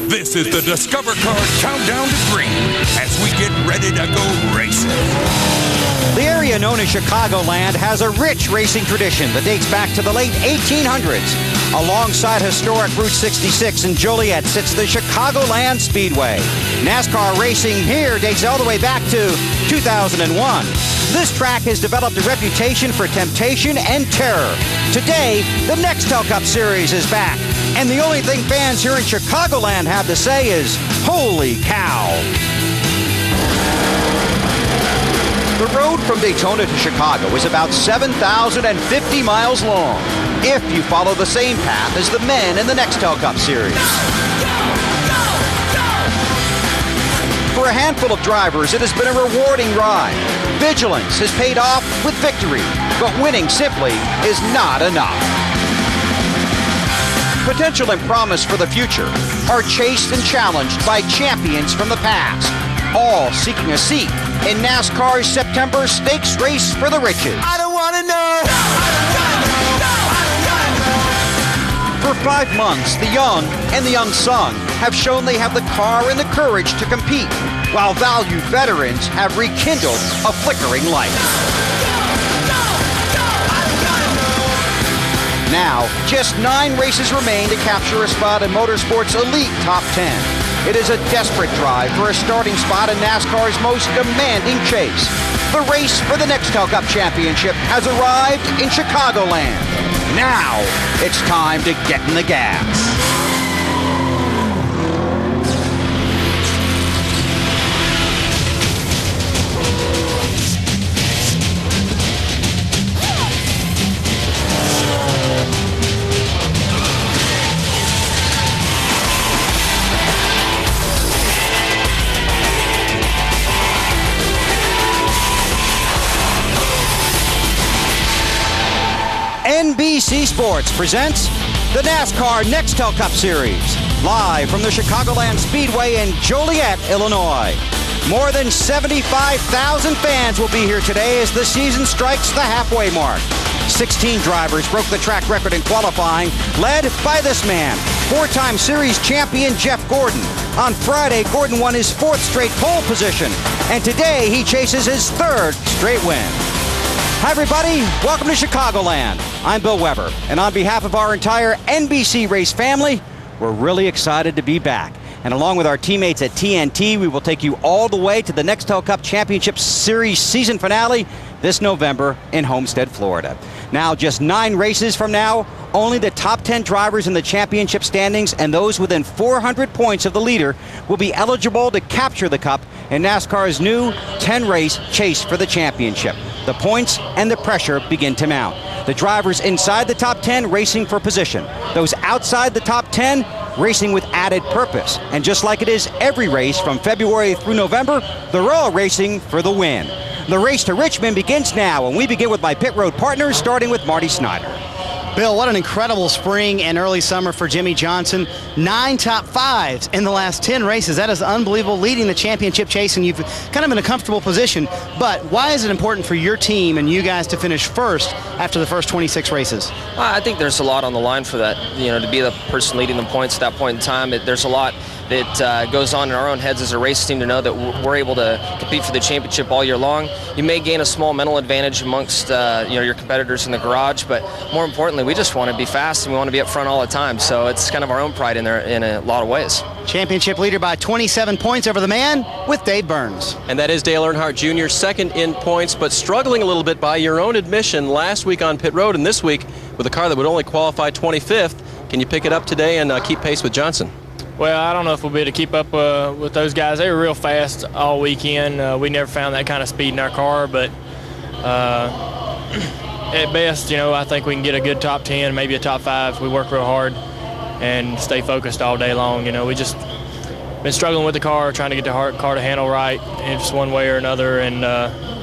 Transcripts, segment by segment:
This is the Discover Card Countdown to Green as we get ready to go racing. The area known as Chicagoland has a rich racing tradition that dates back to the late 1800s. Alongside historic Route 66 in Joliet sits the Chicagoland Speedway. NASCAR racing here dates all the way back to 2001. This track has developed a reputation for temptation and terror. Today, the Nextel Cup Series is back, and the only thing fans here in Chicagoland have to say is, holy cow. The road from Daytona to Chicago is about 7,050 miles long, if you follow the same path as the men in the Nextel Cup Series. For a handful of drivers, it has been a rewarding ride. Vigilance has paid off with victory, but winning simply is not enough. Potential and promise for the future are chased and challenged by champions from the past, all seeking a seat in NASCAR's September Stakes Race for the Riches. I don't want to know. For 5 months, the young and the unsung have shown they have the car and the courage to compete, while valued veterans have rekindled a flickering light. Now, just 9 races remain to capture a spot in motorsport's elite top 10. It is a desperate drive for a starting spot in NASCAR's most demanding chase. The race for the Nextel Cup Championship has arrived in Chicagoland. Now, it's time to get in the gas. NBC Sports presents the NASCAR Nextel Cup Series, live from the Chicagoland Speedway in Joliet, Illinois. More than 75,000 fans will be here today as the season strikes the halfway mark. 16 drivers broke the track record in qualifying, led by this man, 4-time series champion Jeff Gordon. On Friday, Gordon won his 4th straight pole position, and today he chases his 3rd straight win. Hi everybody, welcome to Chicagoland. I'm Bill Weber, and on behalf of our entire NBC Race family, we're really excited to be back. And along with our teammates at TNT, we will take you all the way to the Nextel Cup Championship Series season finale this November in Homestead, Florida. Now, just 9 races from now, only the top 10 drivers in the championship standings and those within 400 points of the leader will be eligible to capture the Cup in NASCAR's new 10-race chase for the championship. The points and the pressure begin to mount. The drivers inside the top 10 racing for position. Those outside the top 10 racing with added purpose. And just like it is every race from February through November, they're all racing for the win. The race to Richmond begins now, and we begin with my pit road partners, starting with Marty Snyder. Bill, what an incredible spring and early summer for Jimmy Johnson. 9 top 5s in the last 10 races. That is unbelievable, leading the championship chase, and you've kind of in a comfortable position. But why is it important for your team and you guys to finish first after the first 26 races? I think there's a lot on the line for that. You know, to be the person leading the points at that point in time, there's a lot that goes on in our own heads as a race team to know that we're able to compete for the championship all year long. You may gain a small mental advantage amongst your competitors in the garage, but more importantly, we just want to be fast and we want to be up front all the time. So it's kind of our own pride in there in a lot of ways. Championship leader by 27 points over the man with Dave Burns. And that is Dale Earnhardt Jr., second in points, but struggling a little bit by your own admission last week on pit road, and this week with a car that would only qualify 25th. Can you pick it up today and keep pace with Johnson? Well, I don't know if we'll be able to keep up with those guys. They were real fast all weekend. We never found that kind of speed in our car, but at best, I think we can get a good top 10, maybe a top 5. We work real hard and stay focused all day long. We just been struggling with the car, trying to get the car to handle right in just one way or another, and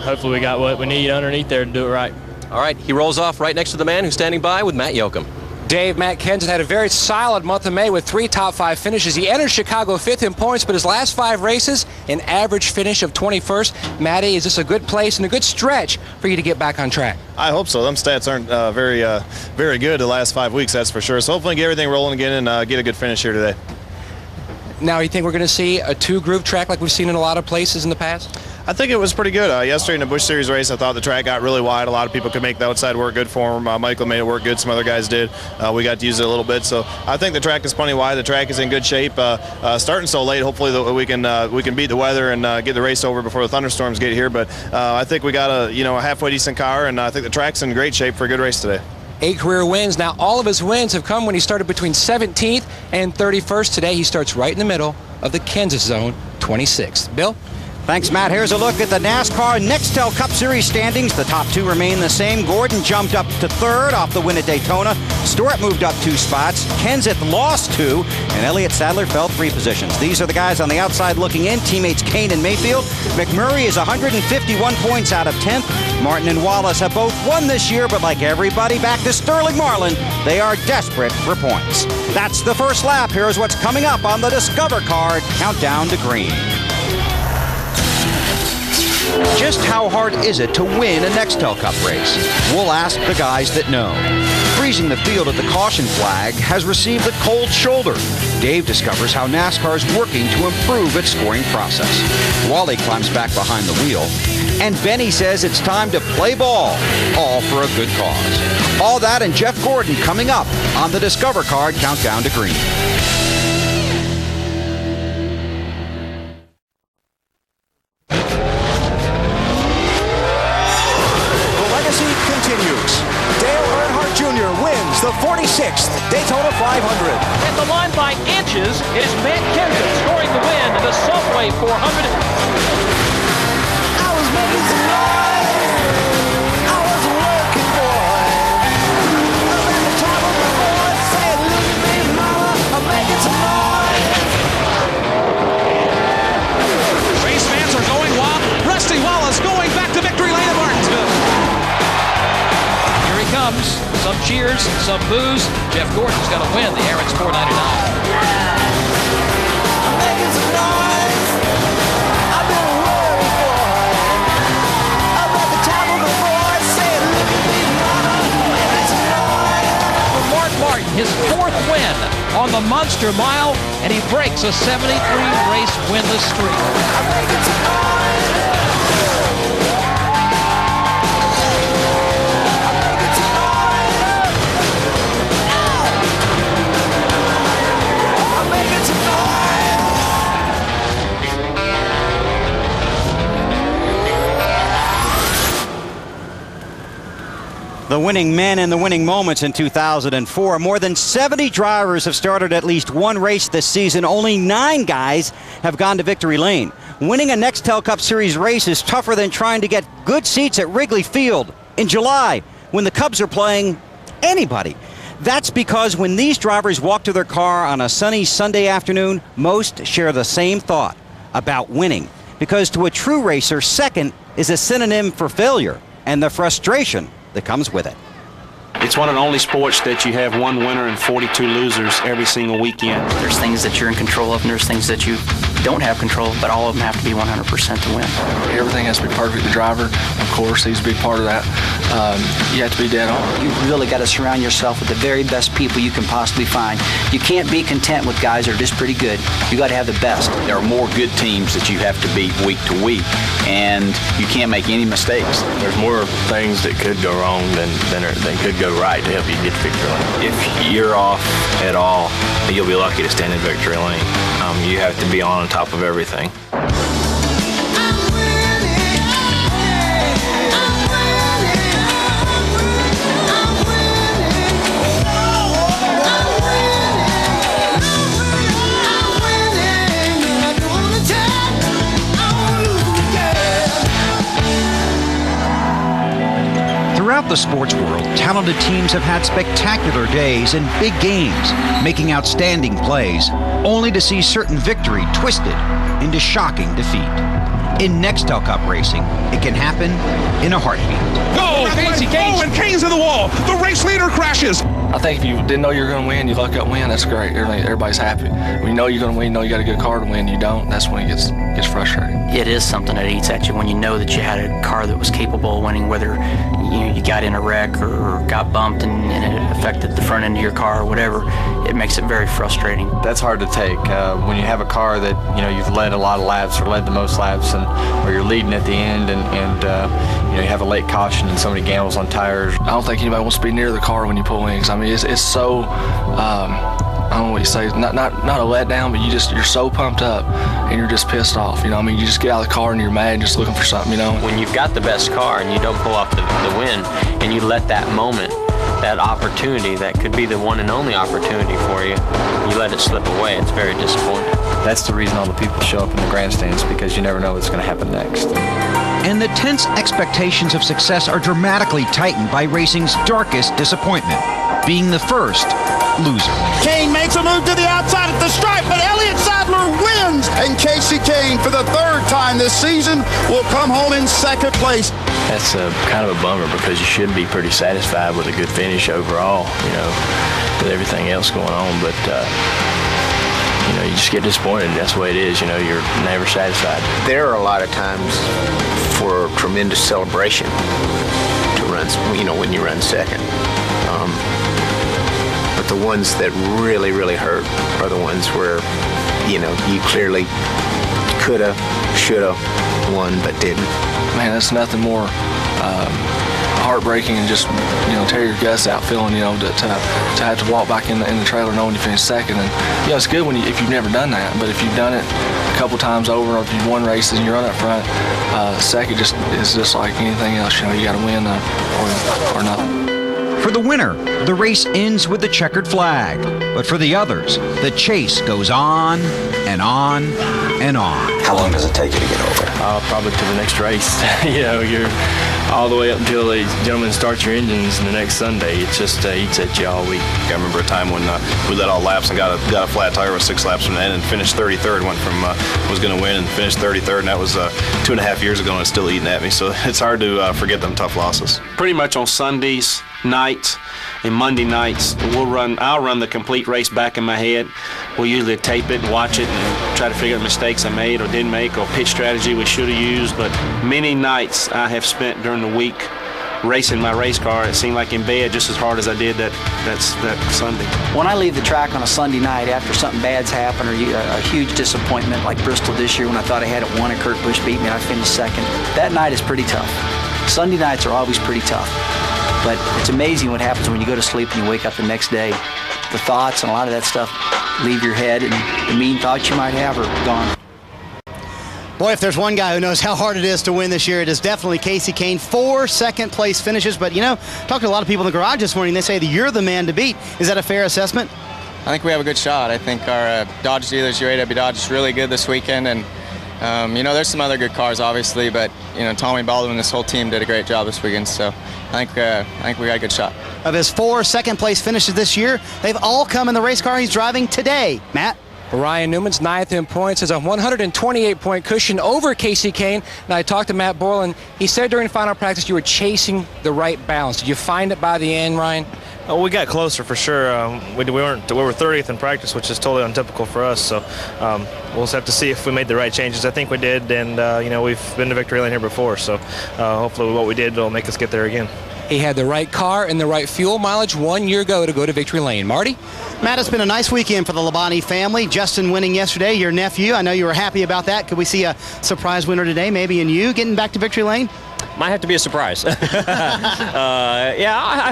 hopefully we got what we need underneath there to do it right. All right, he rolls off right next to the man who's standing by with Matt Yoakum. Dave, Matt Kenseth had a very solid month of May with 3 top 5 finishes. He entered Chicago 5th in points, but his last 5 races, an average finish of 21st. Matty, is this a good place and a good stretch for you to get back on track? I hope so. Them stats aren't very good the last 5 weeks, that's for sure. So hopefully get everything rolling again and get a good finish here today. Now, you think we're going to see a two-groove track like we've seen in a lot of places in the past? I think it was pretty good. Yesterday in the Busch Series race, I thought the track got really wide. A lot of people could make the outside work good for him. Michael made it work good. Some other guys did. We got to use it a little bit. So I think the track is plenty wide. The track is in good shape. Starting so late, hopefully we can beat the weather and get the race over before the thunderstorms get here. But I think we got a halfway decent car, and I think the track's in great shape for a good race today. 8 career wins. Now, all of his wins have come when he started between 17th and 31st. Today, he starts right in the middle of the Kansas zone, 26th. Bill? Thanks, Matt. Here's a look at the NASCAR Nextel Cup Series standings. The top 2 remain the same. Gordon jumped up to 3rd off the win at Daytona. Stewart moved up 2 spots. Kenseth lost 2, and Elliott Sadler fell 3 positions. These are the guys on the outside looking in. Teammates Kane and Mayfield. McMurray is 151 points out of 10th. Martin and Wallace have both won this year, but like everybody back to Sterling Marlin, they are desperate for points. That's the first lap. Here's what's coming up on the Discover Card Countdown to Green. Just how hard is it to win a Nextel Cup race? We'll ask the guys that know. Freezing the field at the caution flag has received a cold shoulder. Dave discovers how NASCAR is working to improve its scoring process. Wally climbs back behind the wheel. And Benny says it's time to play ball, all for a good cause. All that and Jeff Gordon coming up on the Discover Card Countdown to Green. The 46th Daytona 500. At the line by inches is Matt Kenseth scoring the win in the Subway 400. I was making some noise. I was a working boy. I'm at the top of my voice saying, look at me, mama, I'm making some noise. Race fans are going wild. Rusty Wallace going back to victory lane at Martinsville. Here he comes. Some cheers, some boos. Jeff Gordon's going to win the Aaron's 499. I'm making some noise. I've been a working boy. I'm at the top of my voice saying, look at me, mama, I'm making some noise. For Mark Martin, his 4th win on the Monster Mile, and he breaks a 73-race winless streak. I'm making some noise. The winning men and the winning moments in 2004. More than 70 drivers have started at least one race this season. Only 9 guys have gone to victory lane. Winning a Nextel Cup Series race is tougher than trying to get good seats at Wrigley Field in July when the Cubs are playing anybody. That's because when these drivers walk to their car on a sunny Sunday afternoon, most share the same thought about winning. Because to a true racer, second is a synonym for failure and the frustration that comes with it. It's one of the only sports that you have one winner and 42 losers every single weekend. There's things that you're in control of and there's things that you don't have control of, but all of them have to be 100% to win. Everything has to be perfect. The driver, of course, he's a big part of that. You have to be dead on. You've really got to surround yourself with the very best people you can possibly find. You can't be content with guys that are just pretty good. You got to have the best. There are more good teams that you have to beat week to week, and you can't make any mistakes. There's more things that could go wrong than could go right to help you get to victory lane. If you're off at all, you'll be lucky to stand in victory lane. You have to be on top of everything. Throughout the sports world, talented teams have had spectacular days and big games, making outstanding plays, only to see certain victory twisted into shocking defeat. In Nextel Cup racing, it can happen in a heartbeat. Go and Kane's in the wall. The race leader crashes. I think if you didn't know you were going to win, you luck up win, that's great. Everybody's happy. When you know you're going to win, you know you got a good car to win, you don't, that's when it gets frustrating. It is something that eats at you when you know that you had a car that was capable of winning, whether you got in a wreck or got bumped and it affected the front end of your car or whatever. It makes it very frustrating. That's hard to take when you have a car that you've led a lot of laps or led the most laps, or you're leading at the end, and you have a late caution and somebody gambles on tires. I don't think anybody wants to be near the car when you pull in. I mean, it's so I don't know what you say, not a letdown, but you're so pumped up and you're just pissed off. I mean, you just get out of the car and you're mad, just looking for something. When you've got the best car and you don't pull off the win, and you let that moment, that opportunity that could be the one and only opportunity for you, you let it slip away, it's very disappointing. That's the reason all the people show up in the grandstands, because you never know what's going to happen next. And the tense expectations of success are dramatically tightened by racing's darkest disappointment, being the first loser. Kane makes a move to the outside at the stripe, but Elliott Sadler wins, and Casey Kane, for the third time this season, will come home in second place. That's kind of a bummer, because you should be pretty satisfied with a good finish overall, with everything else going on, but you just get disappointed. That's the way it is. You're never satisfied. There are a lot of times for tremendous celebration to run, when you run second. But the ones that really, really hurt are the ones where, you clearly coulda, shoulda won, but didn't. Man, that's nothing more heartbreaking and just tear your guts out feeling to have to walk back in the trailer knowing you finished second. And it's good if you've never done that, but if you've done it a couple times over, or if you've won races and you run up front, second is just like anything else. You got to win or nothing. For the winner, the race ends with the checkered flag, but for the others, the chase goes on and on and on. How long does it take you to get over? Probably to the next race. You're all the way up until the gentlemen start your engines the next Sunday. It just eats at you all week. I remember a time when we led all laps and got a flat tire with 6 laps from the end and finished 33rd. Went from was going to win and finished 33rd, and that was 2.5 years ago, and it's still eating at me. So it's hard to forget them tough losses. Pretty much on Sundays nights and Monday nights, I'll run the complete race back in my head. We'll usually tape it and watch it and try to figure out mistakes I made or didn't make, or pitch strategy we should have used. But many nights I have spent during the week racing my race car. It seemed like in bed just as hard as I did that Sunday. When I leave the track on a Sunday night after something bad's happened, or a huge disappointment like Bristol this year when I thought I had it won and Kurt Busch beat me and I finished second, that night is pretty tough. Sunday nights are always pretty tough. But it's amazing what happens when you go to sleep and you wake up the next day. The thoughts and a lot of that stuff leave your head, and the mean thoughts you might have are gone. Boy, if there's one guy who knows how hard it is to win this year, it is definitely Casey Kane. 4 second-place finishes. But, talking to a lot of people in the garage this morning, they say that you're the man to beat. Is that a fair assessment? I think we have a good shot. I think our Dodge dealers, UAW Dodge, is really good this weekend. And, there's some other good cars, obviously. But, Tommy Baldwin and this whole team did a great job this weekend. So I think we got a good shot. Of his 4 second-place finishes this year, they've all come in the race car he's driving today. Matt? Ryan Newman's 9th in points is a 128-point cushion over Casey Kane. Now, I talked to Matt Borland. He said during final practice you were chasing the right balance. Did you find it by the end, Ryan? Oh, we got closer for sure. We were 30th in practice, which is totally untypical for us. So we'll just have to see if we made the right changes. I think we did, and we've been to victory lane here before. So hopefully what we did will make us get there again. He had the right car and the right fuel mileage 1 year ago to go to victory lane. Marty? Matt, it's been a nice weekend for the Labonte family. Justin winning yesterday, your nephew. I know you were happy about that. Could we see a surprise winner today, maybe in you getting back to victory lane? Might have to be a surprise. I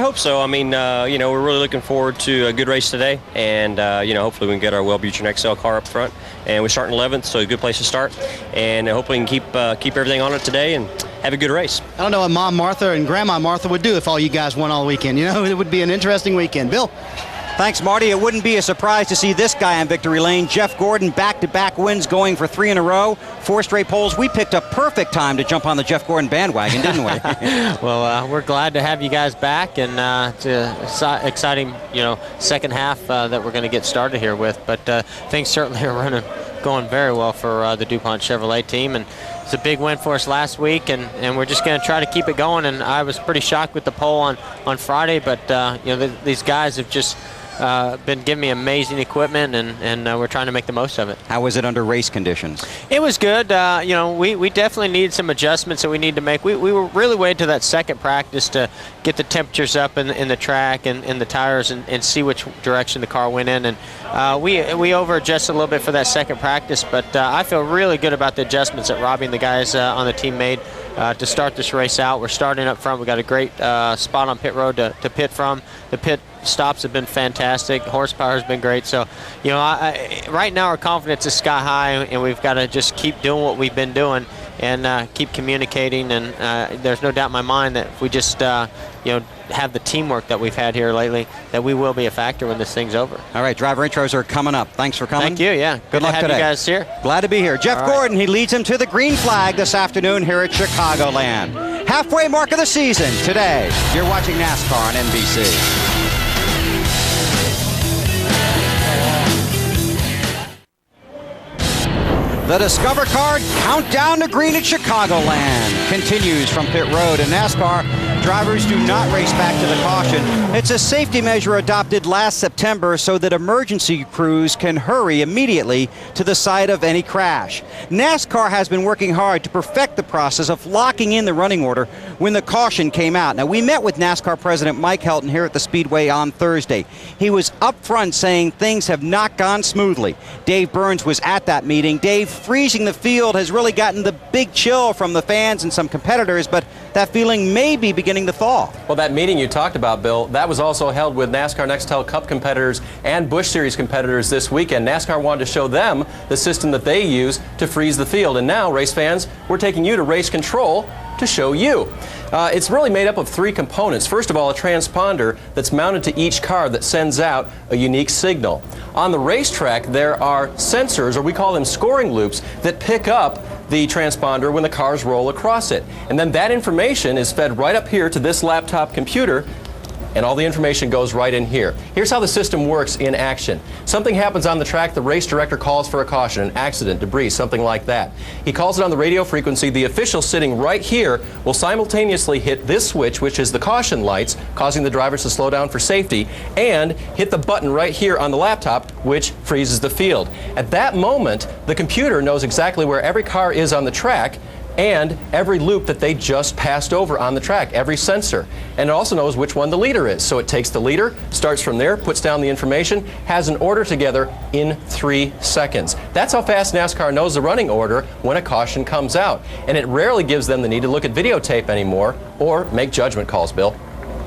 hope so. I mean, we're really looking forward to a good race today, and hopefully we can get our Wellbutcher Nextel car up front. And we start in 11th, so a good place to start. And hopefully we can keep everything on it today and have a good race. I don't know what Mom Martha and Grandma Martha would do if all you guys won all weekend. It would be an interesting weekend. Bill? Thanks, Marty. It wouldn't be a surprise to see this guy on victory lane. Jeff Gordon, back-to-back wins going for 3 in a row. 4 straight poles. We picked a perfect time to jump on the Jeff Gordon bandwagon, didn't we? Well, we're glad to have you guys back, and it's an exciting, second half that we're going to get started here with. But things certainly are running going very well for the DuPont Chevrolet team, and it's a big win for us last week, and we're just going to try to keep it going. And I was pretty shocked with the pole on Friday, but these guys have just been giving me amazing equipment, and we're trying to make the most of it. How was it under race conditions? It was good. We definitely needed some adjustments that we need to make. We were really waiting to that second practice to get the temperatures up in the track and in the tires and see which direction the car went in. And we over-adjusted a little bit for that second practice, but I feel really good about the adjustments that Robbie and the guys on the team made to start this race out. We're starting up front. We got a great spot on pit road to pit from. The pit stops have been fantastic. Horsepower has been great. So, right now our confidence is sky high, and we've got to just keep doing what we've been doing and keep communicating. And there's no doubt in my mind that if we just, have the teamwork that we've had here lately, that we will be a factor when this thing's over. All right, driver intros are coming up. Thanks for coming. Thank you, yeah. Good luck to have today. you guys here. Glad to be here. Jeff Gordon, he leads him to the green flag this afternoon here at Chicagoland. Halfway mark of the season today. You're watching NASCAR on NBC. The Discover Card Countdown to Green at Chicagoland continues from pit road. In NASCAR, drivers do not race back to the caution. It's a safety measure adopted last September so that emergency crews can hurry immediately to the site of any crash. NASCAR has been working hard to perfect the process of locking in the running order when the caution came out. Now, we met with NASCAR President Mike Helton here at the Speedway on Thursday. He was up front saying things have not gone smoothly. Dave Burns was at that meeting. Dave, freezing the field has really gotten the big chill from the fans and some competitors, but that feeling may be beginning to thaw. Well, that meeting you talked about, Bill, that was also held with NASCAR Nextel Cup competitors and Busch Series competitors this weekend. NASCAR wanted to show them the system that they use to freeze the field. And now, race fans, we're taking you to Race Control to show you. It's really made up of three components. First of all, a transponder that's mounted to each car that sends out a unique signal. On the racetrack, there are sensors, or we call them scoring loops, that pick up the transponder when the cars roll across it. And then that information is fed right up here to this laptop computer, and all the information goes right in here. Here's how the system works in action. Something happens on the track, the race director calls for a caution, an accident, debris, something like that. He calls it on the radio frequency. The official sitting right here will simultaneously hit this switch, which is the caution lights, causing the drivers to slow down for safety, and hit the button right here on the laptop, which freezes the field. At that moment, the computer knows exactly where every car is on the track and every loop that they just passed over on the track, every sensor. And it also knows which one the leader is. So it takes the leader, starts from there, puts down the information, has an order together in 3 seconds. That's how fast NASCAR knows the running order when a caution comes out. And it rarely gives them the need to look at videotape anymore or make judgment calls, Bill.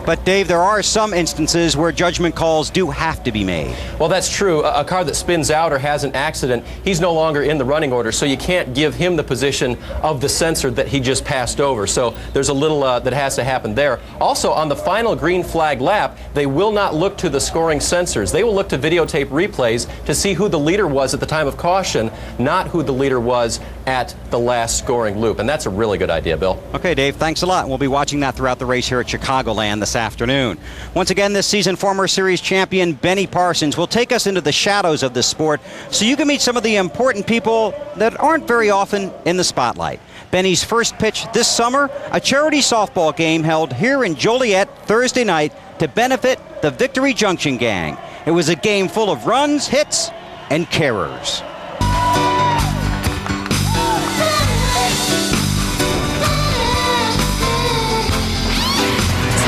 But Dave, there are some instances where judgment calls do have to be made. Well, that's true. A car that spins out or has an accident, he's no longer in the running order, so you can't give him the position of the sensor that he just passed over. So there's a little that has to happen there. Also, on the final green flag lap, they will not look to the scoring sensors. They will look to videotape replays to see who the leader was at the time of caution, not who the leader was at the last scoring loop. And that's a really good idea, Bill. Okay, Dave, thanks a lot. We'll be watching that throughout the race here at Chicagoland this afternoon. Once again, this season, former series champion Benny Parsons will take us into the shadows of this sport so you can meet some of the important people that aren't very often in the spotlight. Benny's first pitch this summer, a charity softball game held here in Joliet Thursday night to benefit the Victory Junction Gang. It was a game full of runs, hits, and carers.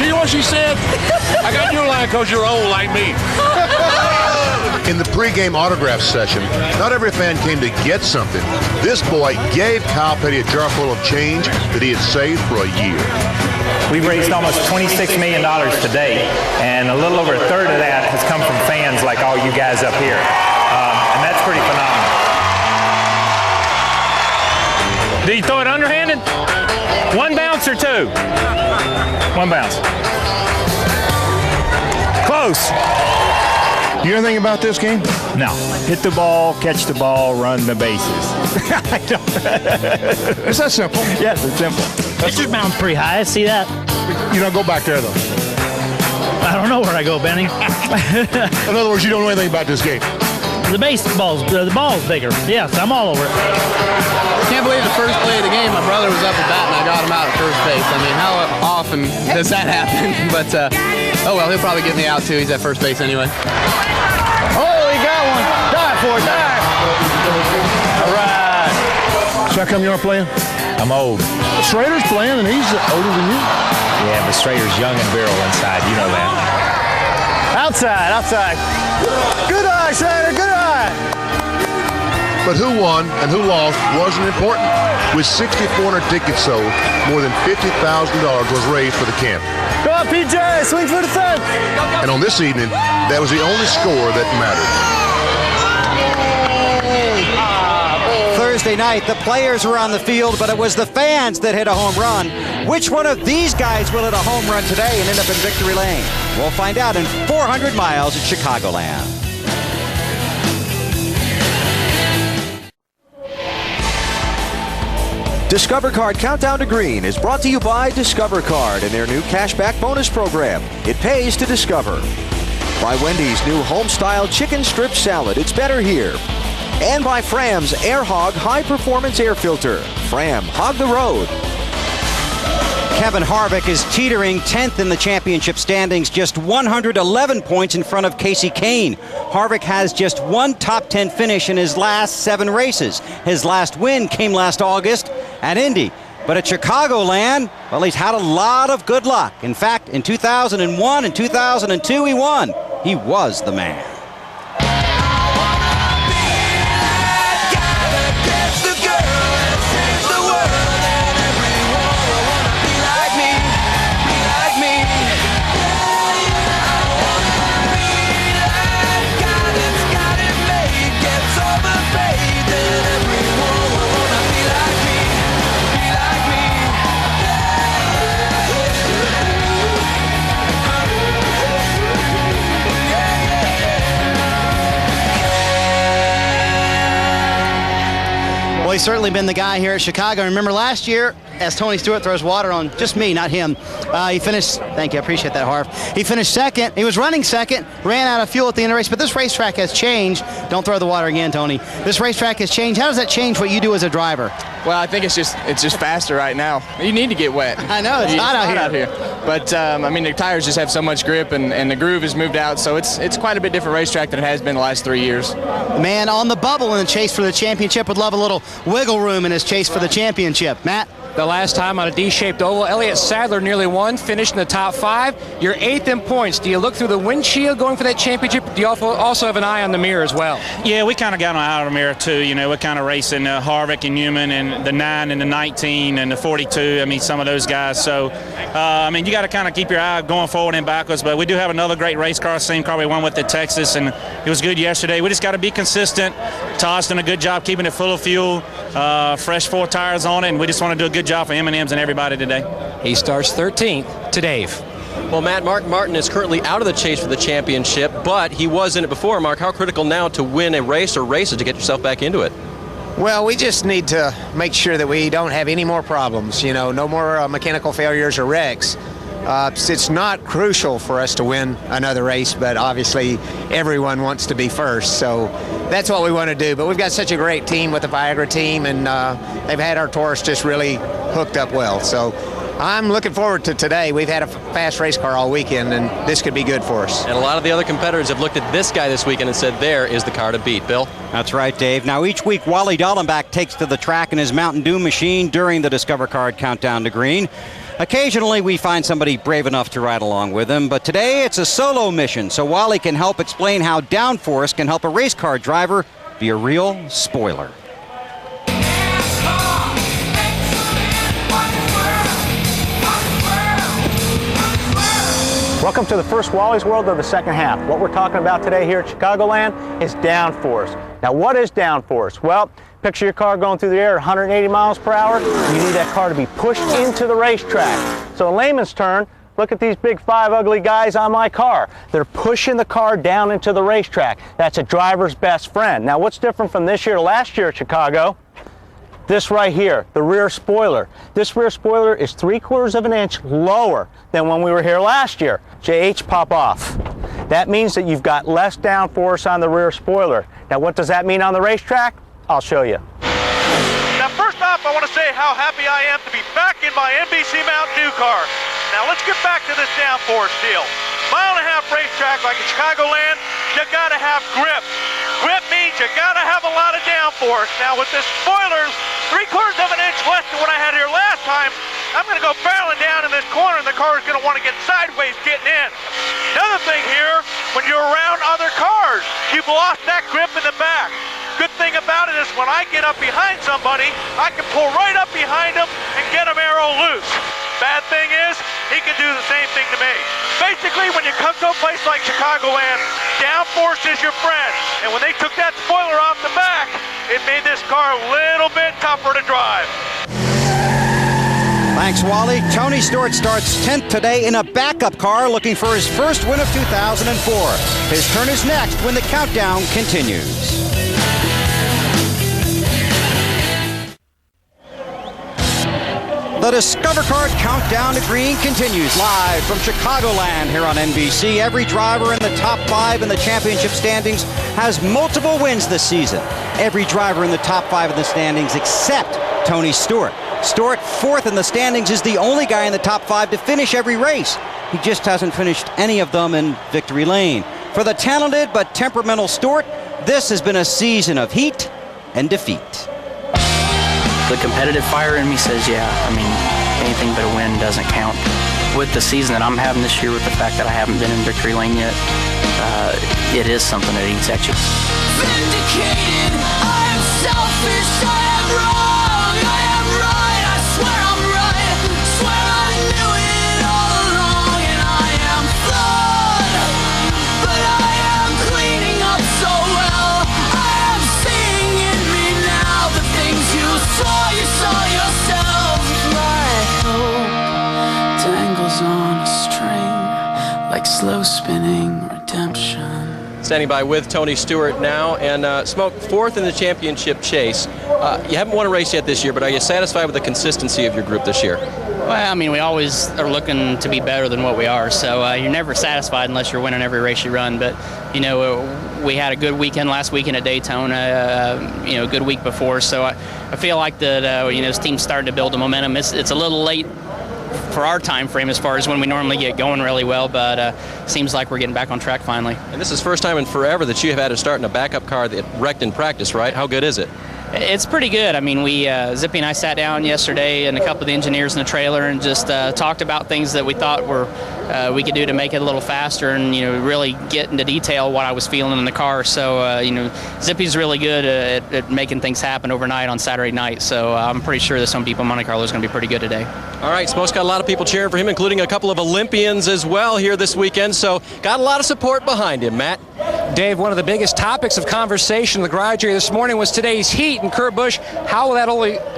You know what she said? I got your line because you're old like me. In the pregame autograph session, not every fan came to get something. This boy gave Kyle Petty a jar full of change that he had saved for a year. We've raised almost $26 million to date, and a little over a third of that has come from fans like all you guys up here. And that's pretty phenomenal. Did you throw it underhanded? One bounce or two? One bounce. Close. You know anything about this game? No. Hit the ball, catch the ball, run the bases. I don't. Is that simple? Yes, it's simple. Pitcher's mound's pretty high. See that? You don't go back there, though. I don't know where I go, Benny. In other words, you don't know anything about this game. the ball's bigger. Yes, I'm all over it. Can't believe the first play of the game, my brother was up at bat and I got him out at first base. I mean, how often does that happen? But, oh well, he'll probably get me out too. He's at first base anyway. Oh, he got one. Dive for it, dive. All right. So how come you aren't playing? I'm old. Schrader's playing and he's older than you. Yeah, but Schrader's young and virile inside. You know that. Outside, outside. Good eye, Schrader, good eye. But who won and who lost wasn't important. With 6,400 tickets sold, more than $50,000 was raised for the camp. Go on, PJ, swing for the third. And on this evening, that was the only score that mattered. Thursday night, the players were on the field, but it was the fans that hit a home run. Which one of these guys will hit a home run today and end up in victory lane? We'll find out in 400 miles at Chicagoland. Discover Card Countdown to Green is brought to you by Discover Card and their new cashback bonus program. It pays to discover. By Wendy's new home-style chicken strip salad. It's better here. And by Fram's Air Hog High Performance Air Filter. Fram, hog the road. Kevin Harvick is teetering 10th in the championship standings, just 111 points in front of Casey Kane. Harvick has just one top 10 finish in his last 7 races. His last win came last August at Indy. But at Chicagoland, well, he's had a lot of good luck. In fact, in 2001 and 2002, he won. He was the man. Well, he's certainly been the guy here at Chicago. Remember last year, as Tony Stewart throws water on just me, not him, he finished, thank you, I appreciate that, Harv. He finished second. He was running second, ran out of fuel at the end of the race, but this racetrack has changed. Don't throw the water again, Tony. This racetrack has changed. How does that change what you do as a driver? Well, I think it's just faster right now. You need to get wet. I know, it's hot out here. But, I mean, the tires just have so much grip, and the groove has moved out, so it's quite a bit different racetrack than it has been the last 3 years. Man on the bubble in the chase for the championship would love a little wiggle room in his chase for the championship. Matt? The last time on a D-shaped oval, Elliott Sadler nearly won, finished in the top 5. You're 8th in points. Do you look through the windshield going for that championship? Do you also have an eye on the mirror as well? Yeah, we kind of got an eye on the mirror too. You know, we're kind of racing Harvick and Newman and the 9 and the 19 and the 42. I mean, some of those guys. So, I mean, you got to kind of keep your eye going forward and backwards. But we do have another great race car, same car we won with at Texas, and it was good yesterday. We just got to be consistent. Todd's done a good job keeping it full of fuel, fresh 4 tires on it, and we just want to do a good job for M&M's and everybody today. He starts 13th to Dave. Well, Matt, Mark Martin is currently out of the chase for the championship, but he was in it before. Mark, how critical now to win a race or races to get yourself back into it? Well, we just need to make sure that we don't have any more problems, you know, no more mechanical failures or wrecks. It's not crucial for us to win another race, but obviously everyone wants to be first, so that's what we want to do. But we've got such a great team with the Viagra team, and they've had our Taurus just really hooked up well. So I'm looking forward to today. We've had a fast race car all weekend, and this could be good for us. And a lot of the other competitors have looked at this guy this weekend and said, there is the car to beat. Bill? That's right, Dave. Now, each week, Wally Dallenbach takes to the track in his Mountain Dew machine during the Discover Card Countdown to Green. Occasionally, we find somebody brave enough to ride along with him, but today it's a solo mission, so Wally can help explain how downforce can help a race car driver be a real spoiler. Welcome to the first Wally's World of the second half. What we're talking about today here at Chicagoland is downforce. Now, what is downforce? Well, picture your car going through the air at 180 miles per hour. You need that car to be pushed into the racetrack. So in layman's term, look at these big 5 ugly guys on my car. They're pushing the car down into the racetrack. That's a driver's best friend. Now, what's different from this year to last year at Chicago? This right here, the rear spoiler. This rear spoiler is 3/4 of an inch lower than when we were here last year. JH, pop off. That means that you've got less downforce on the rear spoiler. Now, what does that mean on the racetrack? I'll show you. Now, first off, I want to say how happy I am to be back in my NBC Mountain Dew car. Now, let's get back to this downforce deal. Mile-and-a-half racetrack like in Chicagoland, you got to have grip. Grip means you got to have a lot of downforce. Now, with this spoilers 3/4 of an inch less than what I had here last time, I'm going to go barreling down in this corner, and the car is going to want to get sideways getting in. Another thing here, when you're around other cars, you've lost that grip in the back. Good thing about it is when I get up behind somebody, I can pull right up behind them and get them arrow loose. Bad thing is, he can do the same thing to me. Basically, when you come to a place like Chicagoland, downforce is your friend. And when they took that spoiler off the back, it made this car a little bit tougher to drive. Thanks, Wally. Tony Stewart starts 10th today in a backup car looking for his first win of 2004. His turn is next when the countdown continues. The Discover Card Countdown to Green continues live from Chicagoland here on NBC. Every driver in the top 5 in the championship standings has multiple wins this season. Every driver in the top 5 in the standings except Tony Stewart. Stewart, 4th in the standings, is the only guy in the top 5 to finish every race. He just hasn't finished any of them in victory lane. For the talented but temperamental Stewart, this has been a season of heat and defeat. The competitive fire in me says, yeah, I mean, anything but a win doesn't count. With the season that I'm having this year, with the fact that I haven't been in victory lane yet, it is something that eats at you. Vindicated, I am selfish, I am wrong, I am right, I swear I'm right, swear I knew it all along, and I am flawed, but I am cleaning up so well, I am seeing in me now the things you saw yourself. My hope dangles on a string like slow spinning redemption. Standing by with Tony Stewart now, and Smoke, 4th in the championship chase. You haven't won a race yet this year, but are you satisfied with the consistency of your group this year? Well, I mean, we always are looking to be better than what we are, so you're never satisfied unless you're winning every race you run. But, you know, we had a good weekend last weekend at Daytona, you know, a good week before, so I feel like that, you know, this team's starting to build a momentum. It's a little late for our time frame as far as when we normally get going really well, but seems like we're getting back on track finally. And this is the first time in forever that you have had to start in a backup car that wrecked in practice, right? How good is it? It's pretty good. I mean, Zippy and I sat down yesterday and a couple of the engineers in the trailer and just talked about things that we thought we could do to make it a little faster and, you know, really get into detail what I was feeling in the car. So, you know, Zippy's really good at making things happen overnight on Saturday night. So I'm pretty sure that Home Depot Monte Carlo is going to be pretty good today. All right, Smoke's got a lot of people cheering for him, including a couple of Olympians as well here this weekend. So got a lot of support behind him, Matt. Dave, one of the biggest topics of conversation in the garage area this morning was today's heat, and Kurt Busch, how will that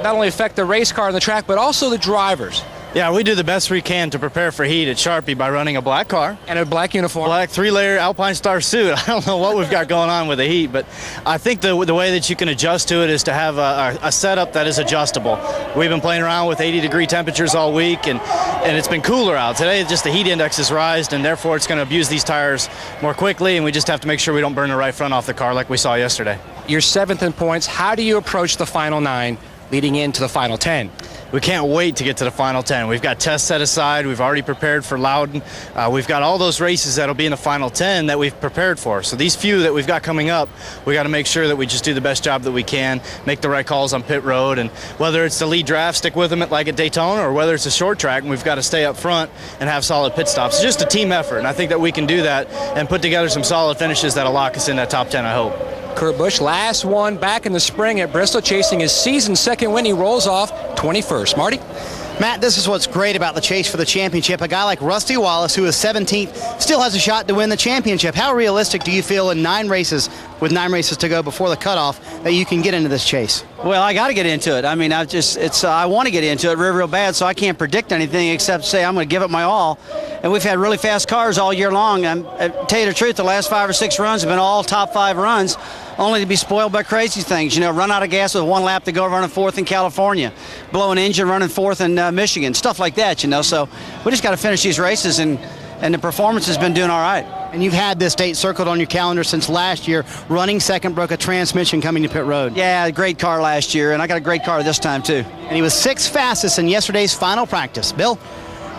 not only affect the race car on the track, but also the drivers? Yeah, we do the best we can to prepare for heat at Sharpie by running a black car. And a black uniform. Black 3-layer Alpine Star suit. I don't know what we've got going on with the heat, but I think the way that you can adjust to it is to have a setup that is adjustable. We've been playing around with 80-degree temperatures all week, and it's been cooler out. Today, just the heat index has risen, and therefore it's going to abuse these tires more quickly, and we just have to make sure we don't burn the right front off the car like we saw yesterday. You're 7th in points. How do you approach the final 9 leading into the final 10? We can't wait to get to the final 10. We've got tests set aside. We've already prepared for Loudon. We've got all those races that'll be in the final 10 that we've prepared for. So these few that we've got coming up, we got to make sure that we just do the best job that we can, make the right calls on pit road, and whether it's the lead draft, stick with them like at Daytona, or whether it's a short track and we've got to stay up front and have solid pit stops. It's just a team effort, and I think that we can do that and put together some solid finishes that'll lock us in that top 10, I hope. Kurt Busch, last one back in the spring at Bristol, chasing his season's second win. He rolls off 21st. Marty? Matt, this is what's great about the chase for the championship. A guy like Rusty Wallace, who is 17th, still has a shot to win the championship. How realistic do you feel in 9 races, with 9 races to go before the cutoff, that you can get into this chase? Well, I got to get into it. I mean, I want to get into it real bad, so I can't predict anything except say I'm going to give it my all. And we've had really fast cars all year long. Tell you the truth, the last 5 or 6 runs have been all top 5 runs, only to be spoiled by crazy things. You know, run out of gas with 1 lap to go, running 4th in California, blow an engine, running 4th in Michigan, stuff like that, you know. So we just got to finish these races and and the performance has been doing all right. And you've had this date circled on your calendar since last year. Running second, broke a transmission coming to pit road. Yeah, great car last year, and I got a great car this time too. And he was 6th fastest in yesterday's final practice. Bill?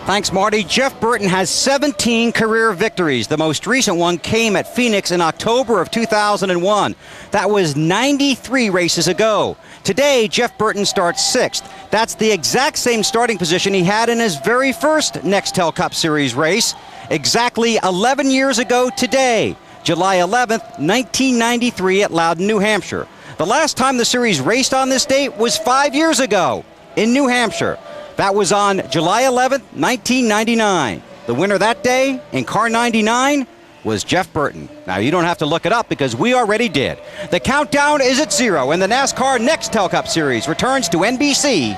Thanks, Marty. Jeff Burton has 17 career victories. The most recent one came at Phoenix in October of 2001. That was 93 races ago. Today, Jeff Burton starts 6th. That's the exact same starting position he had in his very first Nextel Cup Series race, exactly 11 years ago today, July 11th, 1993 at Loudon, New Hampshire. The last time the series raced on this date was 5 years ago in New Hampshire. That was on July 11th, 1999. The winner that day in car 99 was Jeff Burton. Now, you don't have to look it up because we already did. The countdown is at 0, and the NASCAR Nextel Cup Series returns to NBC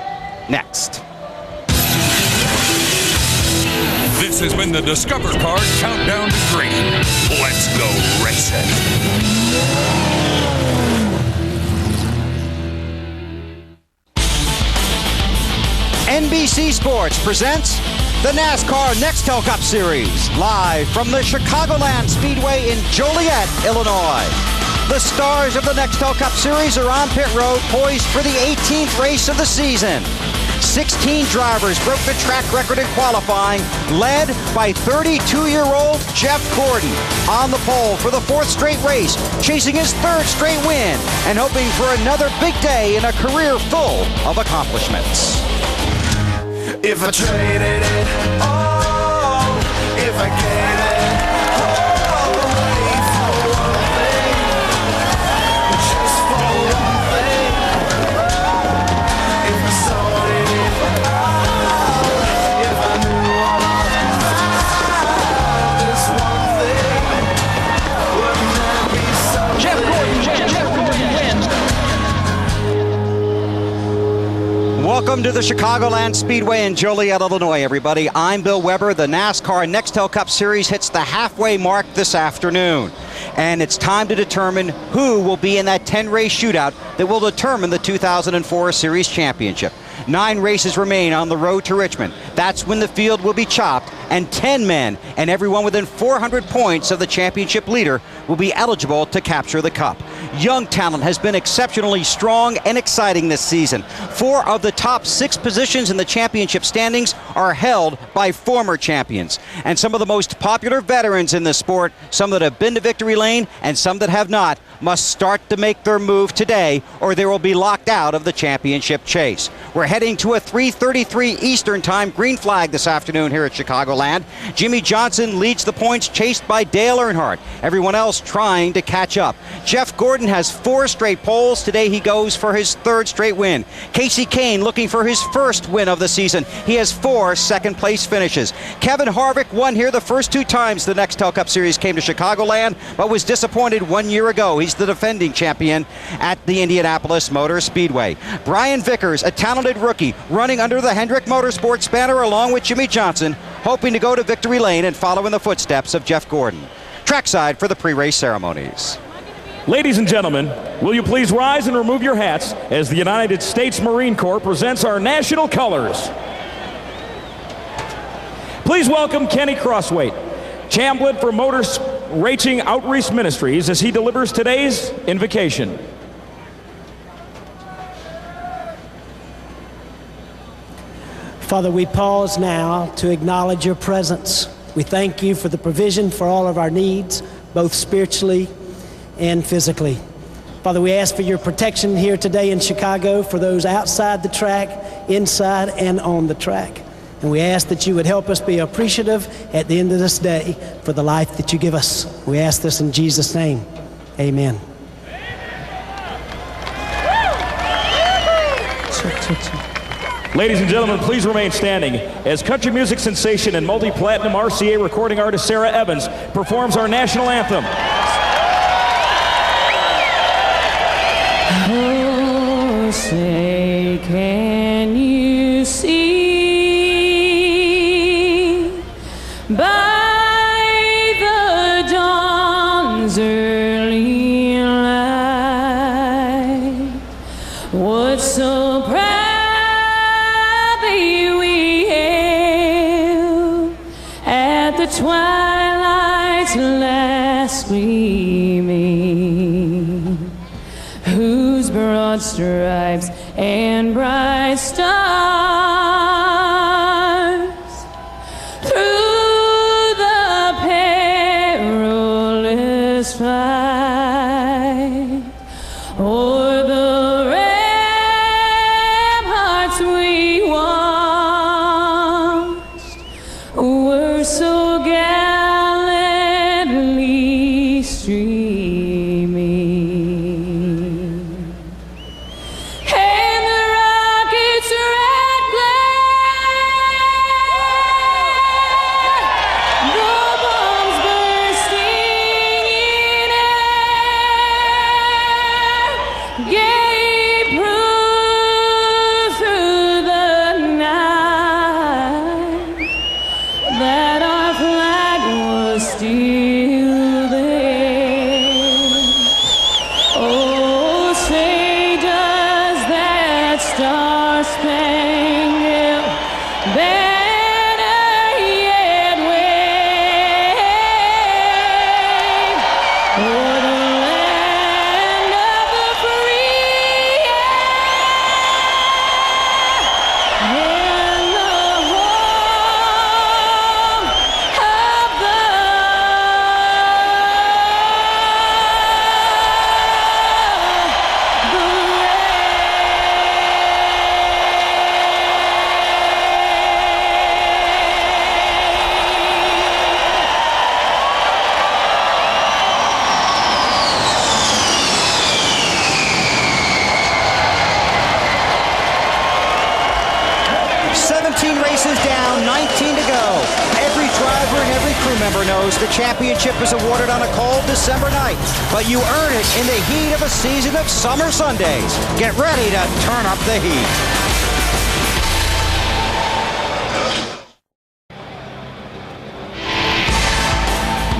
next. This has been the Discover Card Countdown to Green. Let's go racing. NBC Sports presents the NASCAR Nextel Cup Series, live from the Chicagoland Speedway in Joliet, Illinois. The stars of the Nextel Cup Series are on pit road, poised for the 18th race of the season. 16 drivers broke the track record in qualifying, led by 32-year-old Jeff Gordon on the pole for the 4th straight race, chasing his 3rd straight win and hoping for another big day in a career full of accomplishments. If I traded it all, if I gave it all away for one thing, just for one thing, if I sold it all, if I knew all this one thing, wouldn't that be so? Jeff Gordon wins. Welcome to the Chicagoland Speedway in Joliet, Illinois, everybody. I'm Bill Weber. The NASCAR Nextel Cup Series hits the halfway mark this afternoon. And it's time to determine who will be in that 10-race shootout that will determine the 2004 Series Championship. 9 races remain on the road to Richmond. That's when the field will be chopped, and 10 men and everyone within 400 points of the championship leader will be eligible to capture the cup. Young talent has been exceptionally strong and exciting this season. 4 of the top 6 positions in the championship standings are held by former champions. And some of the most popular veterans in the sport, some that have been to victory lane and some that have not, must start to make their move today or they will be locked out of the championship chase. We're heading to a 3:33 Eastern Time green flag this afternoon here at Chicagoland. Jimmie Johnson leads the points, chased by Dale Earnhardt. Everyone else trying to catch up. Jeff Gordon has 4 straight poles. Today he goes for his 3rd straight win. Kasey Kahne looking for his 1st win of the season. He has 4 second-place finishes. Kevin Harvick won here the first 2 times the Nextel Cup Series came to Chicagoland, but was disappointed 1 year ago. He's the defending champion at the Indianapolis Motor Speedway. Brian Vickers, a talented rookie, running under the Hendrick Motorsports banner along with Jimmie Johnson, hoping to go to victory lane and follow in the footsteps of Jeff Gordon. Trackside for the pre-race ceremonies. Ladies and gentlemen, will you please rise and remove your hats as the United States Marine Corps presents our national colors. Please welcome Kenny Crossway, chaplain for Motor Racing Outreach Ministries, as he delivers today's invocation. Father, we pause now to acknowledge your presence. We thank you for the provision for all of our needs, both spiritually and physically. Father, we ask for your protection here today in Chicago for those outside the track, inside and on the track. And we ask that you would help us be appreciative at the end of this day for the life that you give us. We ask this in Jesus' name. Amen. Ladies and gentlemen, please remain standing as country music sensation and multi-platinum RCA recording artist Sarah Evans performs our national anthem. Oh, say, can you see by the dawn's early light what so proudly we hailed at the twilight gleaming, whose broad stripes and bright stars through the perilous fight o'er the ramparts we watched were so gallantly streaming, and the rocket's red glare, the bombs bursting in air, gave proof through the night that our flag was still there. Oh, say does that star-spangled banner yet wave o'er the land of the free and the home of the Races down, 19 to go. Every driver and every crew member knows the championship is awarded on a cold December night, but you earn it in the heat of a season of summer Sundays. Get ready to turn up the heat.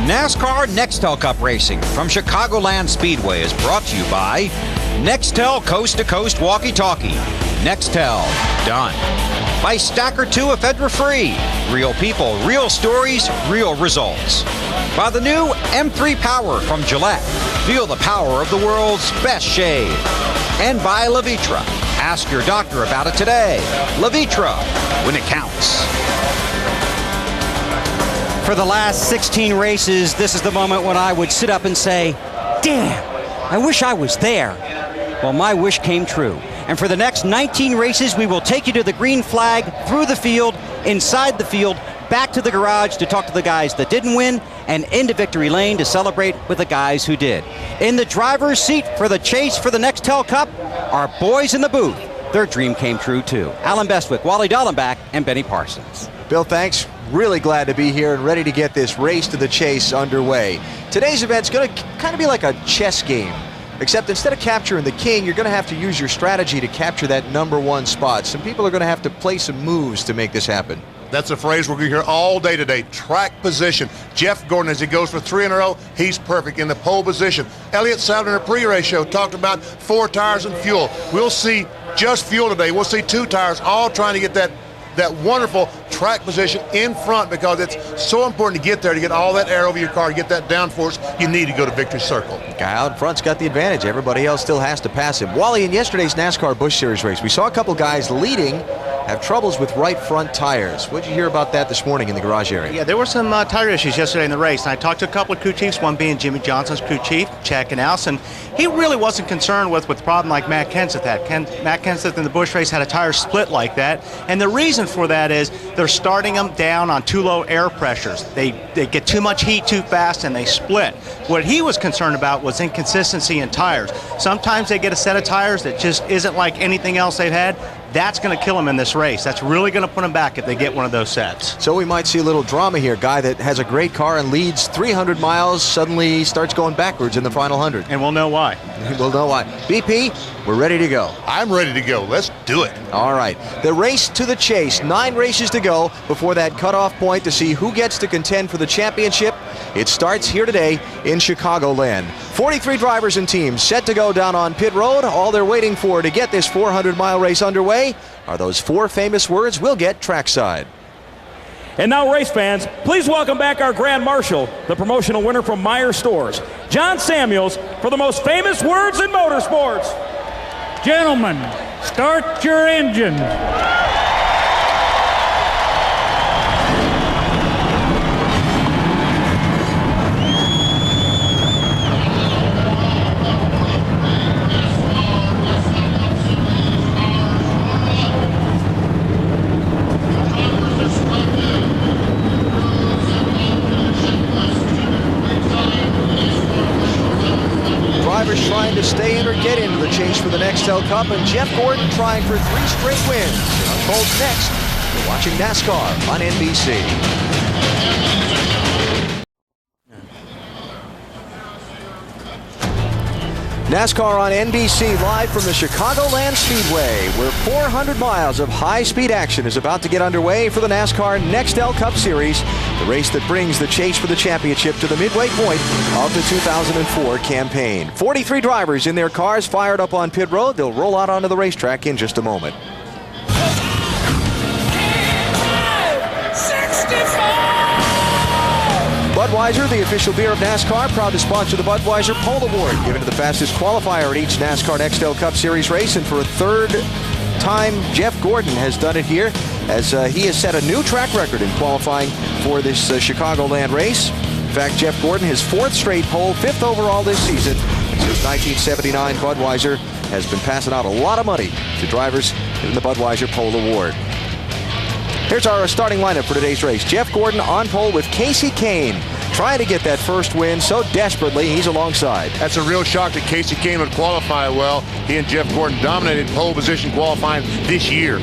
NASCAR Nextel Cup Racing from Chicagoland Speedway is brought to you by Nextel Coast to Coast Walkie-Talkie. Nextel, done. By Stacker 2 ephedra free. Real people, real stories, real results. By the new M3 Power from Gillette. Feel the power of the world's best shave. And by Levitra. Ask your doctor about it today. Levitra, when it counts. For the last 16 races, this is the moment when I would sit up and say, damn, I wish I was there. Well, my wish came true. And for the next 19 races, we will take you to the green flag, through the field, inside the field, back to the garage to talk to the guys that didn't win, and into victory lane to celebrate with the guys who did. In the driver's seat for the chase for the Nextel Cup, our boys in the booth. Their dream came true, too. Alan Bestwick, Wally Dallenbach, and Benny Parsons. Bill, thanks. Really glad to be here and ready to get this race to the chase underway. Today's event's going to kind of be like a chess game. Except instead of capturing the king, you're going to have to use your strategy to capture that #1 spot. Some people are going to have to play some moves to make this happen. That's a phrase we're going to hear all day today. Track position. Jeff Gordon, as he goes for 3 in a row, he's perfect in the pole position. Elliott Sadler in a pre-race show talked about 4 tires and fuel. We'll see just fuel today. We'll see 2 tires, all trying to get that wonderful track position in front, because it's so important to get there, to get all that air over your car, to get that downforce you need to go to victory circle. Guy out front's got the advantage. Everybody else still has to pass him. Wally, in yesterday's NASCAR Busch Series race, we saw a couple guys leading have troubles with right front tires. What did you hear about that this morning in the garage area? Yeah, there were some tire issues yesterday in the race, and I talked to a couple of crew chiefs, one being Jimmy Johnson's crew chief, Check and Allison. He really wasn't concerned with the problem like Matt Kenseth had. Matt Kenseth in the Busch race had a tire split like that, and the reason for that is they're starting them down on too low air pressures. They get too much heat too fast and they split. What he was concerned about was inconsistency in tires. Sometimes they get a set of tires that just isn't like anything else they've had. That's going to kill them in this race. That's really going to put them back if they get one of those sets. So we might see a little drama here. Guy that has a great car and leads 300 miles suddenly starts going backwards in the final 100. And we'll know why. We'll know why. BP, we're ready to go. I'm ready to go. Let's do it. All right. The race to the chase. 9 races to go before that cutoff point to see who gets to contend for the championship. It starts here today in Chicagoland. 43 drivers and teams set to go down on pit road. All they're waiting for to get this 400-mile race underway are those 4 famous words we'll get trackside. And now, race fans, please welcome back our Grand Marshal, the promotional winner from Meyer Stores, John Samuels, for the most famous words in motorsports. Gentlemen, start your engine. Drivers trying to stay in or get into the chase for the Nextel Cup, and Jeff Gordon trying for 3 straight wins. It unfolds next. You're watching NASCAR on NBC. NASCAR on NBC, live from the Chicagoland Speedway, where 400 miles of high-speed action is about to get underway for the NASCAR Nextel Cup Series, the race that brings the chase for the championship to the midway point of the 2004 campaign. 43 drivers in their cars fired up on pit road. They'll roll out onto the racetrack in just a moment. Budweiser, the official beer of NASCAR, proud to sponsor the Budweiser Pole Award, given to the fastest qualifier at each NASCAR Nextel Cup Series race. And for a 3rd time, Jeff Gordon has done it here, as he has set a new track record in qualifying for this Chicagoland race. In fact, Jeff Gordon, his 4th straight pole, 5th overall this season. Since 1979, Budweiser has been passing out a lot of money to drivers in the Budweiser Pole Award. Here's our starting lineup for today's race. Jeff Gordon on pole with Casey Kane, trying to get that first win so desperately. He's alongside. That's a real shock that Casey Kane would qualify well. He and Jeff Gordon dominated pole position qualifying this year.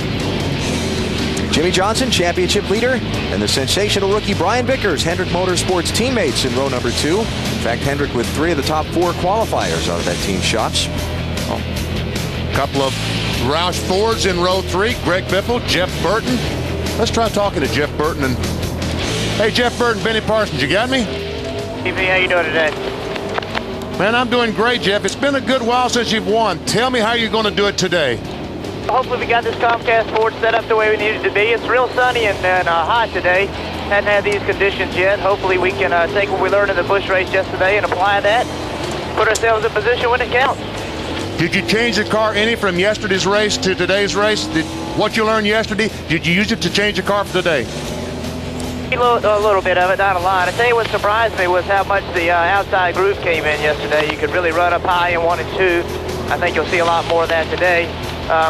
Jimmy Johnson, championship leader, and the sensational rookie Brian Vickers, Hendrick Motorsports teammates in row number 2. In fact, Hendrick with 3 of the top 4 qualifiers out of that team shots. Couple of Roush Fords in row 3. Greg Biffle, Jeff Burton. Let's try talking to Jeff Burton. And hey, Jeff Burton, Benny Parsons, you got me? Evening, how you doing today? Man, I'm doing great, Jeff. It's been a good while since you've won. Tell me how you're going to do it today. Hopefully we got this Comcast board set up the way we need it to be. It's real sunny and hot today. Hadn't had these conditions yet. Hopefully we can take what we learned in the Busch race yesterday and apply that. Put ourselves in position when it counts. Did you change the car any from yesterday's race to today's race? What you learned yesterday, did you use it to change the car for today? A little bit of it, not a lot. I tell you what surprised me was how much the outside groove came in yesterday. You could really run up high in 1 and 2. I think you'll see a lot more of that today.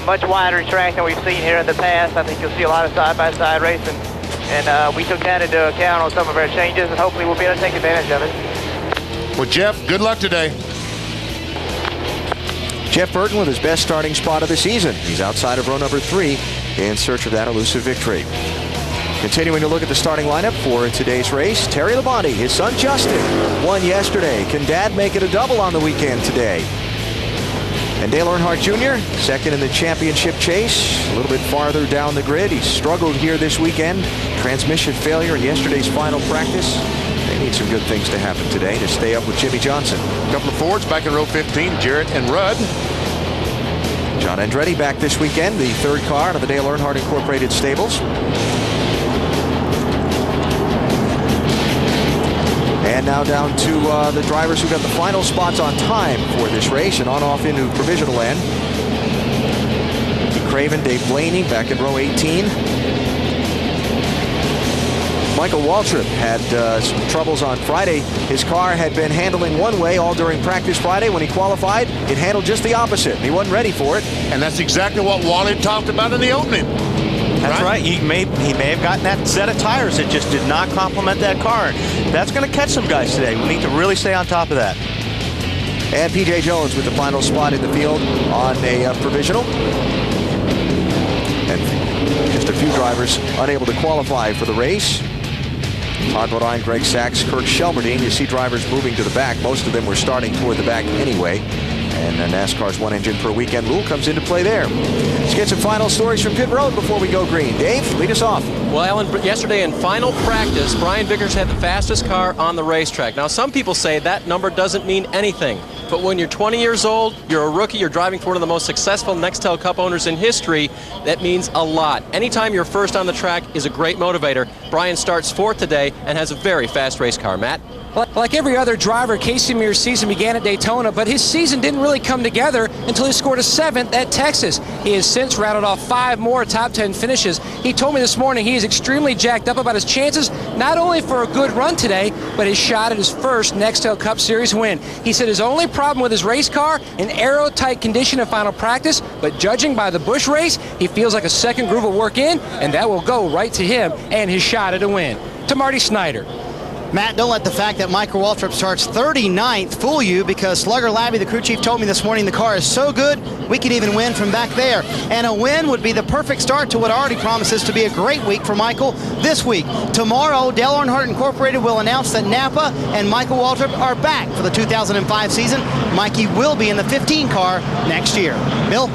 Much wider track than we've seen here in the past. I think you'll see a lot of side-by-side racing. And we took that into account on some of our changes, and hopefully we'll be able to take advantage of it. Well, Jeff, good luck today. Jeff Burton with his best starting spot of the season. He's outside of row number 3 in search of that elusive victory. Continuing to look at the starting lineup for today's race, Terry Labonte, his son Justin, won yesterday. Can Dad make it a double on the weekend today? And Dale Earnhardt Jr., second in the championship chase, a little bit farther down the grid. He struggled here this weekend. Transmission failure in yesterday's final practice. They need some good things to happen today to stay up with Jimmy Johnson. A couple of Fords back in row 15, Jarrett and Rudd. John Andretti back this weekend, the 3rd car out of the Dale Earnhardt Incorporated stables. And now down to the drivers who got the final spots on time for this race and on off into provisional land. Pete Craven, Dave Blaney back in row 18. Michael Waltrip had some troubles on Friday. His car had been handling one way all during practice Friday. When he qualified, it handled just the opposite. He wasn't ready for it. And that's exactly what Wally talked about in the opening. That's right. He may have gotten that set of tires that just did not complement that car. That's going to catch some guys today. We need to really stay on top of that. And P.J. Jones with the final spot in the field on a provisional. And just a few drivers unable to qualify for the race. Todd Bodine, Greg Sachs, Kirk Shelmerdine. You see drivers moving to the back. Most of them were starting toward the back anyway. And NASCAR's 1 engine per weekend rule comes into play there. Let's get some final stories from pit road before we go green. Dave, lead us off. Well, Alan, yesterday in final practice, Brian Vickers had the fastest car on the racetrack. Now, some people say that number doesn't mean anything. But when you're 20 years old, you're a rookie, you're driving for one of the most successful Nextel Cup owners in history, that means a lot. Anytime you're first on the track is a great motivator. Brian starts fourth today and has a very fast race car. Matt? Like every other driver, Casey Mears' season began at Daytona, but his season didn't really come together until he scored a 7th at Texas. He has since rattled off 5 more top 10 finishes. He told me this morning he is extremely jacked up about his chances, not only for a good run today, but his shot at his first Nextel Cup Series win. He said his only problem with his race car, an aero-tight condition in final practice, but judging by the Busch race, he feels like a second groove will work in, and that will go right to him and his shot at a win. To Marty Snyder. Matt, don't let the fact that Michael Waltrip starts 39th fool you, because Slugger Labby, the crew chief, told me this morning the car is so good we could even win from back there. And a win would be the perfect start to what already promises to be a great week for Michael this week. Tomorrow, Dale Earnhardt Incorporated will announce that Napa and Michael Waltrip are back for the 2005 season. Mikey will be in the 15 car next year. Bill?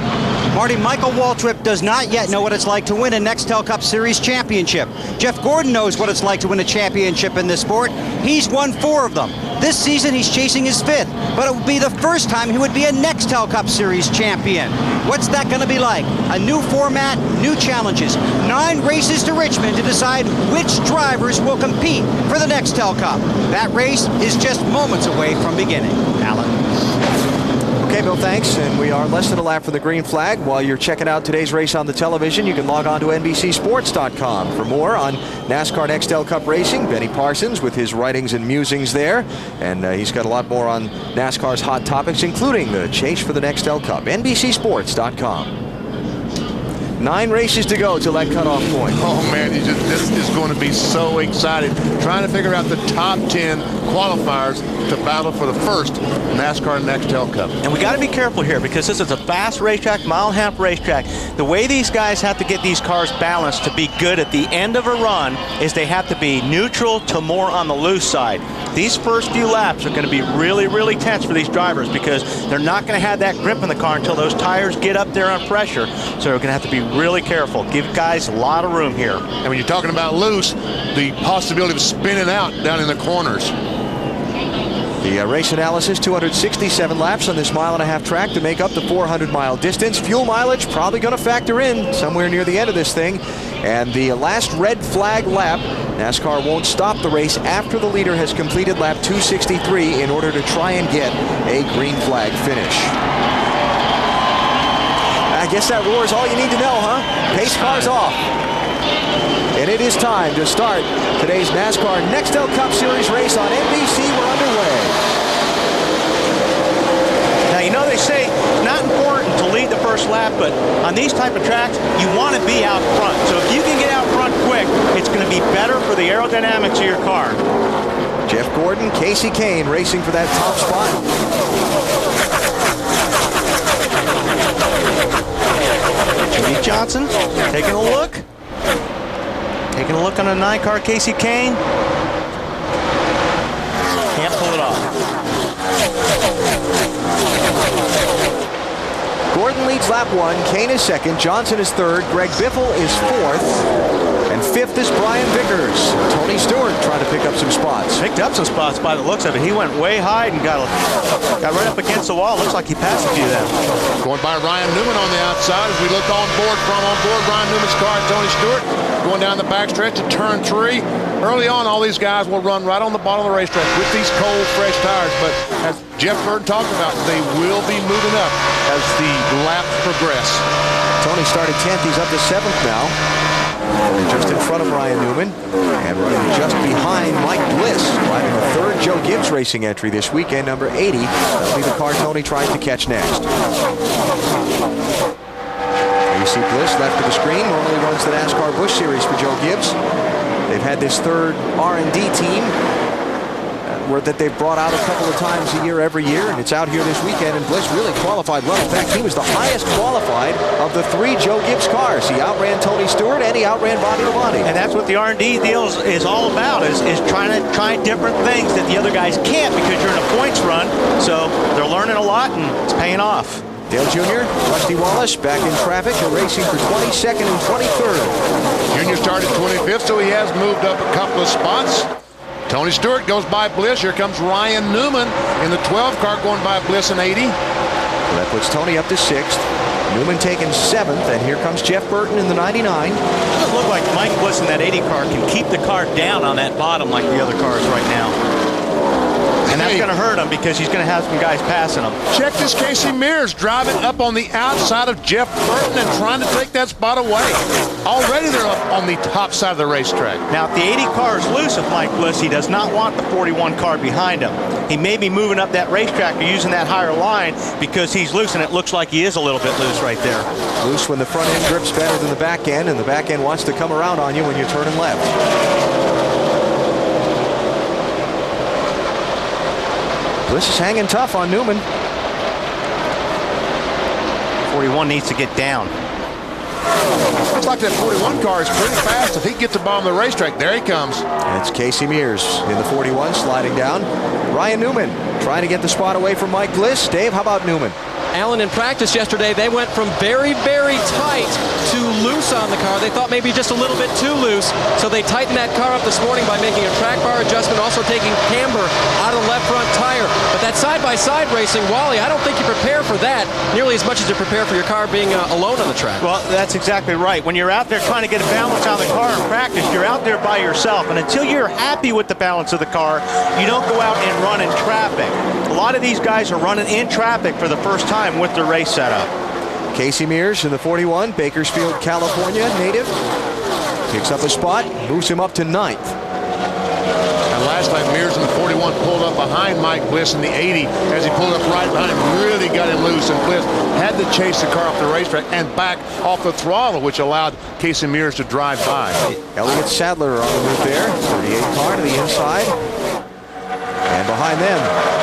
Marty, Michael Waltrip does not yet know what it's like to win a Nextel Cup Series championship. Jeff Gordon knows what it's like to win a championship in this sport. He's won 4 of them. This season, he's chasing his 5th, but it would be the first time he would be a Nextel Cup Series champion. What's that going to be like? A new format, new challenges. 9 races to Richmond to decide which drivers will compete for the Nextel Cup. That race is just moments away from beginning. Alan. Okay, Bill, thanks. And we are less than a lap from the green flag. While you're checking out today's race on the television, you can log on to NBCSports.com for more on NASCAR Nextel Cup Racing. Benny Parsons with his writings and musings there. And he's got a lot more on NASCAR's hot topics, including the chase for the Nextel Cup. NBCSports.com. 9 races to go till that cutoff point. Oh, man, this is going to be so exciting. Trying to figure out the top 10 qualifiers to battle for the first NASCAR Nextel Cup. And we got to be careful here, because this is a fast racetrack, mile-and-a-half racetrack. The way these guys have to get these cars balanced to be good at the end of a run is they have to be neutral to more on the loose side. These first few laps are going to be really, really tense for these drivers, because they're not going to have that grip in the car until those tires get up there on pressure. So they're going to have to be really careful. Give guys a lot of room here. And when you're talking about loose, the possibility of spinning out down in the corners. The race analysis, 267 laps on this mile-and-a-half track to make up the 400-mile distance. Fuel mileage probably going to factor in somewhere near the end of this thing. And the last red flag lap, NASCAR won't stop the race after the leader has completed lap 263 in order to try and get a green flag finish. I guess that roar is all you need to know, huh? Pace car's off. And it is time to start today's NASCAR Nextel Cup Series race on NBC. We're underway. Now, you know they say not important to lead the first lap, but on these type of tracks, you want to be out front. So if you can get out front quick, it's going to be better for the aerodynamics of your car. Jeff Gordon, Casey Kane racing for that top spot. Jimmy Johnson taking a look. Taking a look on a 9-car Casey Kane. Can't pull it off. Gordon leads lap 1, Kane is second, Johnson is third, Greg Biffle is fourth, and fifth is Brian Vickers. Tony Stewart trying to pick up some spots. Picked up some spots by the looks of it. He went way high and got right up against the wall. Looks like he passed a few of them. Going by Ryan Newman on the outside as we look on board Ryan Newman's car, Tony Stewart going down the backstretch to turn 3. Early on, all these guys will run right on the bottom of the racetrack with these cold, fresh tires. But as Jeff Burton talked about, they will be moving up as the laps progress. Tony started 10th. He's up to 7th now. Just in front of Ryan Newman. And running just behind Mike Bliss, driving the 3rd Joe Gibbs Racing entry this weekend, number 80. That'll be the car Tony tries to catch next. You see Bliss left of the screen, normally runs the NASCAR Busch Series for Joe Gibbs. They've had this 3rd R&D team that they've brought out a couple of times a year every year, and it's out here this weekend, and Bliss really qualified well. In fact, he was the highest qualified of the 3 Joe Gibbs cars. He outran Tony Stewart and he outran Bobby Labonte. And that's what the R&D deal is all about, is trying to try different things that the other guys can't, because you're in a points run. So they're learning a lot, and it's paying off. Dale Jr., Rusty Wallace back in traffic and racing for 22nd and 23rd. Junior started 25th, so he has moved up a couple of spots. Tony Stewart goes by Bliss. Here comes Ryan Newman in the 12 car going by Bliss in 80. So that puts Tony up to 6th. Newman taking 7th, and here comes Jeff Burton in the 99. It doesn't look like Mike Bliss in that 80 car can keep the car down on that bottom like the other cars right now. And that's going to hurt him because he's going to have some guys passing him. Check this, Casey Mears driving up on the outside of Jeff Burton and trying to take that spot away. Already they're up on the top side of the racetrack. Now, if the 80 car is loose of Mike Bliss, he does not want the 41 car behind him. He may be moving up that racetrack or using that higher line because he's loose, and it looks like he is a little bit loose right there. Loose when the front end grips better than the back end, and the back end wants to come around on you when you're turning left. Bliss is hanging tough on Newman. 41 needs to get down. Looks like that 41 car is pretty fast. If he gets the bottom of the racetrack, there he comes. And it's Casey Mears in the 41 sliding down. Ryan Newman trying to get the spot away from Mike Bliss. Dave, how about Newman? Alan, in practice yesterday, they went from very, very tight to loose on the car. They thought maybe just a little bit too loose, so they tightened that car up this morning by making a track bar adjustment, also taking camber out of the left front tire. But that side-by-side racing, Wally, I don't think you prepare for that nearly as much as you prepare for your car being alone on the track. Well, that's exactly right. When you're out there trying to get a balance on the car in practice, you're out there by yourself, and until you're happy with the balance of the car, you don't go out and run in traffic. A lot of these guys are running in traffic for the first time with their race setup. Casey Mears in the 41, Bakersfield, California native. Picks up a spot, moves him up to 9th. And last time Mears in the 41 pulled up behind Mike Bliss in the 80 as he pulled up right behind him, really got him loose, and Bliss had to chase the car off the racetrack and back off the throttle, which allowed Casey Mears to drive by. Elliott Sadler on the move there, 38 car to the inside. And behind them,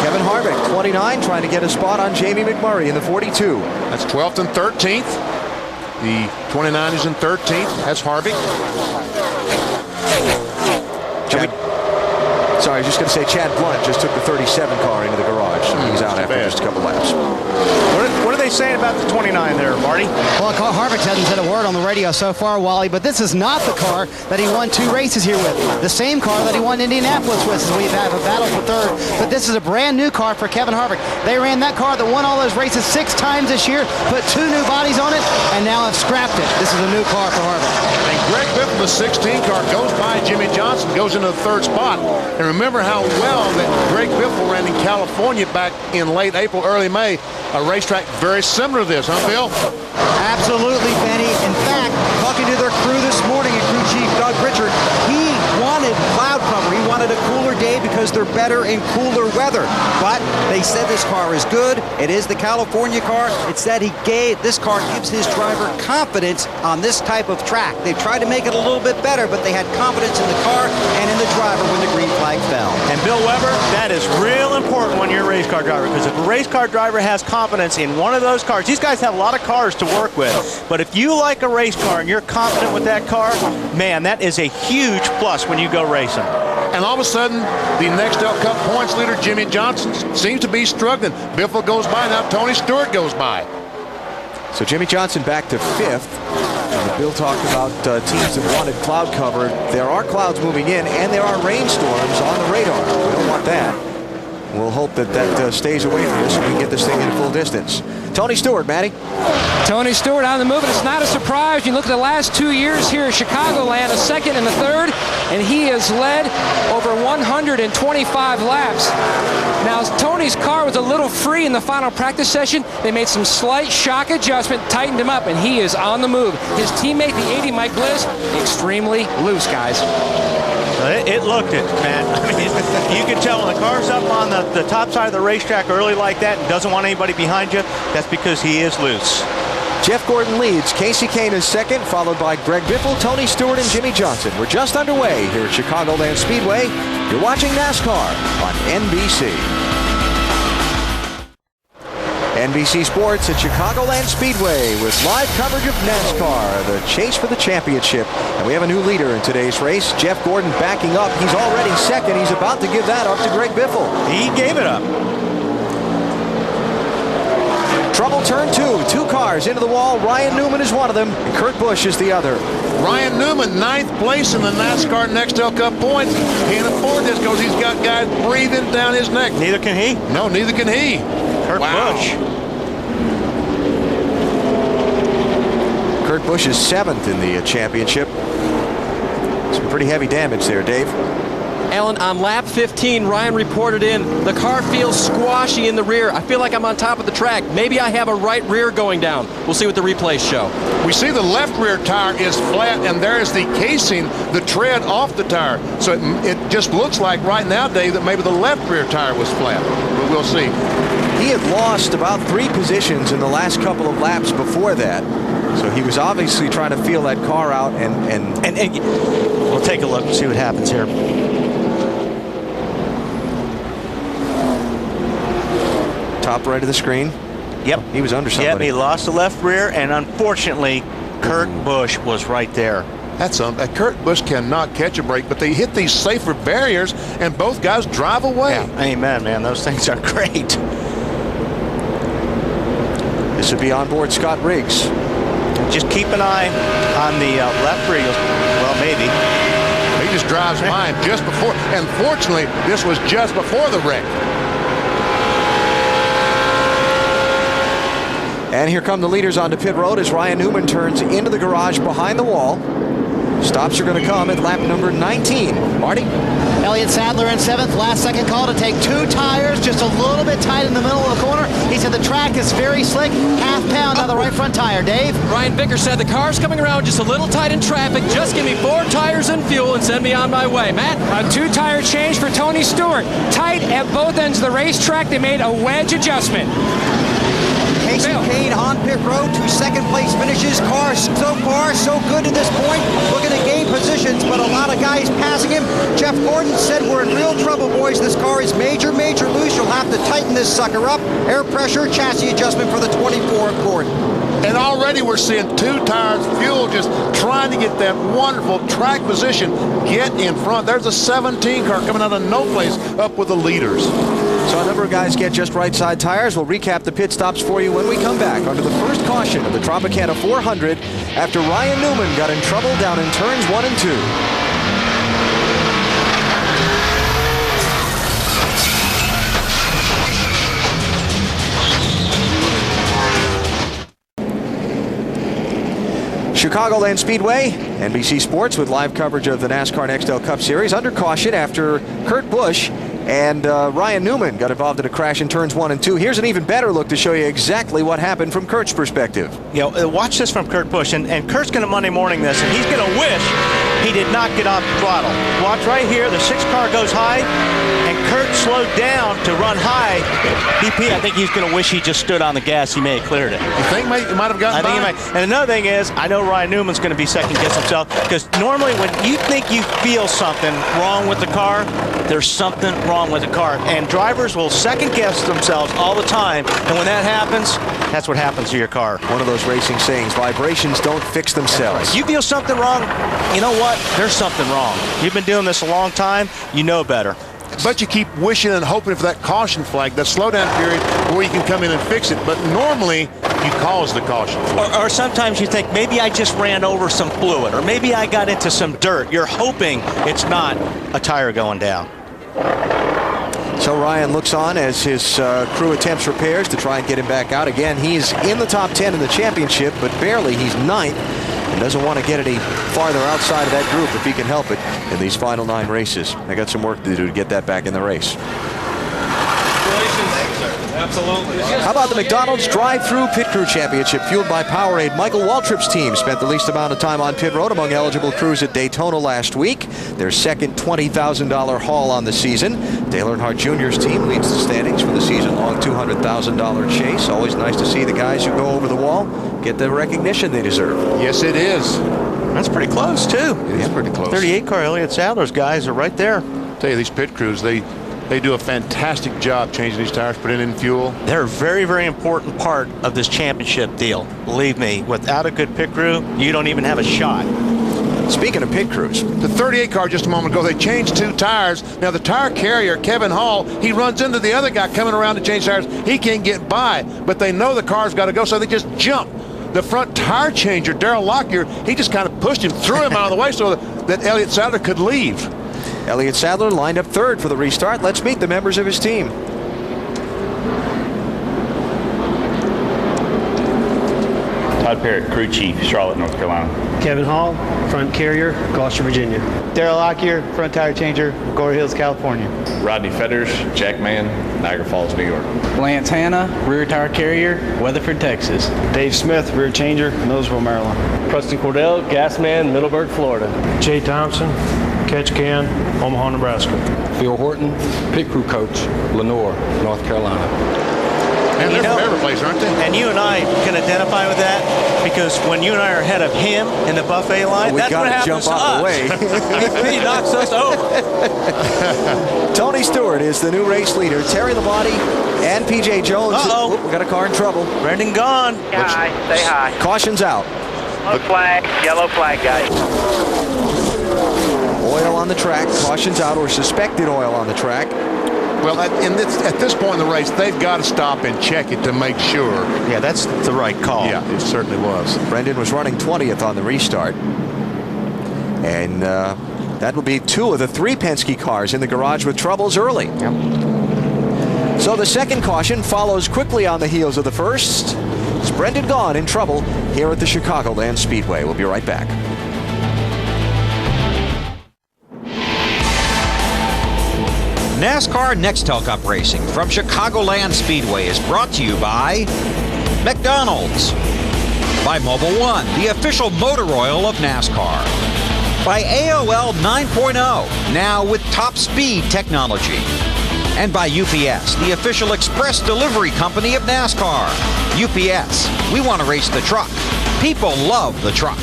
Kevin Harvick, 29, trying to get a spot on Jamie McMurray in the 42. That's 12th and 13th. The 29 is in 13th. That's Harvick. Sorry, I was just going to say Chad Blunt just took the 37 car into the garage. So he's out after just a couple laps. What are they saying about the 29 there, Marty? Well, Harvick hasn't said a word on the radio so far, Wally, but this is not the car that he won 2 races here with. The same car that he won Indianapolis with, as we've had a battle for 3rd. But this is a brand new car for Kevin Harvick. They ran that car that won all those races 6 times this year, put 2 new bodies on it, and now have scrapped it. This is a new car for Harvick. And Greg Biffle, the 16 car, goes by Jimmy Johnson, goes into the 3rd spot. And remember how well that Greg Biffle ran in California back in late April, early May. A racetrack very similar to this, huh, Bill? Absolutely, Benny. In fact, talking to their crew this morning, and crew chief Doug Richard, he wanted cloud cover. He wanted a cooler day because they're better in cooler weather. But they said this car is good. It is the California car. It said this car gives his driver confidence on this type of track. They've tried to make it a little bit better, but they had confidence in the car and in the driver when the green flag fell. And Bill Weber, that is real important when you're a race car driver, because if a race car driver has confidence in one of those cars, these guys have a lot of cars to work with, but if you like a race car and you're confident with that car, man, that is a huge plus when you go racing. And all of a sudden, the Nextel Cup points leader, Jimmy Johnson, seems to be struggling. Biffle goes by, now Tony Stewart goes by. So Jimmy Johnson back to 5th. And Bill talked about teams that wanted cloud cover. There are clouds moving in, and there are rainstorms on the radar. We don't want that. We'll hope that that stays away from us so we can get this thing in full distance. Tony Stewart, Matty. Tony Stewart on the move, and it's not a surprise. You look at the last 2 years here at Chicagoland, a 2nd and a 3rd, and he has led over 125 laps. Now, Tony's car was a little free in the final practice session. They made some slight shock adjustment, tightened him up, and he is on the move. His teammate, the 80 Mike Bliss, extremely loose, guys. It looked it, man. I mean, you can tell when the car's up on the top side of the racetrack early like that and doesn't want anybody behind you, that's because he is loose. Jeff Gordon leads. Casey Kane is 2nd, followed by Greg Biffle, Tony Stewart, and Jimmy Johnson. We're just underway here at Chicagoland Speedway. You're watching NASCAR on NBC. NBC Sports at Chicagoland Speedway with live coverage of NASCAR, the chase for the championship. And we have a new leader in today's race, Jeff Gordon backing up. He's already 2nd. He's about to give that up to Greg Biffle. He gave it up. Trouble turn 2. 2 cars into the wall. Ryan Newman is one of them, and Kurt Busch is the other. Ryan Newman, 9th place in the NASCAR Nextel Cup points. Can't afford this because he's got guys breathing down his neck. Neither can he. No, neither can he. Kurt Busch. Kurt Busch is 7th in the championship. Some pretty heavy damage there, Dave. Alan, on lap 15, Ryan reported in, the car feels squashy in the rear. I feel like I'm on top of the track. Maybe I have a right rear going down. We'll see what the replays show. We see the left rear tire is flat, and there is the casing, the tread off the tire. So it just looks like right now, Dave, that maybe the left rear tire was flat. But we'll see. He had lost about 3 positions in the last couple of laps before that. So he was obviously trying to feel that car out, and we'll take a look and see what happens here. Top right of the screen. Yep. He was under somebody. Yep, he lost the left rear, and unfortunately, Kurt Busch was right there. That's Kurt Busch cannot catch a break, but they hit these safer barriers, and both guys drive away. Yeah. Amen, man. Those things are great. This would be on board Scott Riggs. Just keep an eye on the left rear. Well, maybe. He just drives by him just before, and fortunately, this was just before the wreck. And here come the leaders onto pit road as Ryan Newman turns into the garage behind the wall. Stops are going to come at lap number 19. Marty? Elliott Sadler in 7th. Last second call to take 2 tires, just a little bit tight in the middle of the corner. He said the track is very slick. Half pound on the right front tire. Dave? Ryan Vickers said the car's coming around just a little tight in traffic. Just give me 4 tires and fuel and send me on my way. Matt? A 2-tire change for Tony Stewart. Tight at both ends of the racetrack. They made a wedge adjustment. Casey Kane on pit road, 2 second-place finishes. Car so far so good to this point. Looking to gain positions, but a lot of guys passing him. Jeff Gordon said we're in real trouble, boys. This car is major loose. You'll have to tighten this sucker up. Air pressure, chassis adjustment for the 24 Accord. And already we're seeing 2 tires, fuel, just trying to get that wonderful track position, get in front. There's a 17 car coming out of no place up with the leaders. So a number of guys get just right side tires. We'll recap the pit stops for you when we come back under the first caution of the Tropicana 400 after Ryan Newman got in trouble down in turns 1 and 2. Chicagoland Speedway, NBC Sports with live coverage of the NASCAR Nextel Cup Series under caution after Kurt Busch and Ryan Newman got involved in a crash in turns 1 and 2. Here's an even better look to show you exactly what happened from Kurt's perspective. You know, watch this from Kurt Busch, and Kurt's going to Monday morning this, and he's going to wish he did not get off the throttle. Watch right here, the 6 car goes high, and Kurt slowed down to run high. BP, I think he's going to wish he just stood on the gas. He may have cleared it. You think he might have gotten by? He might. And another thing is, I know Ryan Newman's going to be second-guess himself, because normally when you think you feel something wrong with the car, there's something wrong with the car. And drivers will second-guess themselves all the time, and when that happens, that's what happens to your car. One of those racing sayings, vibrations don't fix themselves. You feel something wrong, you know what? There's something wrong. You've been doing this a long time, you know better. But you keep wishing and hoping for that caution flag, that slowdown period where you can come in and fix it. But normally, you cause the caution flag. Or sometimes you think, maybe I just ran over some fluid, or maybe I got into some dirt. You're hoping it's not a tire going down. So Ryan looks on as his crew attempts repairs to try and get him back out. Again, he's in the top 10 in the championship, but barely. He's 9th and doesn't want to get any farther outside of that group if he can help it in these final 9 races. They got some work to do to get that back in the race. Absolutely. How about the McDonald's Drive-Thru Pit Crew Championship fueled by Powerade? Michael Waltrip's team spent the least amount of time on pit road among eligible crews at Daytona last week. Their second $20,000 haul on the season. Dale Earnhardt Jr.'s team leads the standings for the season-long $200,000 chase. Always nice to see the guys who go over the wall get the recognition they deserve. Yes, it is. That's pretty close, too. It is pretty close. 38 car Elliott Sadler's guys are right there. I tell you, these pit crews, they do a fantastic job changing these tires, putting in fuel. They're a very, very important part of this championship deal. Believe me, without a good pit crew, you don't even have a shot. Speaking of pit crews, the 38 car just a moment ago, they changed 2 tires. Now the tire carrier, Kevin Hall, he runs into the other guy coming around to change tires. He can't get by, but they know the car's got to go, so they just jump. The front tire changer, Darrell Lockyer, he just kind of pushed him, threw him out of the way so that Elliott Sadler could leave. Elliott Sadler lined up 3rd for the restart. Let's meet the members of his team. Todd Parrott, crew chief, Charlotte, North Carolina. Kevin Hall, front carrier, Gloucester, Virginia. Darrell Lockyer, front tire changer, Gore Hills, California. Rodney Fetters, Jackman, Niagara Falls, New York. Lance Hanna, rear tire carrier, Weatherford, Texas. Dave Smith, rear changer, Millersville, Maryland. Preston Cordell, gas man, Middleburg, Florida. Jay Thompson, catch can, Omaha, Nebraska. Phil Horton, pit crew coach, Lenore, North Carolina. And they're from every place, aren't they? And you and I can identify with that because when you and I are ahead of him in the buffet line, that's what happens to us. He knocks us over. Tony Stewart is the new race leader. Terry Labonte and P.J. Jones. Uh-oh. We got a car in trouble. Brendan gone. Hi, say hi. Caution's out. Yellow flag, guys. Oil on the track. Caution's out, or suspected oil on the track. Well, at this point in the race, they've got to stop and check it to make sure. Yeah, that's the right call. Yeah, it certainly was. Brendan was running 20th on the restart. And that will be 2 of the 3 Penske cars in the garage with troubles early. Yep. So the second caution follows quickly on the heels of the first. It's Brendan Gaughan in trouble here at the Chicagoland Speedway. We'll be right back. NASCAR Nextel Cup Racing from Chicagoland Speedway is brought to you by McDonald's, by Mobil 1, the official motor oil of NASCAR, by AOL 9.0, now with top speed technology, and by UPS, the official express delivery company of NASCAR. UPS, we want to race the truck. People love the truck.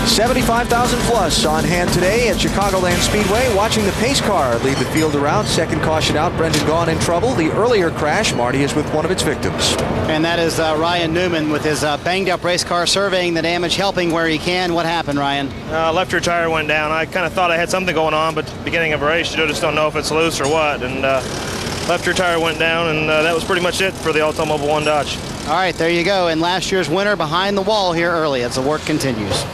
75,000 plus on hand today at Chicagoland Speedway. Watching the pace car lead the field around. Second caution out. Brendan Gaughan in trouble. The earlier crash, Marty, is with one of its victims. And that is Ryan Newman with his banged up race car, surveying the damage, helping where he can. What happened, Ryan? Left rear tire went down. I kind of thought I had something going on, but at the beginning of a race, you just don't know if it's loose or what. And left rear tire went down, and that was pretty much it for the Mobil 1 Dodge. All right, there you go. And last year's winner behind the wall here early as the work continues.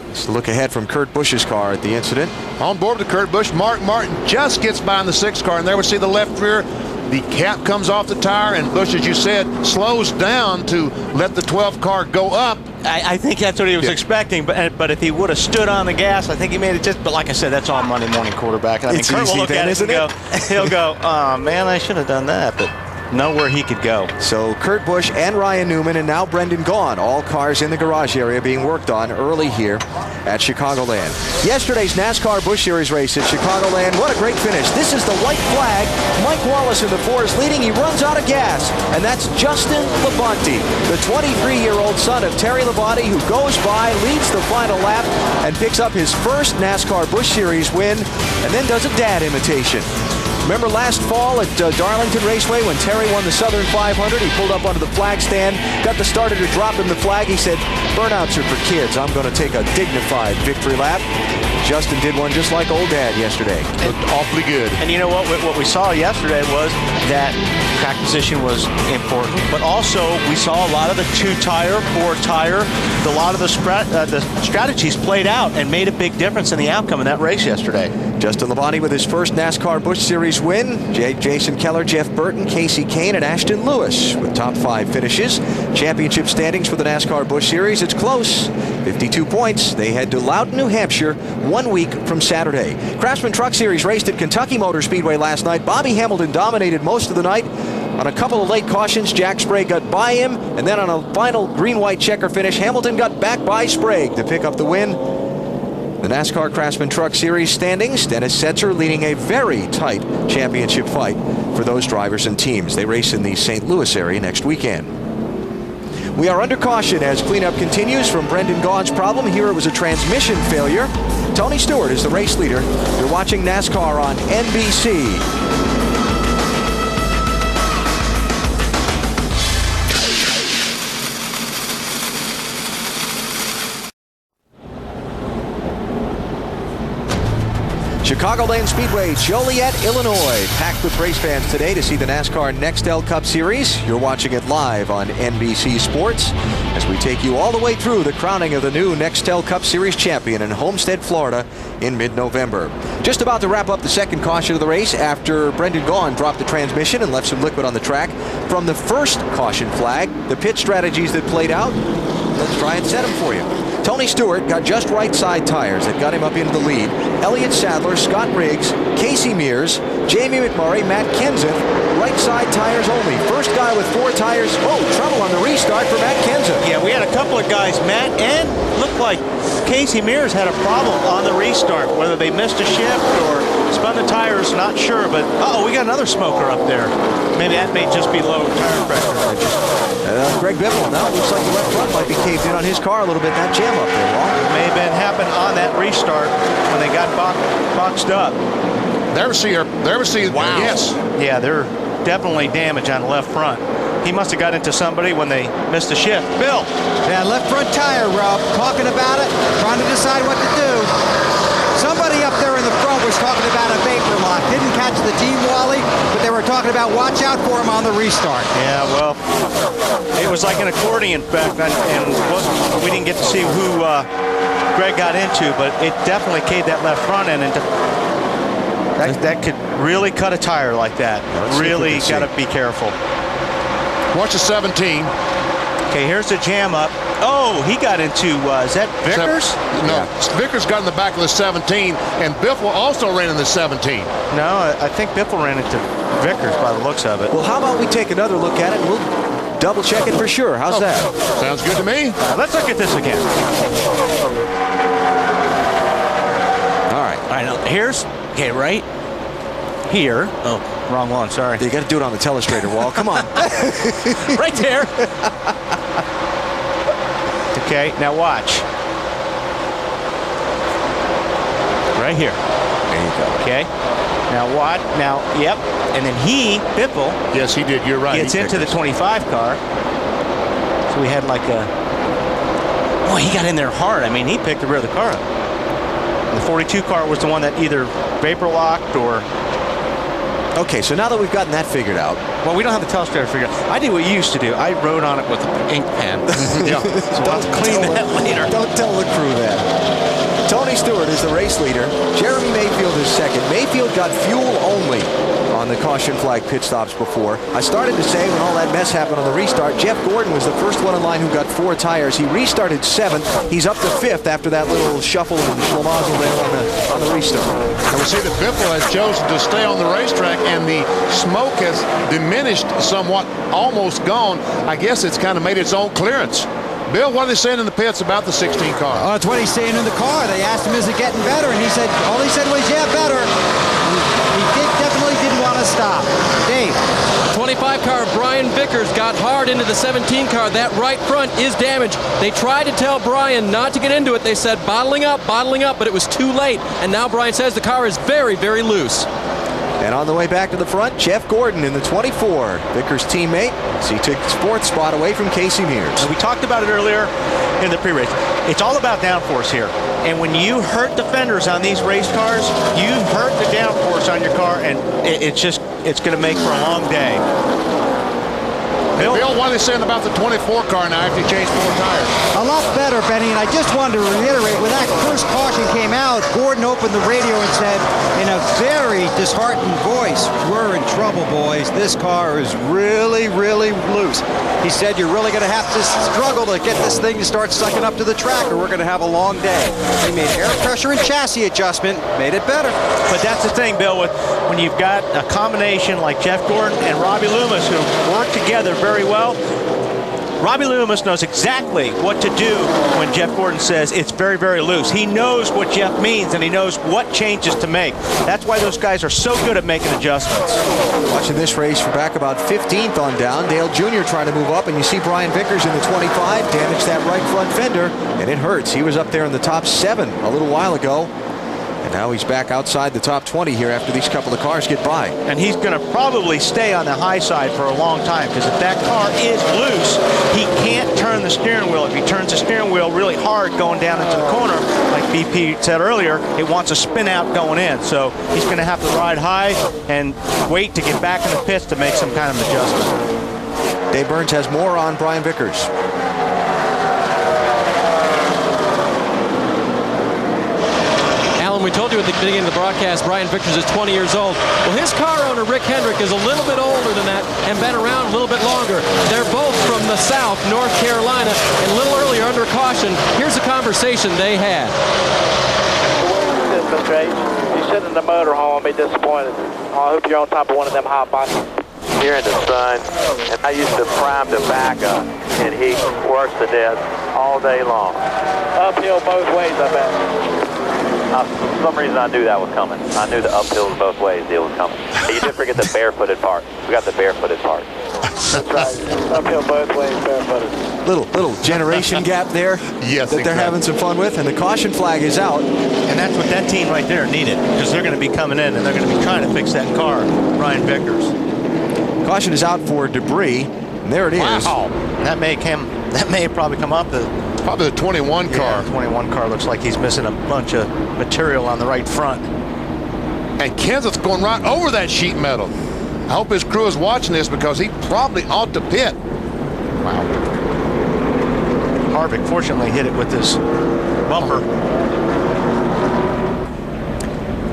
Let's look ahead from Kurt Busch's car at the incident. On board with Kurt Busch, Mark Martin just gets by in the 6 car, and there we see the left rear. The cap comes off the tire, and Busch, as you said, slows down to let the 12 car go up. I think that's what he was expecting, but if he would have stood on the gas, I think he made it just. But like I said, that's all Monday morning quarterback. And I think Kurt will look at it and go, he'll go, oh man, I should have done that, but know where he could go. So Kurt Busch and Ryan Newman and now Brendan Gaughan, all cars in the garage area being worked on early here at Chicagoland. Yesterday's NASCAR Busch Series race at Chicagoland, what a great finish. This is the white flag. Mike Wallace in the 4 is leading. He runs out of gas, and that's Justin Labonte, the 23-year-old son of Terry Labonte, who goes by, leads the final lap, and picks up his first NASCAR Busch Series win, and then does a dad imitation. Remember last fall at Darlington Raceway when Terry won the Southern 500? He pulled up onto the flag stand, got the starter to drop him the flag. He said, burnouts are for kids. I'm going to take a dignified victory lap. Justin did one just like old dad yesterday. Looked awfully good. And you know what we saw yesterday was that track position was important, but also we saw a lot of the 2-tire, 4-tire, a lot of the strategies played out and made a big difference in the outcome in that race yesterday. Justin Labonte with his first NASCAR Busch Series win. Jason Keller, Jeff Burton, Casey Kane, and Ashton Lewis with top 5 finishes. Championship standings for the NASCAR Busch Series. It's close. 52 points. They head to Loudon, New Hampshire 1 week from Saturday. Craftsman Truck Series raced at Kentucky Motor Speedway last night. Bobby Hamilton dominated most of the night. On a couple of late cautions, Jack Sprague got by him, and then on a final green-white checker finish, Hamilton got back by Sprague to pick up the win. The NASCAR Craftsman Truck Series standings, Dennis Setzer leading a very tight championship fight for those drivers and teams. They race in the St. Louis area next weekend. We are under caution as cleanup continues from Brendan Gaughan's problem. Here it was a transmission failure. Tony Stewart is the race leader. You're watching NASCAR on NBC. Chicagoland Speedway, Joliet, Illinois. Packed with race fans today to see the NASCAR Nextel Cup Series. You're watching it live on NBC Sports as we take you all the way through the crowning of the new Nextel Cup Series champion in Homestead, Florida in mid-November. Just about to wrap up the second caution of the race after Brendan Gaughan dropped the transmission and left some liquid on the track. From the first caution flag, the pit strategies that played out, let's try and set them for you. Tony Stewart got just right side tires that got him up into the lead. Elliott Sadler, Scott Riggs, Casey Mears, Jamie McMurray, Matt Kenseth, right side tires only. First guy with 4 tires. Oh, trouble on the restart for Matt Kenseth. Yeah, we had a couple of guys, Matt, and looked like Casey Mears had a problem on the restart. Whether they missed a shift or spun the tires, not sure. But, uh-oh, we got another smoker up there. Maybe that may just be low tire pressure. Greg Biffle, now it looks like the left front might be caved in on his car a little bit. That jam up there, Walt. It may have been happened on that restart when they got boxed up. Wow. Yes. Yeah, they're definitely damaged on the left front. He must have got into somebody when they missed a shift. Bill. Yeah, left front tire, Rob. Talking about it, trying to decide what to do. Somebody up there in the front was talking about a vapor lock. Didn't catch the team, Wally, but they were talking about watch out for him on the restart. Yeah, well, it was like an accordion effect, and we didn't get to see who Greg got into, but it definitely caved that left front end into. That could really cut a tire like that. Really got to be careful. Watch the 17. Okay, here's the jam up. Oh, he got into, is that Vickers? No, Vickers got in the back of the 17, and Biffle also ran in the 17. No, I think Biffle ran into Vickers by the looks of it. Well, how about we take another look at it, and we'll double check it for sure. How's that? Sounds good to me. Let's look at this again. All right. Now here's, okay, right here. Oh, wrong one, sorry. You got to do it on the telestrator, Wall. Come on. Right there. Okay, now watch. Right here. There you go. Okay. Now what? Now, yep. And then Biffle. Yes, he did. You're right. Gets into the 25 car. So we had like a. Oh, he got in there hard. I mean, he picked the rear of the car up. And the 42 car was the one that either vapor locked or. Okay, so now that we've gotten that figured out. Well, we don't have the telestrator figured out. I did what you used to do. I wrote on it with an ink pen. Yeah. So I'll clean that later. Don't tell the crew that. Tony Stewart is the race leader. Jeremy Mayfield is second. Mayfield got fuel only on the caution flag pit stops before. I started to say when all that mess happened on the restart, Jeff Gordon was the first one in line who got 4 tires. He restarted 7th. He's up to 5th after that little shuffle and schlemazel there on the restart. And we see that Biffle has chosen to stay on the racetrack, and the smoke has diminished somewhat, almost gone. I guess it's kind of made its own clearance. Bill, what are they saying in the pits about the 16 car? That's what he's saying in the car. They asked him, is it getting better? And he said, all he said was, yeah, better. He definitely didn't want to stop. Dave. 25 car Brian Vickers got hard into the 17 car. That right front is damaged. They tried to tell Brian not to get into it. They said bottling up, but it was too late. And now Brian says the car is very, very loose. And on the way back to the front, Jeff Gordon in the 24. Vickers' teammate, as he took his 4th spot away from Casey Mears. And we talked about it earlier in the pre-race. It's all about downforce here. And when you hurt the fenders on these race cars, you hurt the downforce on your car, and it's going to make for a long day. Bill, what are they saying about the 24 car now after you changed 4 tires? A lot better, Benny, and I just wanted to reiterate, when that first caution came out, Gordon opened the radio and said, in a very disheartened voice, we're in trouble, boys. This car is really, really loose. He said, you're really going to have to struggle to get this thing to start sucking up to the track, or we're going to have a long day. They made air pressure and chassis adjustment, made it better. But that's the thing, Bill, when you've got a combination like Jeff Gordon and Robbie Loomis who work together very well. Robbie Loomis knows exactly what to do when Jeff Gordon says it's very, very loose. He knows what Jeff means, and he knows what changes to make. That's why those guys are so good at making adjustments. Watching this race from back about 15th on down, Dale Jr. trying to move up, and you see Brian Vickers in the 25 damage that right front fender, and it hurts. He was up there in the top 7 a little while ago. And now he's back outside the top 20 here after these couple of cars get by. And he's going to probably stay on the high side for a long time, because if that car is loose, he can't turn the steering wheel. If he turns the steering wheel really hard going down into the corner, like BP said earlier, it wants to spin out going in. So he's going to have to ride high and wait to get back in the pits to make some kind of adjustment. Dave Burns has more on Brian Vickers. We told you at the beginning of the broadcast, Brian Vickers is 20 years old. Well, his car owner, Rick Hendrick, is a little bit older than that and been around a little bit longer. They're both from the South, North Carolina, and a little earlier under caution. Here's the conversation they had. Mr. H, you sit in the motorhome and be disappointed. I hope you're on top of one of them hot boxes. Here in the sun, and I used to prime the back up in heat, worse to death, all day long. Uphill both ways, I bet. For some reason I knew that was coming. I knew the uphills both ways deal was coming. You did forget the barefooted part. We got the barefooted part. That's right. Uphill both ways, barefooted. Little generation gap there that they're having some fun with, and the caution flag is out. And that's what that team right there needed, because they're going to be coming in and they're going to be trying to fix that car, Brian Vickers. Caution is out for debris. And there it is. Wow. That may probably come up. Probably the 21 car. 21 car looks like he's missing a bunch of material on the right front. And Kenseth's going right over that sheet metal. I hope his crew is watching this, because he probably ought to pit. Wow. Harvick fortunately hit it with this bumper.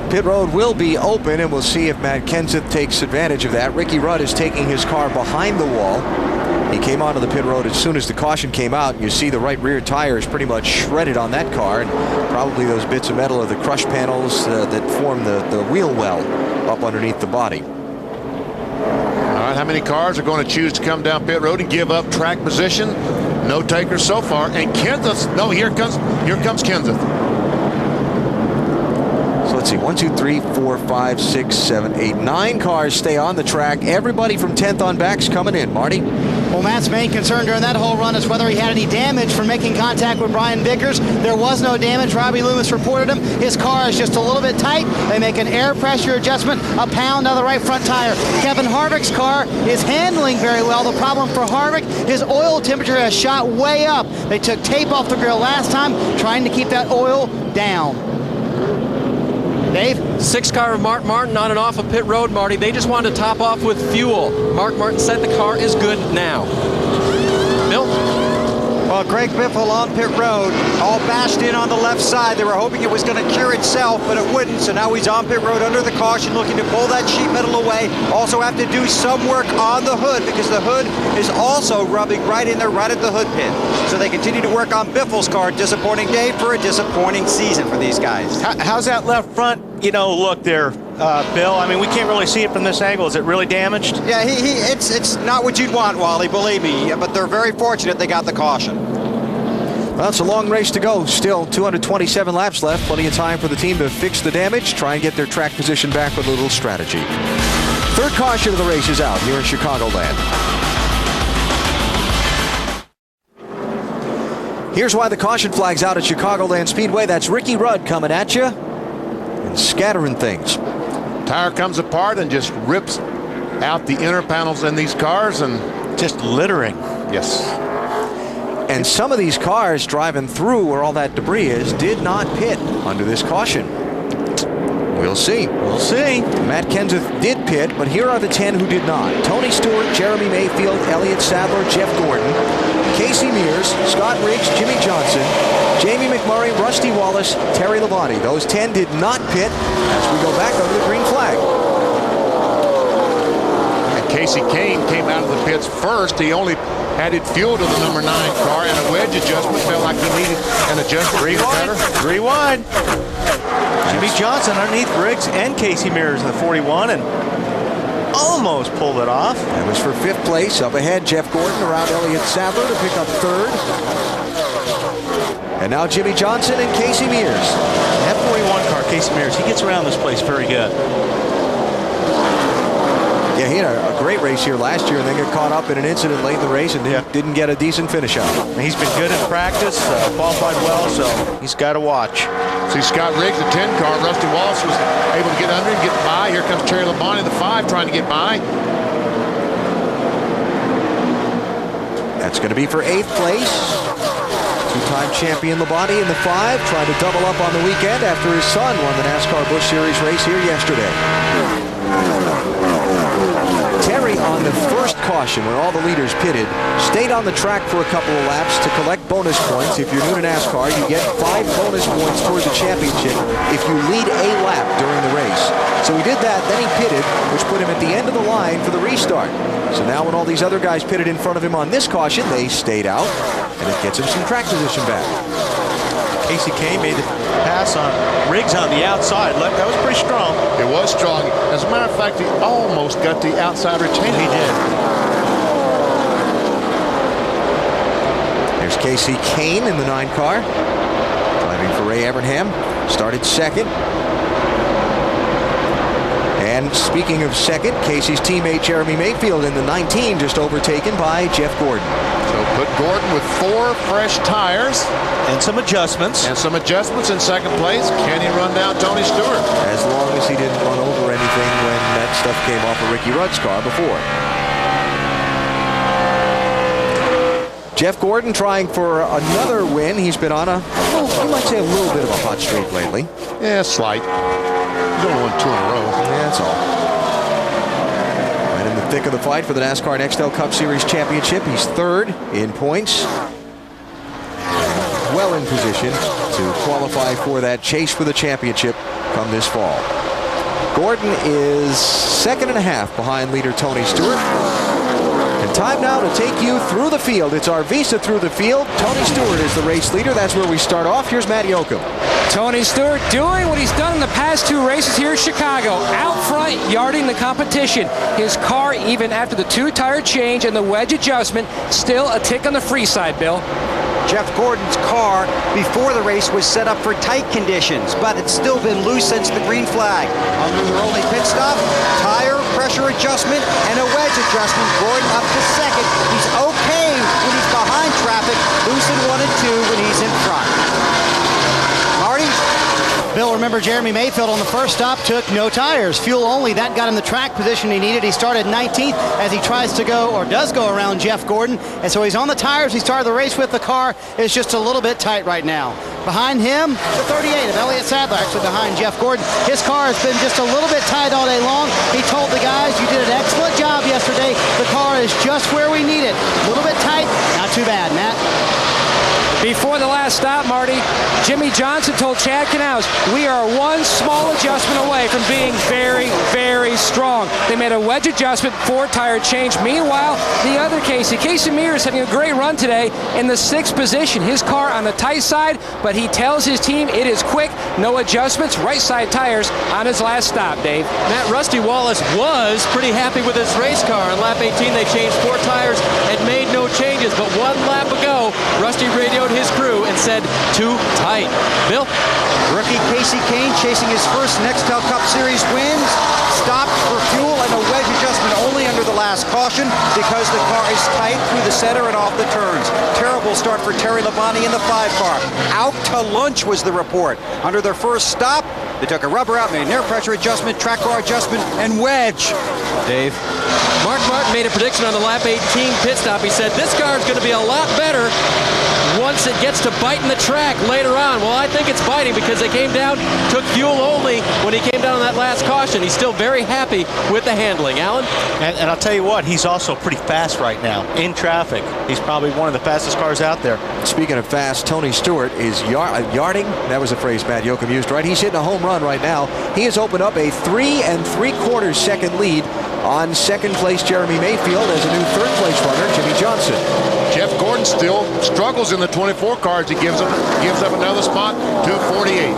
Pit road will be open, and we'll see if Matt Kenseth takes advantage of that. Ricky Rudd is taking his car behind the wall. He came onto the pit road as soon as the caution came out. You see the right rear tire is pretty much shredded on that car, and probably those bits of metal are the crush panels that form the wheel well up underneath the body. All right, how many cars are going to choose to come down pit road and give up track position? No takers so far. And Kenseth, no, here comes Kenseth. So let's see, 1, 2, 3, 4, 5, 6, 7, 8, 9 cars stay on the track. Everybody from 10th on back's coming in. Marty? Well, Matt's main concern during that whole run is whether he had any damage from making contact with Brian Vickers. There was no damage. Robbie Loomis reported him. His car is just a little bit tight. They make an air pressure adjustment, a pound on the right front tire. Kevin Harvick's car is handling very well. The problem for Harvick, his oil temperature has shot way up. They took tape off the grill last time, trying to keep that oil down. Dave? 6 car of Mark Martin on and off of pit road, Marty. They just wanted to top off with fuel. Mark Martin said the car is good now. Bill? Well, Greg Biffle on pit road, all bashed in on the left side. They were hoping it was going to cure itself, but it wouldn't. So now he's on pit road under the caution, looking to pull that sheet metal away. Also have to do some work on the hood, because the hood is also rubbing right in there, right at the hood pin. So they continue to work on Biffle's car. Disappointing day for a disappointing season for these guys. How's that left front, look there, Bill? I mean, we can't really see it from this angle. Is it really damaged? Yeah, it's not what you'd want, Wally, believe me. Yeah, but they're very fortunate they got the caution. Well, it's a long race to go. Still 227 laps left. Plenty of time for the team to fix the damage, try and get their track position back with a little strategy. Third caution of the race is out here in Chicagoland. Here's why the caution flag's out at Chicagoland Speedway. That's Ricky Rudd coming at you and scattering things. Tire comes apart and just rips out the inner panels in these cars and just littering. Yes. And some of these cars driving through where all that debris is did not pit under this caution. We'll see. We'll see. Matt Kenseth did pit, but here are the 10 who did not. Tony Stewart, Jeremy Mayfield, Elliott Sadler, Jeff Gordon, Casey Mears, Scott Riggs, Jimmy Johnson, Jamie McMurray, Rusty Wallace, Terry Labonte. Those 10 did not pit as we go back under the green flag. And Casey Kane came out of the pits first. He only added fuel to the number 9 car, and a wedge adjustment. Felt like he needed an adjustment. 3 wide. Jimmy Johnson underneath Riggs and Casey Mears in the 41 and almost pulled it off. That was for 5th place. Up ahead, Jeff Gordon around Elliott Sadler to pick up 3rd. And now Jimmy Johnson and Casey Mears. That 41 car, Casey Mears, he gets around this place very good. Yeah, he had a great race here last year and then got caught up in an incident late in the race and didn't get a decent finish out. He's been good in practice, qualified well, so he's got to watch. See Scott Riggs, the 10 car. Rusty Wallace was able to get under and get by. Here comes Terry Labonte, the 5, trying to get by. That's going to be for 8th place. Two-time champion Labonte in the 5, trying to double up on the weekend after his son won the NASCAR Busch Series race here yesterday. Terry, on the first caution when all the leaders pitted, stayed on the track for a couple of laps to collect bonus points. If you're new to NASCAR, you get 5 bonus points towards the championship if you lead a lap during the race. So he did that, then he pitted, which put him at the end of the line for the restart. So now when all these other guys pitted in front of him on this caution, they stayed out, and it gets him some track position back. Casey Kane made the pass on Riggs on the outside. Look, that was pretty strong. It was strong. As a matter of fact, he almost got the outside retainer. He did. There's Casey Kane in the 9 car, driving for Ray Evernham. Started second. And speaking of second, Casey's teammate Jeremy Mayfield in the 19, just overtaken by Jeff Gordon. So put Gordon with 4 fresh tires. And some adjustments. And some adjustments in second place. Can he run down Tony Stewart? As long as he didn't run over anything when that stuff came off of Ricky Rudd's car before. Jeff Gordon trying for another win. He's been on you might say a little bit of a hot streak lately. Yeah, slight. He's only won 2 in a row. Yeah, that's all. Right in the thick of the fight for the NASCAR Nextel Cup Series Championship. He's 3rd in points. Well in position to qualify for that chase for the championship come this fall. Gordon is 2nd and a half behind leader Tony Stewart. And time now to take you through the field. It's our Visa through the field. Tony Stewart is the race leader. That's where we start off. Here's Matt Yoakum. Tony Stewart doing what he's done in the past 2 races here in Chicago. Out front, yarding the competition. His car, even after the 2-tire change and the wedge adjustment, still a tick on the free side, Bill. Jeff Gordon's car before the race was set up for tight conditions, but it's still been loose since the green flag. Under the rolling pit stop, tire pressure adjustment and a wedge adjustment. Gordon up to 2nd. He's okay when he's behind traffic, loose in 1 and 2 when he's in front. Marty? Bill, remember Jeremy Mayfield on the first stop took no tires, fuel only. That got him the track position he needed. He started 19th as he tries to go, or does go around Jeff Gordon. And so he's on the tires he started the race with. The car is just a little bit tight right now. Behind him, the 38 of Elliott Sadler, actually behind Jeff Gordon. His car has been just a little bit tight all day long. He told the guys, you did an excellent job yesterday. The car is just where we need it. A little bit tight, not too bad, Matt. Before the last stop, Marty, Jimmy Johnson told Chad Canals, we are 1 small adjustment away from being very, very strong. They made a wedge adjustment, 4-tire change. Meanwhile, the other Casey Mears is having a great run today in the 6th position. His car on the tight side, but he tells his team it is quick, no adjustments, right side tires on his last stop, Dave. Matt, Rusty Wallace was pretty happy with his race car. On lap 18, they changed 4 tires and made no changes, but 1 lap ago, Rusty radioed his crew and said, too tight. Bill? Rookie Casey Kane chasing his first Nextel Cup Series wins. Stopped for fuel and a wedge adjustment only under the last caution because the car is tight through the center and off the turns. Terrible start for Terry Labonte in the 5 car. Out to lunch was the report. Under their first stop, they took a rubber out, made an air pressure adjustment, track car adjustment, and wedge. Dave? Mark Martin made a prediction on the lap 18 pit stop. He said this car is going to be a lot better once it gets to biting the track later on. Well, I think it's biting because they came down, took fuel only when he came down on that last caution. He's still very happy with the handling. Alan? And I'll tell you what, he's also pretty fast right now in traffic. He's probably one of the fastest cars out there. Speaking of fast, Tony Stewart is yarding. That was a phrase Matt Yoakum used, right? He's hitting a home run right now. He has opened up a 3 3/4 second lead on 2nd place Jeremy Mayfield as a new 3rd place runner, Jimmy Johnson. Jeff Gordon still struggles in the 24 cars. He gives up another spot to 48.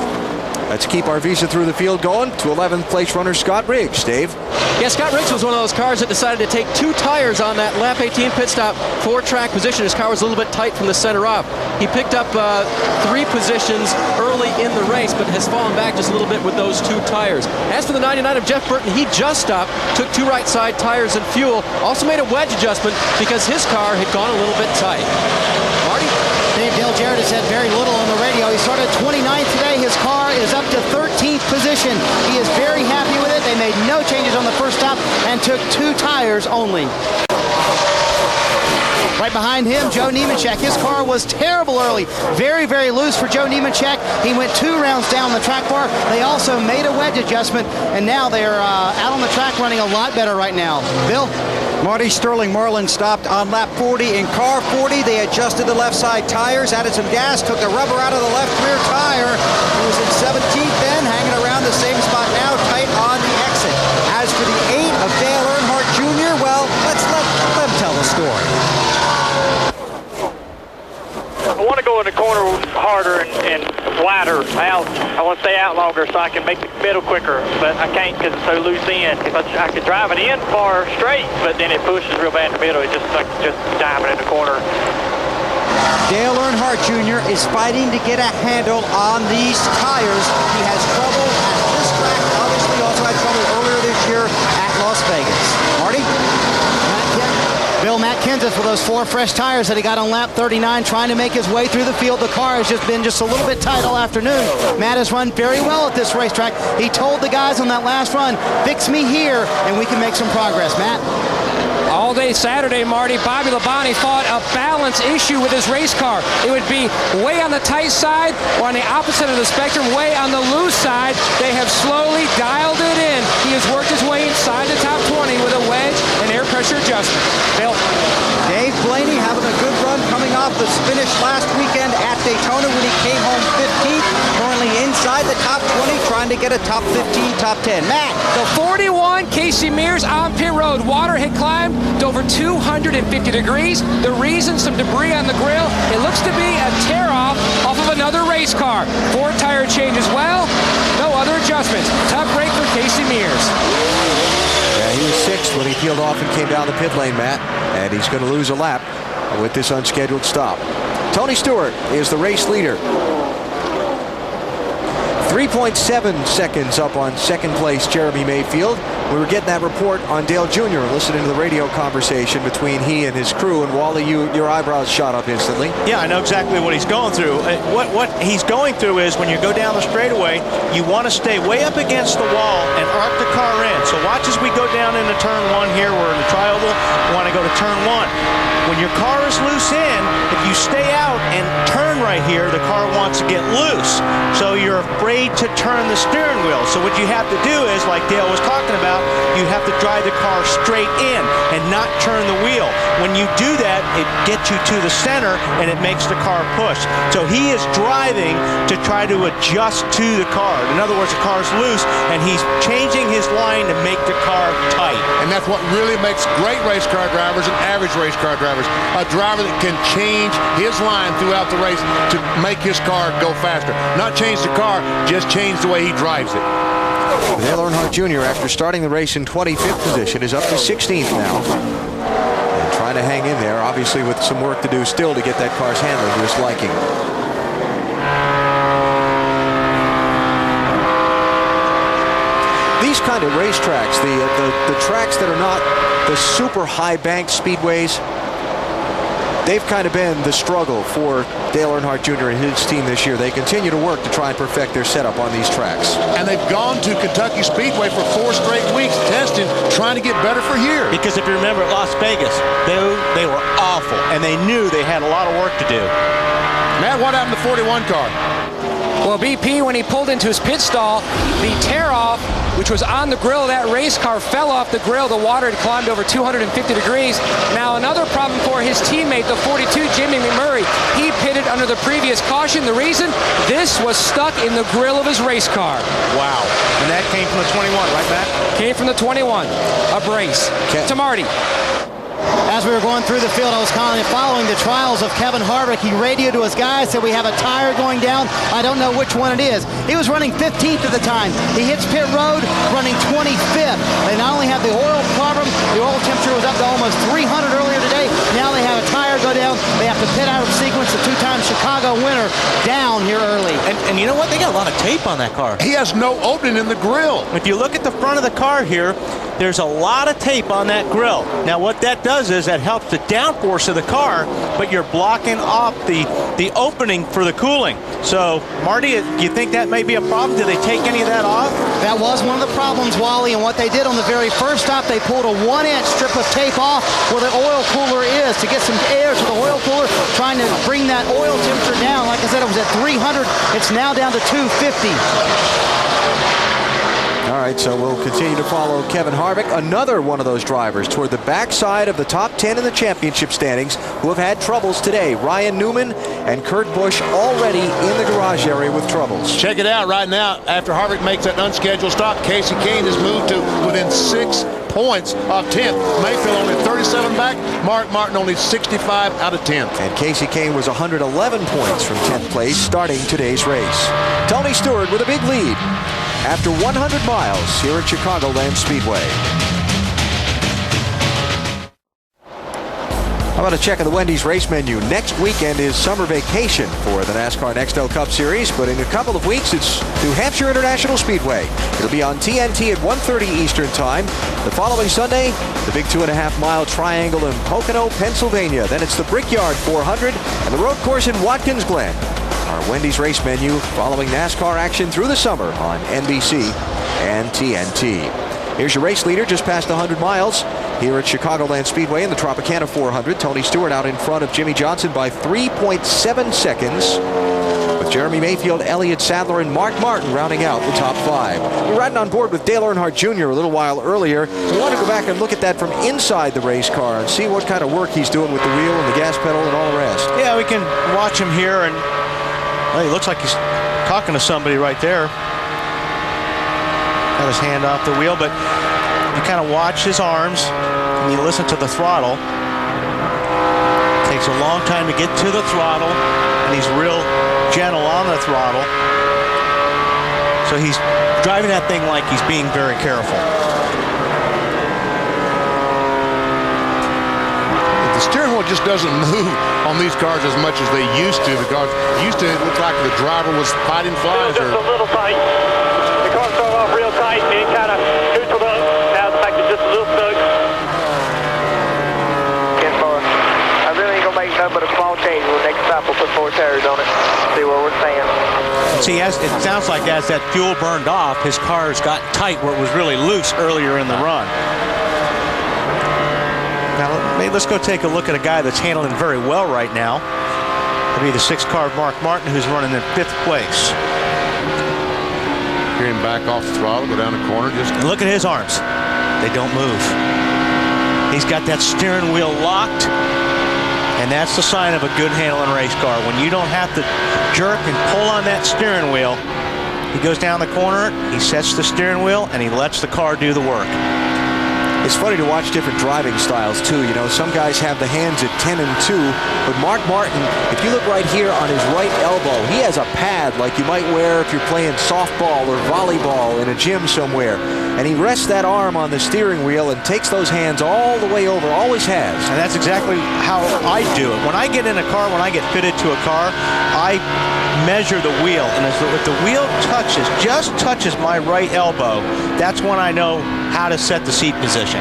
Let's keep our visa through the field going to 11th place runner Scott Riggs. Dave? Yeah, Scott Riggs was one of those cars that decided to take 2 tires on that lap 18 pit stop for track position. His car was a little bit tight from the center off. He picked up 3 positions early in the race, but has fallen back just a little bit with those 2 tires. As for the 99 of Jeff Burton, he just stopped, took 2 right side tires and fuel, also made a wedge adjustment because his car had gone a little bit tight. Marty? Dale Jarrett has said very little on the radio. He started 29th today. His car is up to 13th position. He is very happy with it. They made no changes on the first stop and took 2 tires only. Right behind him, Joe Nemechek. His car was terrible early. Very, very loose for Joe Nemechek. He went 2 rounds down the track bar. They also made a wedge adjustment, and now they're out on the track running a lot better right now. Bill? Marty Sterling Marlin stopped on lap 40. In car 40, they adjusted the left side tires, added some gas, took the rubber out of the left rear tire. He was in 17th then, hanging around the same spot now, tight on the exit. As for the 8 of Dale Earnhardt Jr., well, let's let them tell the story. I want to go in the corner harder and wider out. I want to stay out longer so I can make the middle quicker, but I can't because it's so loose in. If I could drive it in far straight, but then it pushes real bad in the middle. It's just like just diving in the corner. Dale Earnhardt Jr. is fighting to get a handle on these tires. He has trouble at this track. Obviously, also had trouble earlier this year at Las Vegas. Marty? Bill, Matt Kenseth with those 4 fresh tires that he got on lap 39, trying to make his way through the field. The car has just been a little bit tight all afternoon. Matt has run very well at this racetrack. He told the guys on that last run, fix me here, and we can make some progress. Matt? All day Saturday, Marty, Bobby Labonte fought a balance issue with his race car. It would be way on the tight side or on the opposite of the spectrum, way on the loose side. They have slowly dialed it in. He has worked his way inside the top 20 with a wedge and air pressure adjustment. Bill? Dave Blaney having a good run coming off the finish last weekend at Daytona when he came home 15th. Currently inside the top 20, trying to get a top 15, top 10. Matt? The 41, Casey Mears on pit road. Water had climbed to over 250 degrees. The reason, some debris on the grill. It looks to be a tear-off off of another race car. 4 tire change as well. No other adjustments. Tough break for Casey Mears. Yeah, he was 6th when he peeled off and came down the pit lane, Matt. And he's going to lose a lap with this unscheduled stop. Tony Stewart is the race leader. 3.7 seconds up on 2nd place Jeremy Mayfield. We were getting that report on Dale Jr. listening to the radio conversation between he and his crew. And Wally, your eyebrows shot up instantly. Yeah, I know exactly what he's going through. What he's going through is when you go down the straightaway, you want to stay way up against the wall and arc the car in. So watch as we go down into turn 1 here. We're in the tri-oval. We want to go to turn 1. When your car is loose in, if you stay out and turn right here, the car wants to get loose. So you're afraid to turn the steering wheel. So what you have to do is, like Dale was talking about, you have to drive the car straight in and not turn the wheel. When you do that, it gets you to the center and it makes the car push. So he is driving to try to adjust to the car. In other words, the car's loose and he's changing his line to make the car tight. And that's what really makes great race car drivers and average race car drivers. A driver that can change his line throughout the race to make his car go faster. Not change the car, just change the way he drives it. Dale Earnhardt Jr., after starting the race in 25th position, is up to 16th now. And trying to hang in there, obviously with some work to do still to get that car's handling to his liking. These kind of racetracks, the tracks that are not the super high-banked speedways, they've kind of been the struggle for Dale Earnhardt Jr. and his team this year. They continue to work to try and perfect their setup on these tracks. And they've gone to Kentucky Speedway for 4 straight weeks testing, trying to get better for here. Because if you remember at Las Vegas, they were awful, and they knew they had a lot of work to do. Matt, what happened to the 41 car? Well, BP, when he pulled into his pit stall, the tear-off, which was on the grill of that race car, fell off the grill. The water had climbed over 250 degrees. Now, another problem for his teammate, the 42, Jimmy McMurray. He pitted under the previous caution. The reason? This was stuck in the grill of his race car. Wow. And that came from the 21, right, Matt? Came from the 21. A brace. To Marty. As we were going through the field, I was following the trials of Kevin Harvick. He radioed to his guys, said we have a tire going down. I don't know which one it is. He was running 15th at the time. He hits pit road running 25th. They not only have the oil problem, the oil temperature was up to almost 300 earlier today. Now they have a tire go down. They have to pit out of sequence. The two-time Chicago winner down here early. And you know what? They got a lot of tape on that car. He has no opening in the grill. If you look at the front of the car here, there's a lot of tape on that grill. Now what that does is that helps the downforce of the car, but you're blocking off the opening for the cooling. So Marty, do you think that may be a problem? Did they take any of that off? That was one of the problems, Wally, and what they did on the very first stop, they pulled a 1-inch strip of tape off where the oil cooler is to get some air to the oil cooler, trying to bring that oil temperature down. Like I said, it was at 300. It's now down to 250. All right, so we'll continue to follow Kevin Harvick, another one of those drivers toward the backside of the top 10 in the championship standings who have had troubles today. Ryan Newman and Kurt Busch already in the garage area with troubles. Check it out right now. After Harvick makes that unscheduled stop, Casey Kane has moved to within 6 points of 10th. Mayfield only 37 back. Mark Martin only 65 out of 10th. And Casey Kane was 111 points from 10th place starting today's race. Tony Stewart with a big lead after 100 miles here at Chicagoland Speedway. How about a check of the Wendy's race menu? Next weekend is summer vacation for the NASCAR Nextel Cup Series, but in a couple of weeks it's New Hampshire International Speedway. It'll be on TNT at 1:30 Eastern Time. The following Sunday, the big 2.5-mile triangle in Pocono, Pennsylvania. Then it's the Brickyard 400 and the road course in Watkins Glen. Our Wendy's race menu following NASCAR action through the summer on NBC and TNT. Here's your race leader just past 100 miles here at Chicagoland Speedway in the Tropicana 400. Tony Stewart out in front of Jimmy Johnson by 3.7 seconds. With Jeremy Mayfield, Elliott Sadler, and Mark Martin rounding out the top 5. We're riding on board with Dale Earnhardt Jr. a little while earlier. We want to go back and look at that from inside the race car and see what kind of work he's doing with the wheel and the gas pedal and all the rest. Yeah, we can watch him here, and well, he looks like he's talking to somebody right there. Got his hand off the wheel, but you kind of watch his arms and you listen to the throttle. Takes a long time to get to the throttle, and he's real gentle on the throttle. So he's driving that thing like he's being very careful. The steering wheel just doesn't move on these cars as much as they used to, because used to it looked like the driver was fighting flies. Just a little tight. The car started off real tight and it kind of neutraled up. Now the fact it's just a little stuck. I really ain't gonna make nothing but a small change. Well, next stop we'll put 4 tires on it. See what we're saying. See, as it sounds like as that fuel burned off, his car's got tight where it was really loose earlier in the run. Now, let's go take a look at a guy that's handling very well right now. It'll be the 6-car Mark Martin, who's running in 5th place. Hear him back off the throttle, go down the corner. And look at his arms. They don't move. He's got that steering wheel locked, and that's the sign of a good handling race car. When you don't have to jerk and pull on that steering wheel, he goes down the corner, he sets the steering wheel, and he lets the car do the work. It's funny to watch different driving styles, too. You know, some guys have the hands at 10 and 2, but Mark Martin, if you look right here on his right elbow, he has a pad like you might wear if you're playing softball or volleyball in a gym somewhere. And he rests that arm on the steering wheel and takes those hands all the way over, always has. And that's exactly how I do it. When I get in a car, when I get fitted to a car, I measure the wheel. And if the wheel just touches my right elbow, that's when I know how to set the seat position.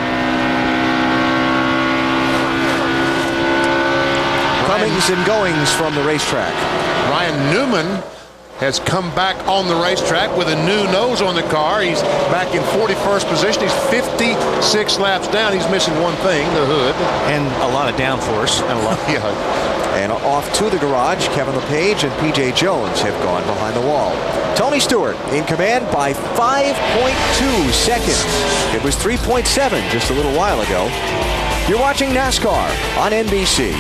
Comings and goings from the racetrack. Ryan Newman has come back on the racetrack with a new nose on the car. He's back in 41st position. He's 56 laps down. He's missing one thing, the hood. And a lot of downforce. And a lot. Yeah. And off to the garage, Kevin LePage and P.J. Jones have gone behind the wall. Tony Stewart in command by 5.2 seconds. It was 3.7 just a little while ago. You're watching NASCAR on NBC.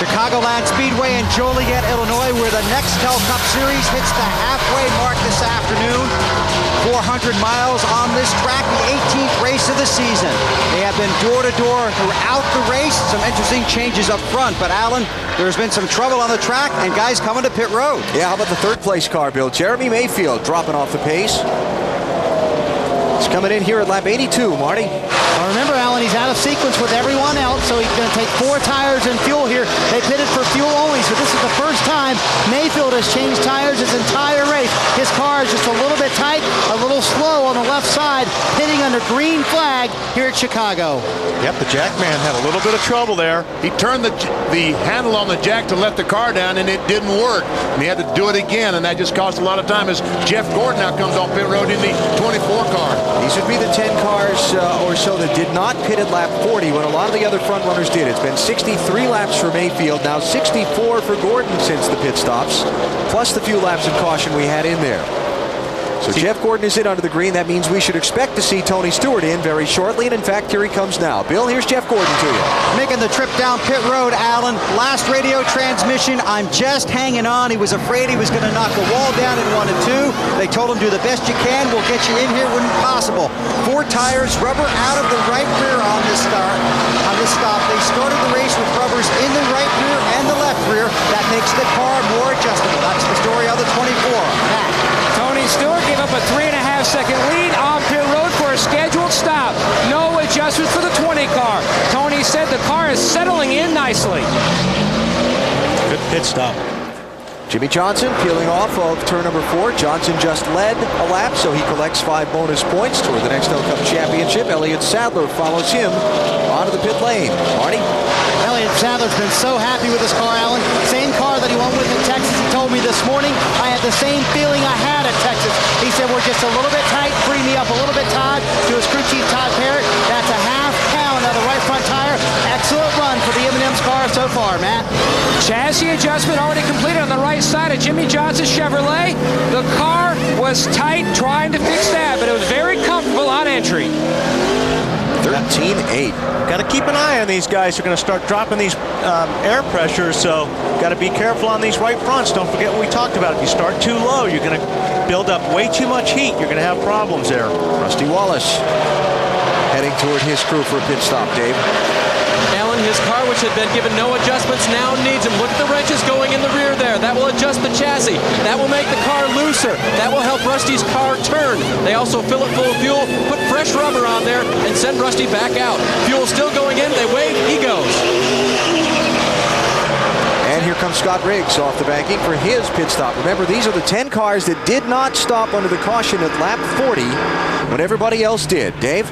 Chicagoland Speedway in Joliet, Illinois, where the Nextel Cup Series hits the halfway mark this afternoon. 400 miles on this track, the 18th race race of the season. They have been door to door throughout the race. Some interesting changes up front, but Alan, there's been some trouble on the track and guys coming to pit road. Yeah, how about the third place car, Bill? Jeremy Mayfield dropping off the pace. He's coming in here at lap 82, Marty. Well, remember, Alan, he's out of sequence with everyone else, so he's going to take 4 tires and fuel here. They pitted for fuel only, so this is the first time Mayfield has changed tires his entire race. His car is just a little bit tight, a little slow on the left side, pitting under green flag here at Chicago. Yep, the jack man had a little bit of trouble there. He turned the handle on the jack to let the car down, and it didn't work. And he had to do it again, and that just cost a lot of time as Jeff Gordon now comes on pit road in the 24 car. These would be the 10 cars or so that did not pit at lap 40 when a lot of the other front runners did. It's been 63 laps for Mayfield, now 64 for Gordon since the pit stops, plus the few laps of caution we had in there. So Jeff Gordon is in under the green. That means we should expect to see Tony Stewart in very shortly, and in fact, here he comes now. Bill, here's Jeff Gordon to you. Making the trip down pit road, Alan. Last radio transmission, I'm just hanging on. He was afraid he was going to knock the wall down in 1 and 2. They told him, do the best you can. We'll get you in here when possible. 4 tires, rubber out of the right rear on this start. On this stop, they started the race with rubbers in the right rear and the left rear. That makes the car more adjustable. That's the story of the 24. Matt. Tony Stewart gave up a 3.5-second lead on pit road for a scheduled stop. No adjustments for the 20 car. Tony said the car is settling in nicely. Good pit stop. Jimmy Johnson peeling off of turn number 4. Johnson just led a lap, so he collects 5 bonus points toward the Nextel Cup Championship. Elliott Sadler follows him onto the pit lane. Marty? Elliott Sadler's been so happy with his car, Alan. Same car that he won with in Texas. He told me this morning, I had the same feeling I had at Texas. He said, we're just a little bit tight, free me up a little bit, Todd, to his crew chief, Todd Parrott. That's a half pound out of the right front tire. Excellent run for the M&M's car so far, Matt. Chassis adjustment already completed on the right side of Jimmy Johnson's Chevrolet. The car was tight trying to fix that, but it was very comfortable on entry. 13-8. Got to keep an eye on these guys who are going to start dropping these air pressures, so got to be careful on these right fronts. Don't forget what we talked about. If you start too low, you're going to build up way too much heat. You're going to have problems there. Rusty Wallace heading toward his crew for a pit stop, Dave. Alan, his car, which had been given no adjustments, now needs them. Look at the wrenches going in the rear there. That will adjust the chassis. That will make the car looser. That will help Rusty's car turn. They also fill it full of fuel, put fresh rubber on there, and send Rusty back out. Fuel still going in. They wave. He goes. And here comes Scott Riggs off the banking for his pit stop. Remember, these are the 10 cars that did not stop under the caution at lap 40 when everybody else did. Dave?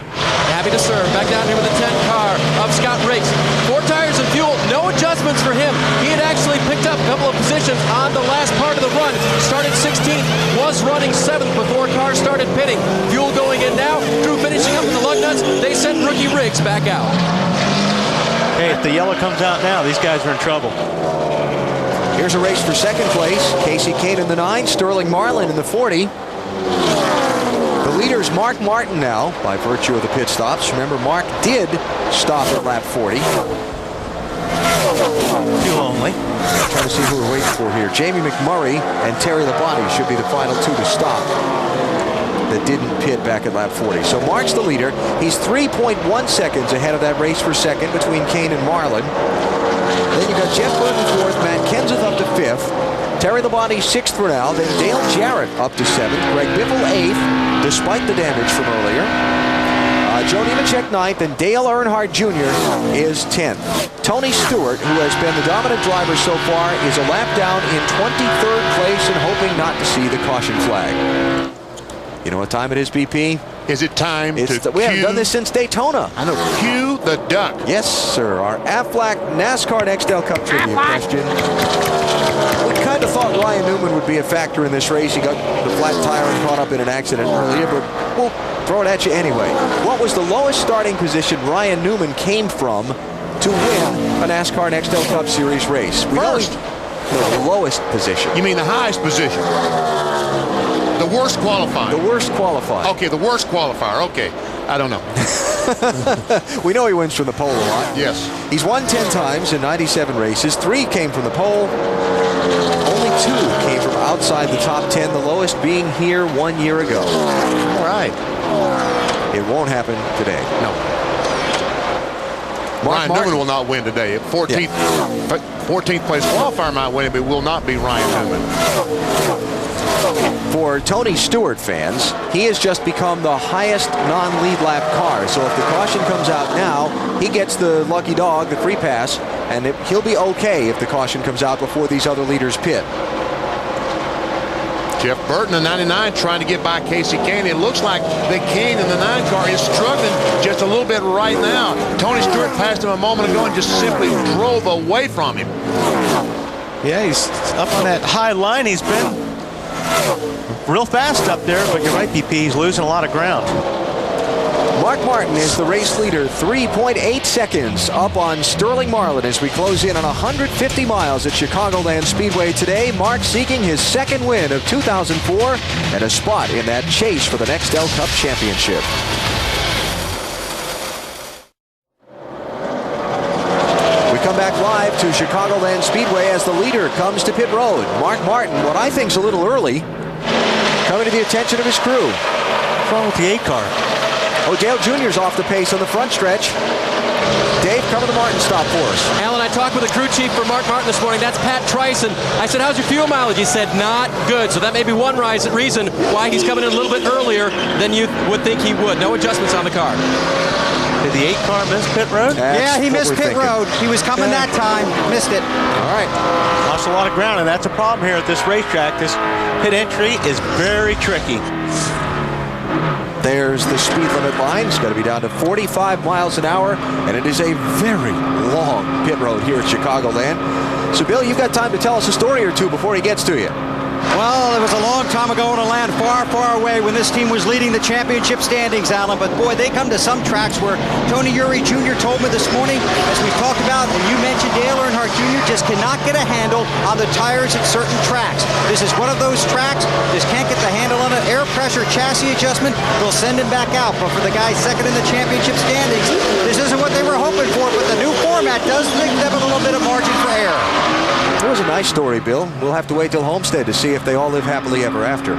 Happy to serve. Back down here with the 10 car of Scott Riggs. 4 tires and fuel. No adjustments for him. He had actually picked up a couple of positions on the last part of the run. Started 16th, was running 7th before cars started pitting. Fuel going in now. Drew finishing up with the lug nuts. They sent rookie Riggs back out. Hey, if the yellow comes out now, these guys are in trouble. Here's a race for second place. Casey Kane in the 9, Sterling Marlin in the 40. The leader's Mark Martin now, by virtue of the pit stops. Remember, Mark did stop at lap 40. Fuel only. Trying to see who we're waiting for here. Jamie McMurray and Terry Labonte should be the final 2 to stop that didn't pit back at lap 40. So Mark's the leader. He's 3.1 seconds ahead of that race for second between Kane and Marlin. Then you got Jeff Burton 4th, Matt Kenseth up to 5th, Terry Labonte 6th for now, then Dale Jarrett up to 7th, Greg Biffle 8th, despite the damage from earlier. Joe Nemechek 9th, and Dale Earnhardt Jr. is 10th. Tony Stewart, who has been the dominant driver so far, is a lap down in 23rd place and hoping not to see the caution flag. You know what time it is, BP? Is it time to We haven't done this since Daytona. I know. Cue the duck. Yes, sir. Our Aflac NASCAR Nextel Cup trivia question. We kind of thought Ryan Newman would be a factor in this race. He got the flat tire and caught up in an accident earlier, but we'll throw it at you anyway. What was the lowest starting position Ryan Newman came from to win a NASCAR Nextel Cup Series race? First. No, the lowest position. You mean the highest position? The worst qualifying. The worst qualifying. Okay, the worst qualifier. Okay. I don't know. We know he wins from the pole a lot. Yes. He's won 10 times in 97 races. 3 came from the pole. Only 2 came from outside the top 10, the lowest being here 1 year ago. All right. It won't happen today. No. Ryan Newman will not win today. 14th place qualifier might win it, but it will not be Ryan Newman. For Tony Stewart fans, he has just become the highest non-lead lap car. So if the caution comes out now, he gets the lucky dog, the free pass, and he'll be okay if the caution comes out before these other leaders pit. Jeff Burton in 99 trying to get by Casey Kane. It looks like that Kane in the 9 car is struggling just a little bit right now. Tony Stewart passed him a moment ago and just simply drove away from him. Yeah, he's up on that high line. He's been real fast up there, but you're right, BP, he's losing a lot of ground. Mark Martin is the race leader, 3.8 seconds up on Sterling Marlin as we close in on 150 miles at Chicagoland Speedway today. Mark seeking his second win of 2004 and a spot in that chase for the Nextel Cup Championship. We come back live to Chicagoland Speedway as the leader comes to pit road. Mark Martin, what I think is a little early, coming to the attention of his crew. What's wrong with the 8 car? O'Dale Jr.'s off the pace on the front stretch. Dave, cover the Martin stop for us. Alan, I talked with the crew chief for Mark Martin this morning. That's Pat Trice. I said, how's your fuel mileage? He said, not good. So that may be one reason why he's coming in a little bit earlier than you would think he would. No adjustments on the car. Did the 8 car miss pit road? Yeah, he missed pit road. He was coming that time. Missed it. All right. Lost a lot of ground, and that's a problem here at this racetrack. This pit entry is very tricky. There's the speed limit line. It's got to be down to 45 miles an hour, and it is a very long pit road here at Chicagoland. So, Bill, you've got time to tell us a story or two before he gets to you. Well, it was a long time ago in a land far, far away when this team was leading the championship standings, Alan. But, boy, they come to some tracks where Tony Eury Jr. told me this morning, as we talked about, and you mentioned Dale Earnhardt Jr. just cannot get a handle on the tires at certain tracks. This is one of those tracks, just can't get the handle on it. Air pressure, chassis adjustment, they'll send him back out. But for the guy second in the championship standings, this isn't what they were hoping for. But the new format does give them a little bit of margin for error. It was a nice story, Bill. We'll have to wait till Homestead to see if they all live happily ever after.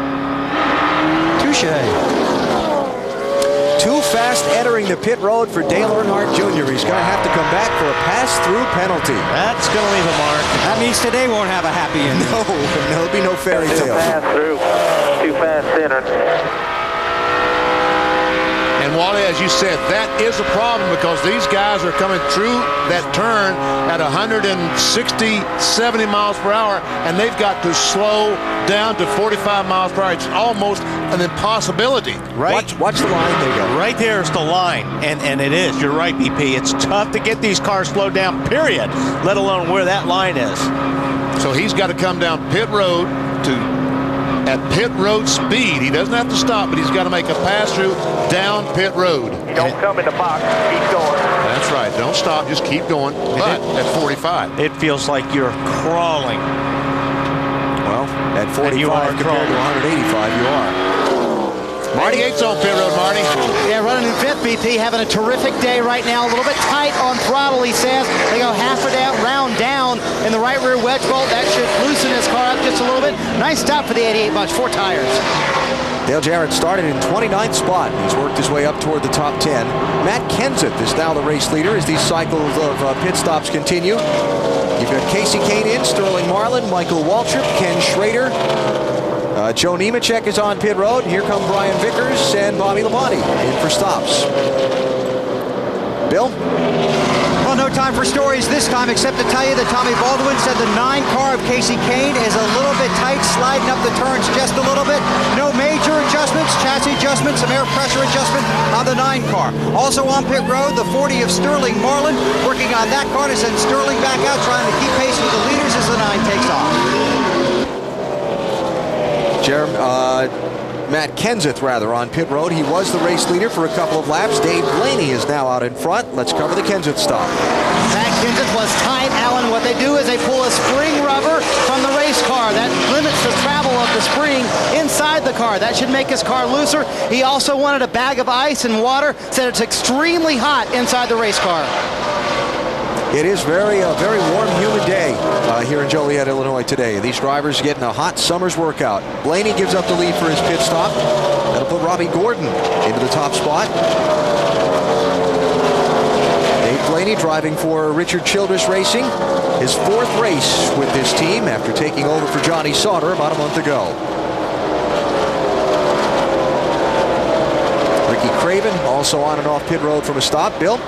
Touche. Too fast entering the pit road for Dale Earnhardt Jr. He's going to have to come back for a pass-through penalty. That's going to leave a mark. That means today won't have a happy ending. No, there'll be no fairy tale. Pass-through. Too fast center. And Wally, as you said, that is a problem because these guys are coming through that turn at 160, 70 miles per hour, and they've got to slow down to 45 miles per hour. It's almost an impossibility. Right. Watch the line. There you go. Right there is the line, and it is. You're right, BP. It's tough to get these cars slowed down, period, let alone where that line is. So he's got to come down pit road at pit road speed. He doesn't have to stop, but he's got to make a pass-through down pit road. Don't come in the box. Keep going. That's right. Don't stop. Just keep going. But at 45. It feels like you're crawling. Well, at 45 compared to 185, you are. Marty Yates on pit road, Marty. Yeah, running in fifth, BP, having a terrific day right now. A little bit tight on throttle, he says. They go half a round down in the right rear wedge bolt. That should loosen his car up just a little bit. Nice stop for the 88 bunch, 4 tires. Dale Jarrett started in 29th spot. He's worked his way up toward the top 10. Matt Kenseth is now the race leader as these cycles of pit stops continue. You've got Casey Kane in, Sterling Marlin, Michael Waltrip, Ken Schrader. Joe Nemechek is on pit road. Here come Brian Vickers and Bobby Labonte in for stops. Bill? Well, no time for stories this time, except to tell you that Tommy Baldwin said the 9 car of Casey Kane is a little bit tight, sliding up the turns just a little bit. No major adjustments, chassis adjustments, some air pressure adjustment on the 9 car. Also on pit road, the 40 of Sterling Marlin, working on that car to send Sterling back out, trying to keep pace with the leaders as the 9 takes off. Matt Kenseth, rather, on pit road. He was the race leader for a couple of laps. Dave Blaney is now out in front. Let's cover the Kenseth stop. Matt Kenseth was tight, Alan. What they do is they pull a spring rubber from the race car. That limits the travel of the spring inside the car. That should make his car looser. He also wanted a bag of ice and water. Said it's extremely hot inside the race car. It is very warm, humid day here in Joliet, Illinois today. These drivers getting a hot summer's workout. Blaney gives up the lead for his pit stop. That'll put Robbie Gordon into the top spot. Dave Blaney driving for Richard Childress Racing. His 4th race with this team after taking over for Johnny Sauter about a month ago. Ricky Craven also on and off pit road from a stop. Bill?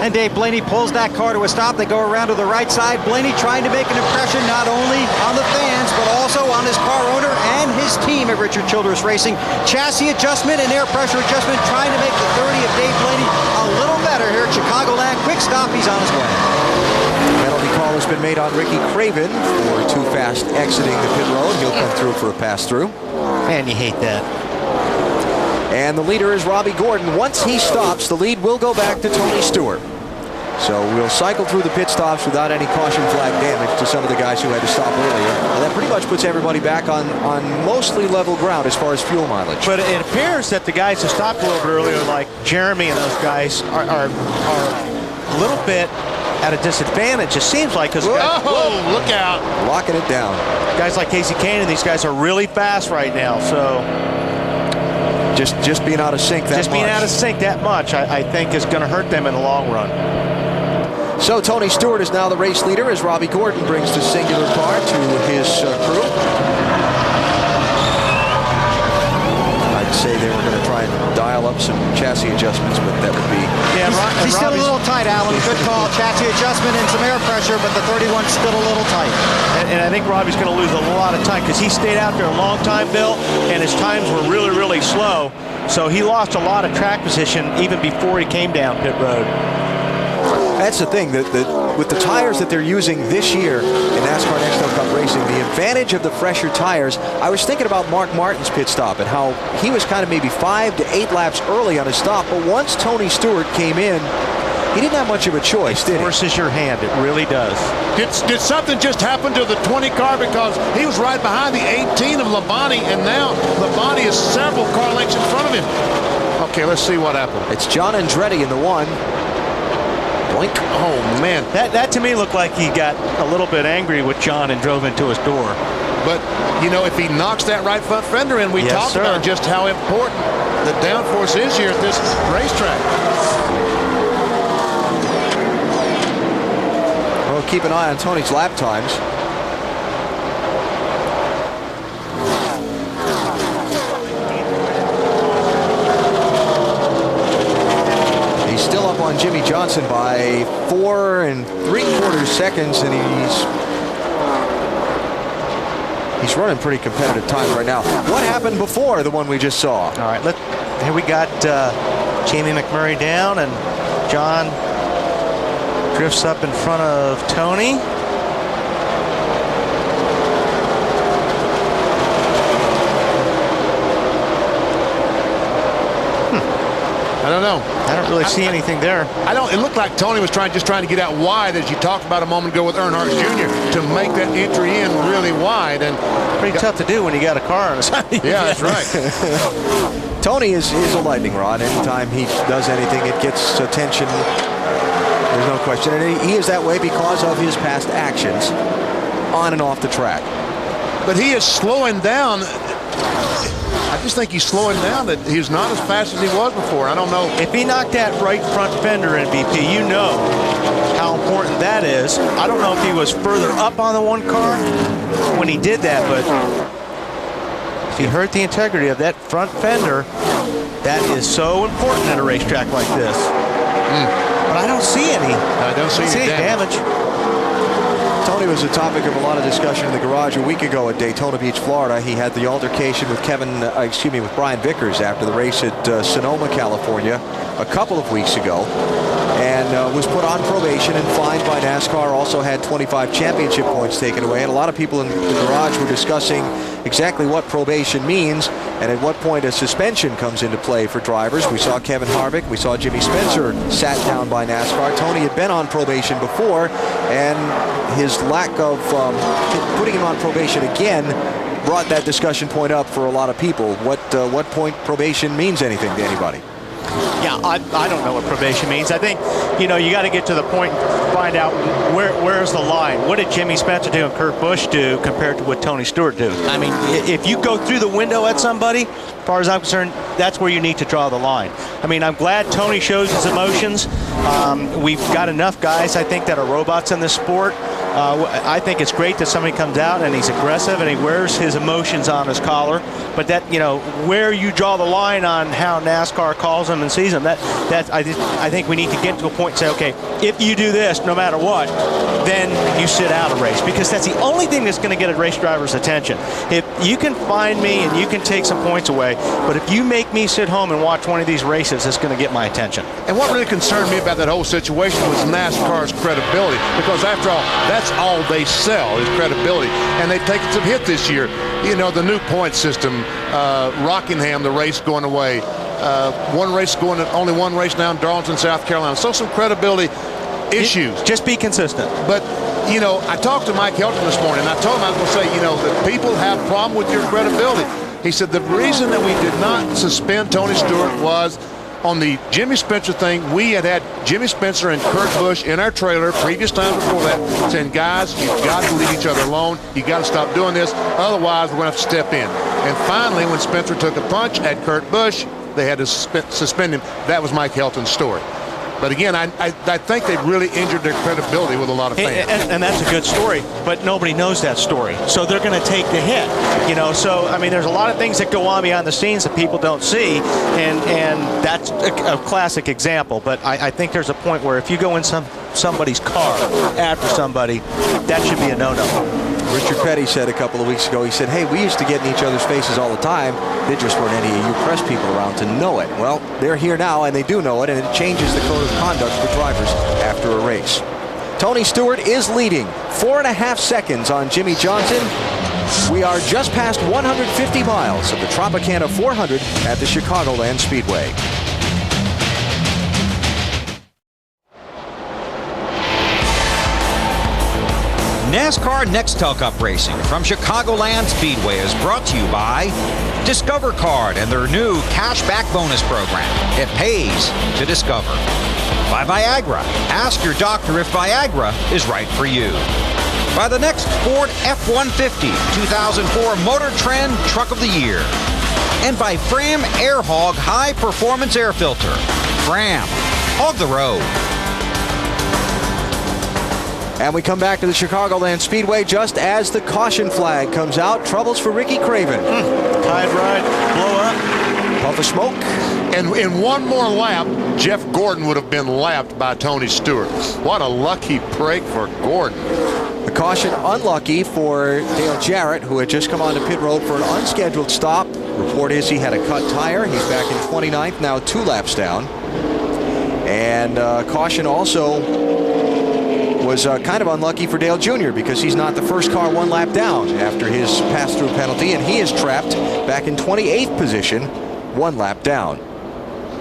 And Dave Blaney pulls that car to a stop. They go around to the right side. Blaney trying to make an impression not only on the fans, but also on his car owner and his team at Richard Childress Racing. Chassis adjustment and air pressure adjustment trying to make the 30 of Dave Blaney a little better here at Chicagoland. Quick stop, he's on his way. Penalty call has been made on Ricky Craven for too fast exiting the pit road. He'll come through for a pass-through. Man, you hate that. And the leader is Robbie Gordon. Once he stops, the lead will go back to Tony Stewart. So we'll cycle through the pit stops without any caution flag damage to some of the guys who had to stop earlier. And that pretty much puts everybody back on mostly level ground as far as fuel mileage. But it appears that the guys who stopped a little bit earlier, like Jeremy and those guys, are a little bit at a disadvantage, it seems like. Because whoa, look out. Locking it down. Guys like Casey Kane and these guys are really fast right now. So just being out of sync that much. Just being out of sync that much, I think, is going to hurt them in the long run. So Tony Stewart is now the race leader as Robbie Gordon brings the singular car to his crew. I'd say they were going to try and dial up some chassis adjustments, but that would be... Yeah, he's still a little tight, Alan. Good call. Chassis adjustment and some air pressure, but the 31's still a little tight. And I think Robbie's going to lose a lot of time because he stayed out there a long time, Bill, and his times were really, really slow. So he lost a lot of track position even before he came down pit road. That's the thing, that with the tires that they're using this year in NASCAR Nextel Cup Racing, the advantage of the fresher tires, I was thinking about Mark Martin's pit stop and how he was kind of maybe 5 to 8 laps early on his stop, but once Tony Stewart came in, he didn't have much of a choice, did he? It forces your hand, it really does. Did something just happen to the 20 car? Because he was right behind the 18 of Labonte, and now Labonte is several car lengths in front of him. Okay, let's see what happened. It's John Andretti in the 1. Blink. Oh, man. That to me looked like he got a little bit angry with John and drove into his door. But, you know, if he knocks that right front fender in, we talked about just how important the downforce is here at this racetrack. Well, keep an eye on Tony's lap times. On Jimmy Johnson by 4 3/4 seconds, and he's running pretty competitive times right now. What happened before the one we just saw? All right, here we got Jamie McMurray down, and John drifts up in front of Tony. I don't know. I don't really see anything there. It looked like Tony was just trying to get out wide, as you talked about a moment ago with Earnhardt Jr., to make that entry in really wide. And pretty tough to do when you got a car on the side. Yeah, that's right. Tony is a lightning rod. Anytime he does anything, it gets attention. There's no question. And he is that way because of his past actions on and off the track. But he is slowing down. I just think he's slowing down, that he's not as fast as he was before. I don't know. If he knocked that right front fender in, BP, you know how important that is. I don't know if he was further up on the one car when he did that, but if he hurt the integrity of that front fender, that is so important at a racetrack like this. But I don't see any. I don't see any damage. Tony was the topic of a lot of discussion in the garage a week ago at Daytona Beach, Florida. He had the altercation with with Brian Vickers after the race at Sonoma, California, a couple of weeks ago, and was put on probation and fined by NASCAR. Also had 25 championship points taken away, and a lot of people in the garage were discussing exactly what probation means and at what point a suspension comes into play for drivers. We saw Kevin Harvick, we saw Jimmy Spencer sat down by NASCAR. Tony had been on probation before, and his lack of putting him on probation again brought that discussion point up for a lot of people. What point probation means anything to anybody? Yeah, I don't know what probation means. I think, you know, you got to get to the point and find out where's the line. What did Jimmy Spencer do and Kurt Busch do compared to what Tony Stewart do? I mean, if you go through the window at somebody, as far as I'm concerned, that's where you need to draw the line. I mean, I'm glad Tony shows his emotions. We've got enough guys, I think, that are robots in this sport. I think it's great that somebody comes out and he's aggressive and he wears his emotions on his collar. But that, you know, where you draw the line on how NASCAR calls them and sees them, I think we need to get to a point and say, okay, if you do this, no matter what, then you sit out a race, because that's the only thing that's going to get a race driver's attention. If you can find me and you can take some points away, but if you make me sit home and watch one of these races, it's going to get my attention. And what really concerned me about that whole situation was NASCAR's credibility, because after all, that's all they sell is credibility. And they've taken some hit this year. You know, the new point system, Rockingham, the race going away. Only one race now in Darlington, South Carolina. So some credibility issues. Just be consistent. But, you know, I talked to Mike Helton this morning, and I told him I was going to say, you know, that people have a problem with your credibility. He said the reason that we did not suspend Tony Stewart was on the Jimmy Spencer thing. We had Jimmy Spencer and Kurt Busch in our trailer previous times before that saying, guys, you've got to leave each other alone. You got to stop doing this. Otherwise, we're going to have to step in. And finally, when Spencer took a punch at Kurt Busch, they had to suspend him. That was Mike Helton's story. But again, I think they've really injured their credibility with a lot of fans. And that's a good story, but nobody knows that story. So they're going to take the hit. You know, so, I mean, there's a lot of things that go on behind the scenes that people don't see, and that's a classic example. But I think there's a point where if you go in somebody's car after somebody, that should be a no-no. Richard Petty said a couple of weeks ago, he said, hey, we used to get in each other's faces all the time. There just weren't any of you press people around to know it. Well, they're here now, and they do know it, and it changes the code of conduct for drivers after a race. Tony Stewart is leading 4.5 seconds on Jimmy Johnson. We are just past 150 miles of the Tropicana 400 at the Chicagoland Speedway. NASCAR Nextel Cup Racing from Chicagoland Speedway is brought to you by Discover Card and their new Cashback Bonus Program. It pays to discover. By Viagra. Ask your doctor if Viagra is right for you. By the next Ford F-150 2004 Motor Trend Truck of the Year. And by Fram Air Hog High Performance Air Filter. Fram. Hog the road. And we come back to the Chicagoland Speedway just as the caution flag comes out. Troubles for Ricky Craven. Tide ride, blow up. Puff of smoke. And in one more lap, Jeff Gordon would have been lapped by Tony Stewart. What a lucky break for Gordon. The caution unlucky for Dale Jarrett, who had just come onto pit road for an unscheduled stop. Report is he had a cut tire. He's back in 29th, now 2 laps down. And caution also was kind of unlucky for Dale Jr. because he's not the first car 1 lap down after his pass-through penalty, and he is trapped back in 28th position, 1 lap down.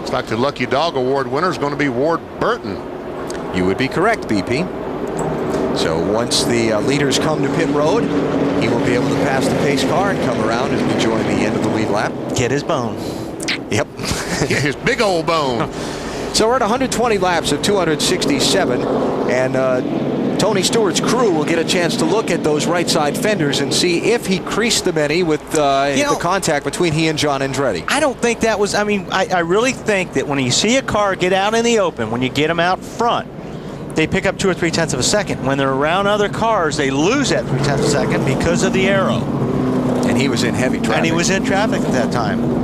It's like the Lucky Dog Award winner is going to be Ward Burton. You would be correct, BP. So once the leaders come to pit road, he will be able to pass the pace car and come around as we join the end of the lead lap. Get his bone. Yep. His big old bone. So we're at 120 laps of 267, and Tony Stewart's crew will get a chance to look at those right side fenders and see if he creased them any with the contact between he and John Andretti. I don't think that was, I mean, I really think that when you see a car get out in the open, when you get them out front, they pick up 2 or 3 tenths of a second. When they're around other cars, they lose that 3 tenths of a second because of the arrow. And he was in heavy traffic. And he was in traffic at that time.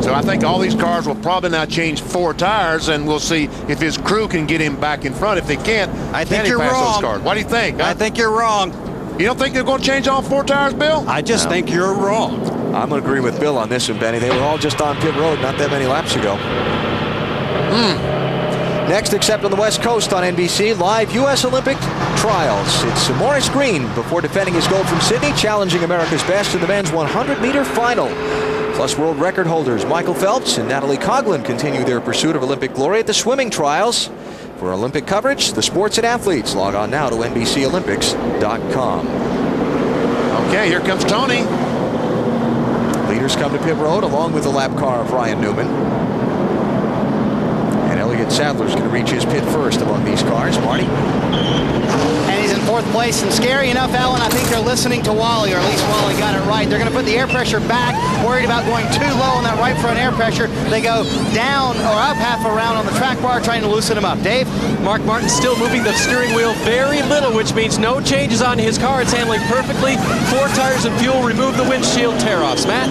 So I think all these cars will probably now change 4 tires, and we'll see if his crew can get him back in front. If they can't, I think you're wrong. Those cars. What do you think? I think you're wrong. You don't think they're going to change all 4 tires, Bill? I just think you're wrong. I'm going to agree with Bill on this one, Benny. They were all just on pit road not that many laps ago. Next, except on the West Coast on NBC, live U.S. Olympic trials. It's Maurice Green before defending his gold from Sydney, challenging America's best in the men's 100-meter final. Plus, world record holders Michael Phelps and Natalie Coughlin continue their pursuit of Olympic glory at the swimming trials. For Olympic coverage, the sports and athletes, log on now to NBCOlympics.com. Okay, here comes Tony. Leaders come to pit road along with the lap car of Ryan Newman. Ryan Sadler's going to reach his pit first among these cars. Marty? And he's in fourth place. And scary enough, Alan, I think they're listening to Wally, or at least Wally got it right. They're going to put the air pressure back, worried about going too low on that right front air pressure. They go down or up half a round on the track bar, trying to loosen them up. Dave? Mark Martin still moving the steering wheel very little, which means no changes on his car. It's handling perfectly. 4 tires and fuel. Remove the windshield tear-offs. Matt?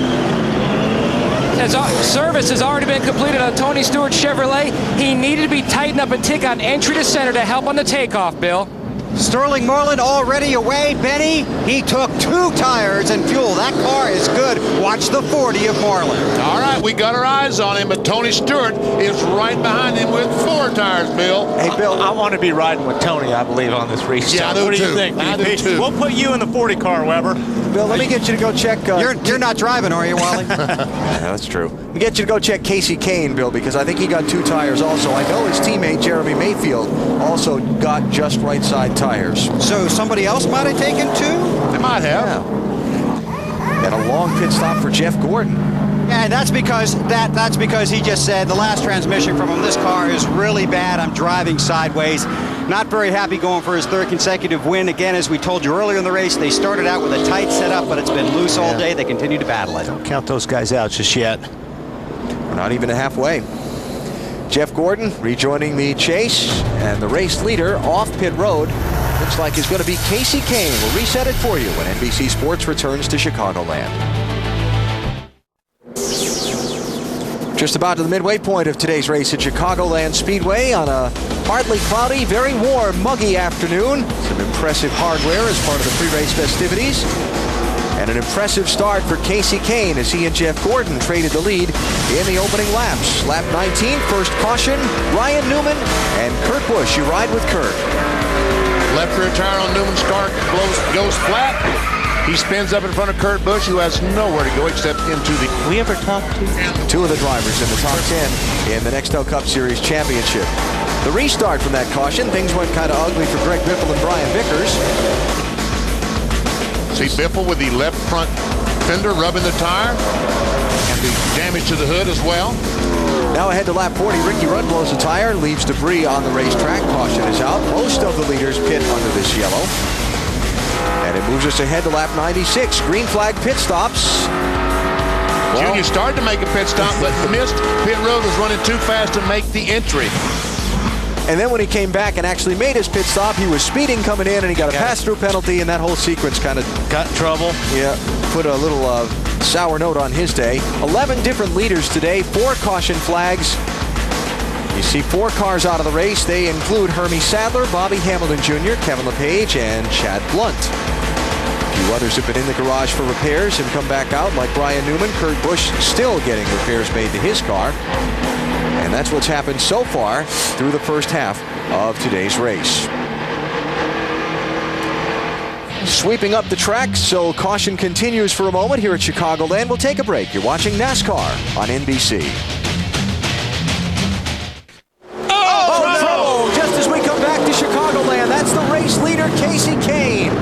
Service has already been completed on Tony Stewart Chevrolet. He needed to be tightened up a tick on entry to center to help on the takeoff, Bill. Sterling Marlin already away. Benny, he took 2 tires and fuel. That car is good. Watch the 40 of Marlin. All right, we got our eyes on him, but Tony Stewart is right behind him with 4 tires, Bill. Hey, Bill, I want to be riding with Tony, I believe, on this race. Yeah, I do what do too. you think? I do too. We'll put you in the 40 car, Weber. Bill, let me get you to go check. You're not driving, are you, Wally? Yeah, that's true. Let me get you to go check Casey Kane, Bill, because I think he got 2 tires also. I know his teammate, Jeremy Mayfield, also got just right side tires. So somebody else might have taken 2? They might have. Yeah. And a long pit stop for Jeff Gordon. Yeah, and that's because he just said the last transmission from him, this car is really bad. I'm driving sideways. Not very happy going for his 3rd consecutive win. Again, as we told you earlier in the race, they started out with a tight setup, but it's been loose all day. They continue to battle it. Don't count those guys out just yet. We're not even halfway. Jeff Gordon rejoining the chase, and the race leader off pit road looks like it's going to be Casey Kane. We'll reset it for you when NBC Sports returns to Chicagoland. Just about to the midway point of today's race at Chicagoland Speedway on a partly cloudy, very warm, muggy afternoon. Some impressive hardware as part of the pre-race festivities. And an impressive start for Casey Kane as he and Jeff Gordon traded the lead in the opening laps. Lap 19, first caution, Ryan Newman and Kurt Busch. You ride with Kurt. Left rear tire on Newman's car goes flat. He spins up in front of Kurt Busch, who has nowhere to go except into the... We ever talked to 2 of the drivers in the top 10 in the Nextel Cup Series Championship. The restart from that caution, things went kind of ugly for Greg Biffle and Brian Vickers. See Biffle with the left front fender rubbing the tire, and the damage to the hood as well. Now ahead to lap 40, Ricky Rudd blows a tire, leaves debris on the racetrack. Caution is out. Most of the leaders pit under this yellow. And it moves us ahead to lap 96. Green flag pit stops. Well, Junior started to make a pit stop, but missed. Pit road was running too fast to make the entry. And then when he came back and actually made his pit stop, he was speeding coming in, and he got a pass-through penalty, and that whole sequence kind of got in trouble. Yeah, put a little sour note on his day. 11 different leaders today, 4 caution flags. You see 4 cars out of the race. They include Hermie Sadler, Bobby Hamilton Jr., Kevin LePage, and Chad Blunt. A few others have been in the garage for repairs and come back out, like Brian Newman. Kurt Busch still getting repairs made to his car. And that's what's happened so far through the first half of today's race. Sweeping up the track, so caution continues for a moment here at Chicagoland. We'll take a break. You're watching NASCAR on NBC. Oh, just as we come back to Chicagoland, that's the race leader, Casey Kane.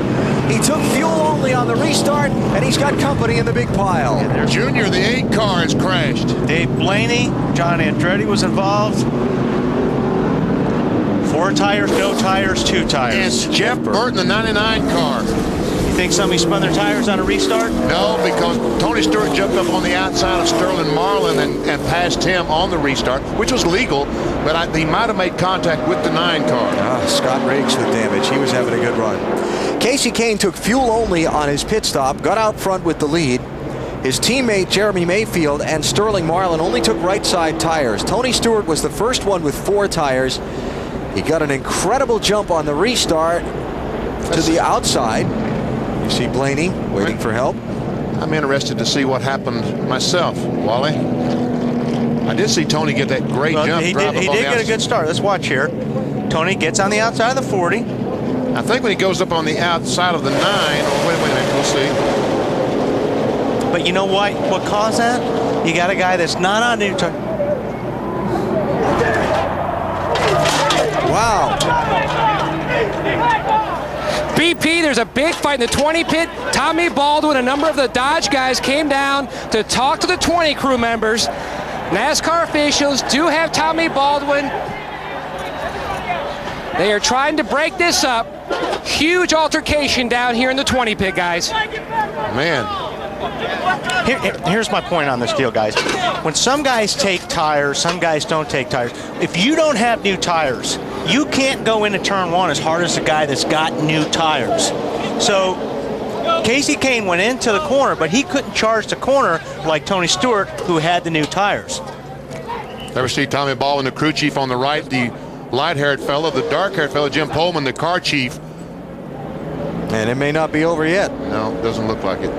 He took fuel only on the restart, and he's got company in the big pile. Junior, the 8 car has crashed. Dave Blaney, John Andretti was involved. 4 tires, no tires, 2 tires. And Jeff Burton, the 99 car. You think somebody spun their tires on a restart? No, because Tony Stewart jumped up on the outside of Sterling Marlin and passed him on the restart, which was legal, but he might have made contact with the 9 car. Scott Riggs with damage. He was having a good run. Casey Kane took fuel only on his pit stop, got out front with the lead. His teammate Jeremy Mayfield and Sterling Marlin only took right side tires. Tony Stewart was the first one with 4 tires. He got an incredible jump on the restart to the outside. You see Blaney waiting for help. I'm interested to see what happened myself, Wally. I did see Tony get that great jump. He did get a good start. Let's watch here. Tony gets on the outside of the 40. I think when he goes up on the outside of the 9, or wait a minute, we'll see. But you know what? What caused that? You got a guy that's not on the... Wow. BP, there's a big fight in the 20 pit. Tommy Baldwin, a number of the Dodge guys came down to talk to the 20 crew members. NASCAR officials do have Tommy Baldwin. They are trying to break this up. Huge altercation down here in the 20 pit, guys. Man. Here's my point on this deal, guys. When some guys take tires, some guys don't take tires. If you don't have new tires, you can't go into turn one as hard as the guy that's got new tires. So Casey Kane went into the corner, but he couldn't charge the corner like Tony Stewart, who had the new tires. There we see Tommy Baldwin, the crew chief on the right, the light-haired fellow, the dark-haired fellow, Jim Pullman, the car chief. And it may not be over yet. No, doesn't look like it.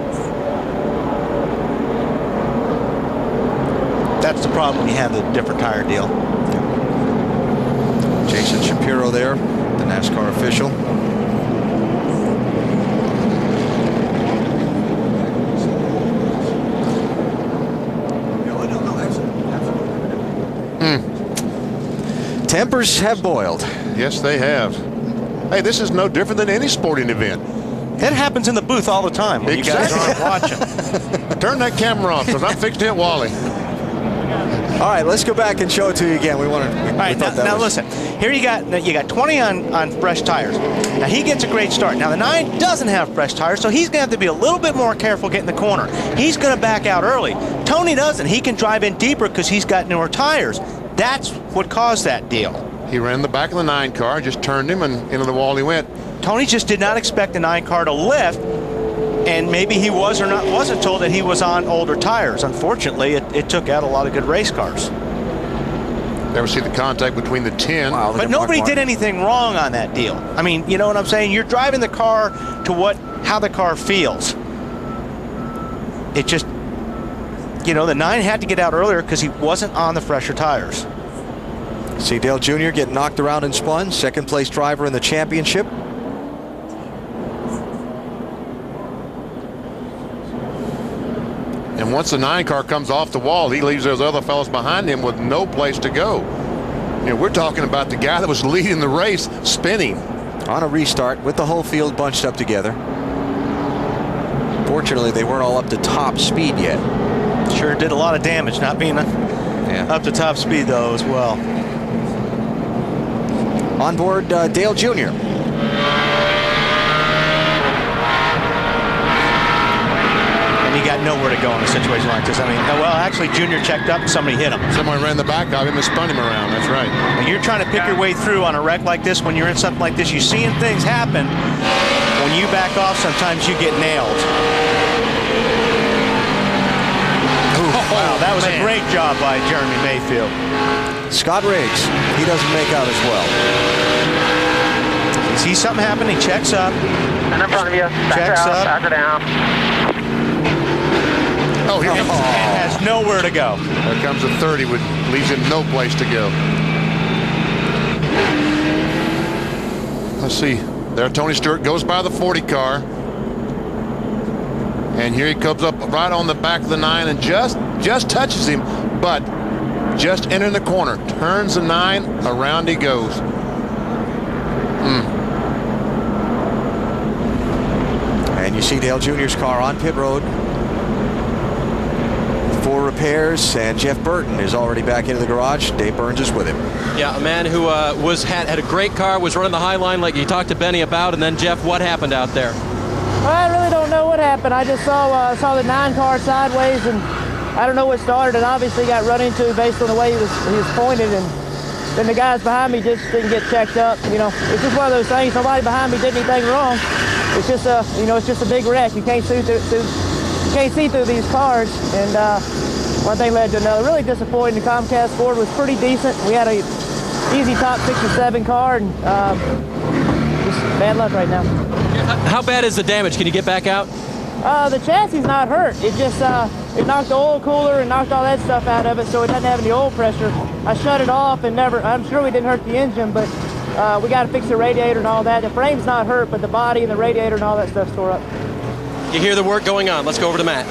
That's the problem when you have the different tire deal. Jason Shapiro there, the NASCAR official. Tempers have boiled. Yes, they have. Hey, this is no different than any sporting event. That happens in the booth all the time when Exactly. you guys aren't watching. Turn that camera off because I'm fixing to hit Wally. All right, let's go back and show it to you again. We want to. All right, now listen. Here you got 20 on fresh tires. Now he gets a great start. Now the 9 doesn't have fresh tires, so he's going to have to be a little bit more careful getting the corner. He's going to back out early. Tony doesn't. He can drive in deeper because he's got newer tires. That's what caused that deal. He ran the back of the 9 car, just turned him, and into the wall he went. Tony just did not expect the 9 car to lift, and maybe he wasn't told that he was on older tires. Unfortunately, it took out a lot of good race cars. Never see the contact between the 10. Wow, but nobody did anything wrong on that deal. I mean, you know what I'm saying? You're driving the car to how the car feels. It just, you know, the 9 had to get out earlier because he wasn't on the fresher tires. See Dale Jr. get knocked around and spun, second place driver in the championship. And once the 9 car comes off the wall, he leaves those other fellows behind him with no place to go. You know, we're talking about the guy that was leading the race spinning. On a restart with the whole field bunched up together. Fortunately, they weren't all up to top speed yet. Sure did a lot of damage not being up to top speed, though, as well. On board Dale Jr. And he got nowhere to go in a situation like this. I mean, well, actually, Junior checked up and somebody hit him. Someone ran the back of him and spun him around. That's right. Now, you're trying to pick your way through on a wreck like this. When you're in something like this, you're seeing things happen. When you back off, sometimes you get nailed. Wow, that was a great job by Jeremy Mayfield. Scott Riggs, he doesn't make out as well. He sees something happen, he checks up. And in front of you. Checks up. Back her down. Oh, here and has nowhere to go. There comes a 30, which leaves him no place to go. Let's see. There, Tony Stewart goes by the 40 car. And here he comes up right on the back of the 9 and just touches him, but just entering the corner, turns the 9, around he goes. And you see Dale Jr.'s car on pit road for repairs, and Jeff Burton is already back into the garage. Dave Burns is with him. Yeah, a man who had a great car, was running the high line like you talked to Benny about, and then Jeff, what happened out there? I really don't know what happened. I just saw the 9 car sideways, and I don't know what started, and obviously got run into based on the way he was pointed, and then the guys behind me just didn't get checked up. You know, it's just one of those things. Nobody behind me did anything wrong. It's just it's just a big wreck. You can't see through these cars, and one thing led to another. Really disappointing. The Comcast score was pretty decent. We had a easy top 6 or 7 car, and just bad luck right now. How bad is the damage? Can you get back out? The chassis is not hurt. It just it knocked the oil cooler and knocked all that stuff out of it, so it doesn't have any oil pressure. I shut it off and I'm sure we didn't hurt the engine, but we got to fix the radiator and all that. The frame's not hurt, but the body and the radiator and all that stuff's tore up. You hear the work going on. Let's go over to Matt.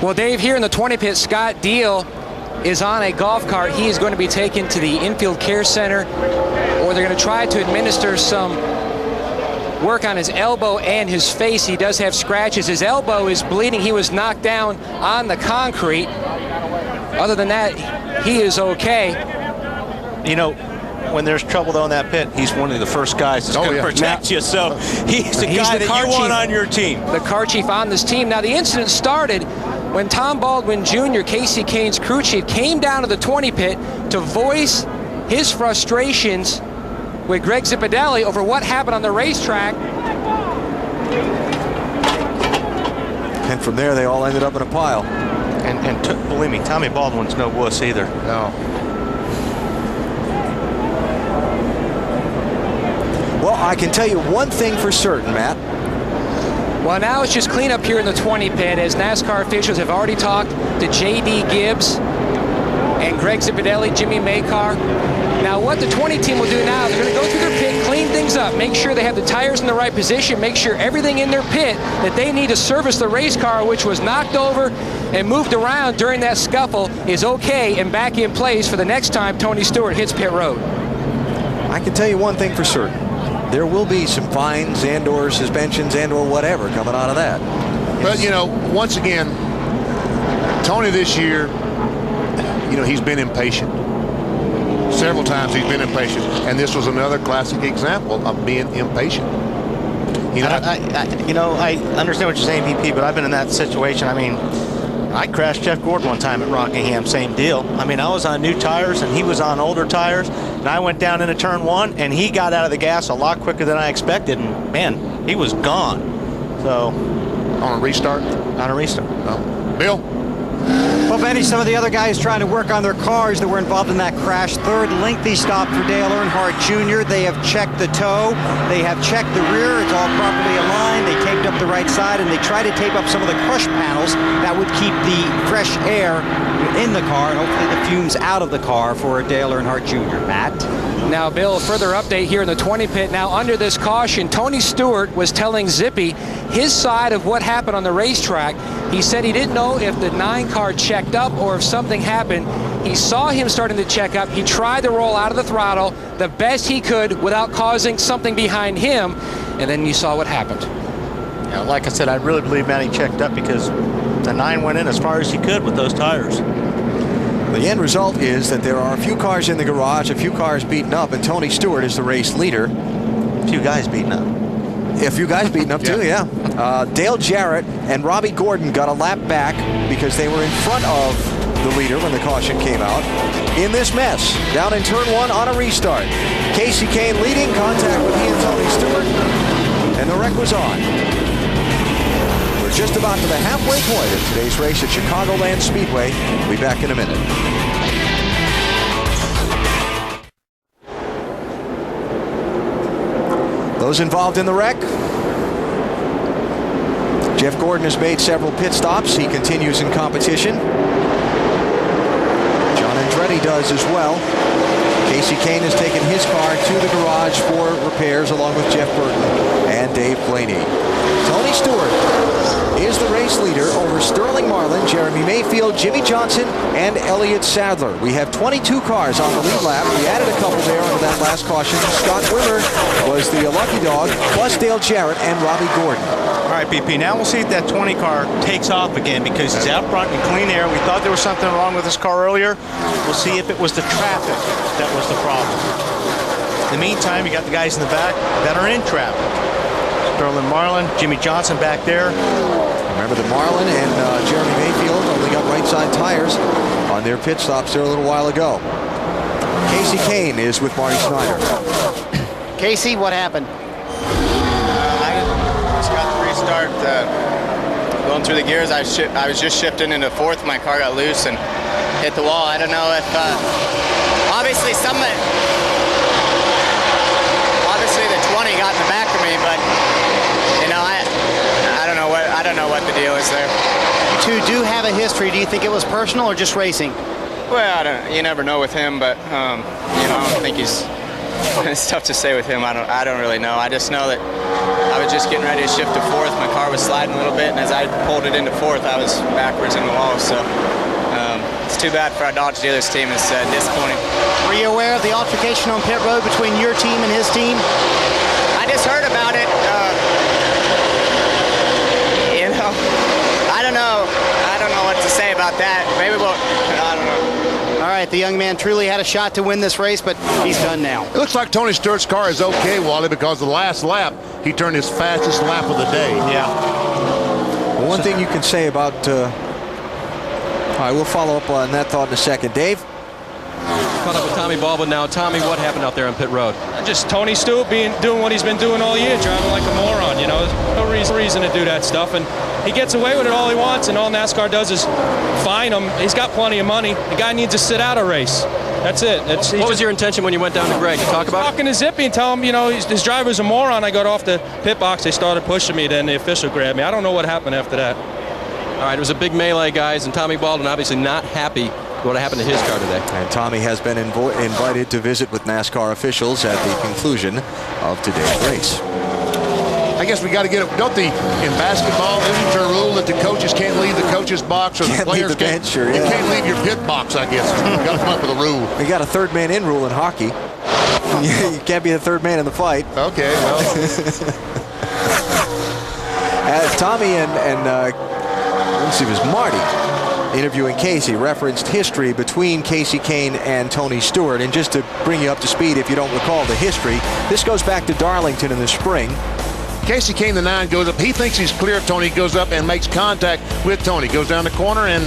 Well, Dave, here in the 20 pit, Scott Deal is on a golf cart. He is going to be taken to the infield care center, or they're going to try to administer some work on his elbow and his face. He does have scratches. His elbow is bleeding. He was knocked down on the concrete. Other than that, he is okay. You know, when there's trouble though in that pit, he's one of the first guys that's going to protect you. So he's the guy that you want on your team. The car chief on this team. Now the incident started when Tom Baldwin Jr., Casey Kane's crew chief, came down to the 20 pit to voice his frustrations with Greg Zipadelli over what happened on the racetrack. And from there, they all ended up in a pile. And believe me, Tommy Baldwin's no wuss either. No. Well, I can tell you one thing for certain, Matt. Well, now it's just cleanup here in the 20 pit as NASCAR officials have already talked to J.D. Gibbs and Greg Zipadelli, Jimmy Makar. Now what the 20 team will do now, they're going to go through their pit, clean things up, make sure they have the tires in the right position, make sure everything in their pit that they need to service the race car, which was knocked over and moved around during that scuffle, is okay and back in place for the next time Tony Stewart hits pit road. I can tell you one thing for certain. There will be some fines and or suspensions and or whatever coming out of that. But, you know, once again, Tony this year, you know, he's been impatient. Several times he's been impatient. And this was another classic example of being impatient. You know, I understand what you're saying, VP, but I've been in that situation. I mean, I crashed Jeff Gordon one time at Rockingham, same deal. I mean, I was on new tires and he was on older tires, and I went down into turn 1 and he got out of the gas a lot quicker than I expected, and man, he was gone. So, on a restart? On a restart. No. Bill? Well, Benny, some of the other guys trying to work on their cars that were involved in that crash. Third lengthy stop for Dale Earnhardt Jr. They have checked the toe. They have checked the rear. It's all properly aligned. They taped up the right side, and they try to tape up some of the crush panels that would keep the fresh air in the car and hopefully the fumes out of the car for Dale Earnhardt Jr. Matt? Now, Bill, a further update here in the 20 pit. Now, under this caution, Tony Stewart was telling Zippy his side of what happened on the racetrack. He said he didn't know if the 9 car checked up or if something happened. He saw him starting to check up. He tried to roll out of the throttle the best he could without causing something behind him, and then you saw what happened. Yeah, like I said, I really believe Matty checked up because the 9 went in as far as he could with those tires. The end result is that there are a few cars in the garage, a few cars beaten up, and Tony Stewart is the race leader. A few guys beaten up. A few guys beaten up too, yeah. Dale Jarrett and Robbie Gordon got a lap back because they were in front of the leader when the caution came out. In this mess, down in turn 1 on a restart. Casey Kane leading, contact with he and Tony Stewart, and the wreck was on. We're just about to the halfway point of today's race at Chicagoland Speedway. We'll be back in a minute. Those involved in the wreck. Jeff Gordon has made several pit stops. He continues in competition. John Andretti does as well. Casey Kane has taken his car to the garage for repairs along with Jeff Burton and Dave Blaney. Tony Stewart is the race leader over Sterling Marlin, Jeremy Mayfield, Jimmy Johnson, and Elliott Sadler. We have 22 cars on the lead lap. We added a couple there under that last caution. Scott Wimmer was the lucky dog, plus Dale Jarrett and Robbie Gordon. All right, BP, now we'll see if that 20 car takes off again because he's out front in clean air. We thought there was something wrong with this car earlier. We'll see if it was the traffic that was the problem. In the meantime, you got the guys in the back that are in traffic. Sterling Marlin, Jimmy Johnson back there. Remember that Marlin and Jeremy Mayfield only got right side tires on their pit stops there a little while ago. Casey Kane is with Marty Snyder. Casey, what happened? I just got the restart. Going through the gears, I was just shifting into 4th. My car got loose and hit the wall. I don't know if obviously the 20 got in the back of me, but you know I don't know what the deal is there. To do have a history, do you think it was personal or just racing? Well, you never know with him, but you know, I don't think he's. It's tough to say with him. I don't really know. I just know that I was just getting ready to shift to 4th. My car was sliding a little bit, and as I pulled it into 4th, I was backwards in the wall. So it's too bad for our Dodge dealers team. It's disappointing. Were you aware of the altercation on pit road between your team and his team? I just heard about it. You know, I don't know what to say about that. Maybe I don't know. right, the young man truly had a shot to win this race, but he's done now. It looks like Tony Stewart's car is okay, Wally, because the last lap, he turned his fastest lap of the day. Yeah. Well, one thing you can say about... all right, we'll follow up on that thought in a second. Dave? Caught up with Tommy Baldwin now. Tommy, what happened out there on pit road? Just Tony Stewart doing what he's been doing all year, driving like a moron. You know, there's no reason to do that stuff, and he gets away with it all he wants, and all NASCAR does is fine him. He's got plenty of money. The guy needs to sit out a race. That's it. What was your intention when you went down to Greg to talk about it? Talking to Zippy and tell him, you know, his driver's a moron. I got off the pit box. They started pushing me. Then the official grabbed me. I don't know what happened after that. All right, it was a big melee, guys, and Tommy Baldwin obviously not happy with what happened to his car today. And Tommy has been invited to visit with NASCAR officials at the conclusion of today's race. I guess we got to get it. Don't in basketball, isn't there a rule that the coaches can't leave the coaches box or the players can't? Sure, You yeah. can't leave your pit box, I guess. You got to come up with a rule. We got a third man in rule in hockey. You can't be the third man in the fight. Okay, well. Tommy and let's see, it was Marty interviewing Casey, referenced history between Kasey Kahne and Tony Stewart. And just to bring you up to speed, if you don't recall the history, this goes back to Darlington in the spring. Kasey Kahne, the 9, goes up. He thinks he's clear. Tony goes up and makes contact with Tony. Goes down the corner, and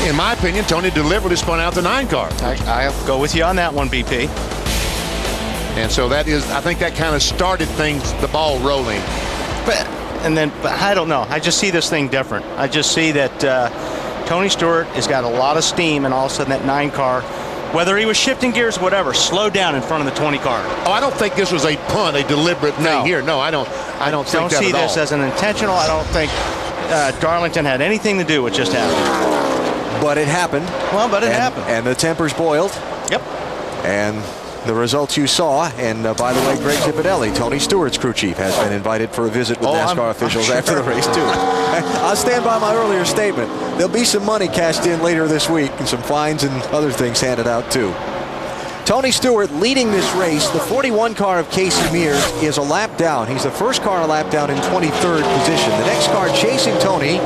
in my opinion, Tony deliberately spun out the 9 car. I'll go with you on that one, BP. And so that is, I think that kind of started things, the ball rolling. But I don't know. I just see this thing different. I just see that Tony Stewart has got a lot of steam, and all of a sudden that 9 car, whether he was shifting gears or whatever, slowed down in front of the 20 car. Oh, I don't think this was a punt, a deliberate thing here. No, I don't think that Don't see this as an intentional. I don't think Darlington had anything to do with just happening. But it happened. Well, but it happened. And the tempers boiled. Yep. And the results you saw. And by the way, Greg Zipadelli, Tony Stewart's crew chief, has been invited for a visit with NASCAR officials after the race, too. I'll stand by my earlier statement. There'll be some money cashed in later this week and some fines and other things handed out, too. Tony Stewart leading this race. The 41 car of Casey Mears is a lap down. He's the first car a lap down in 23rd position. The next car chasing Tony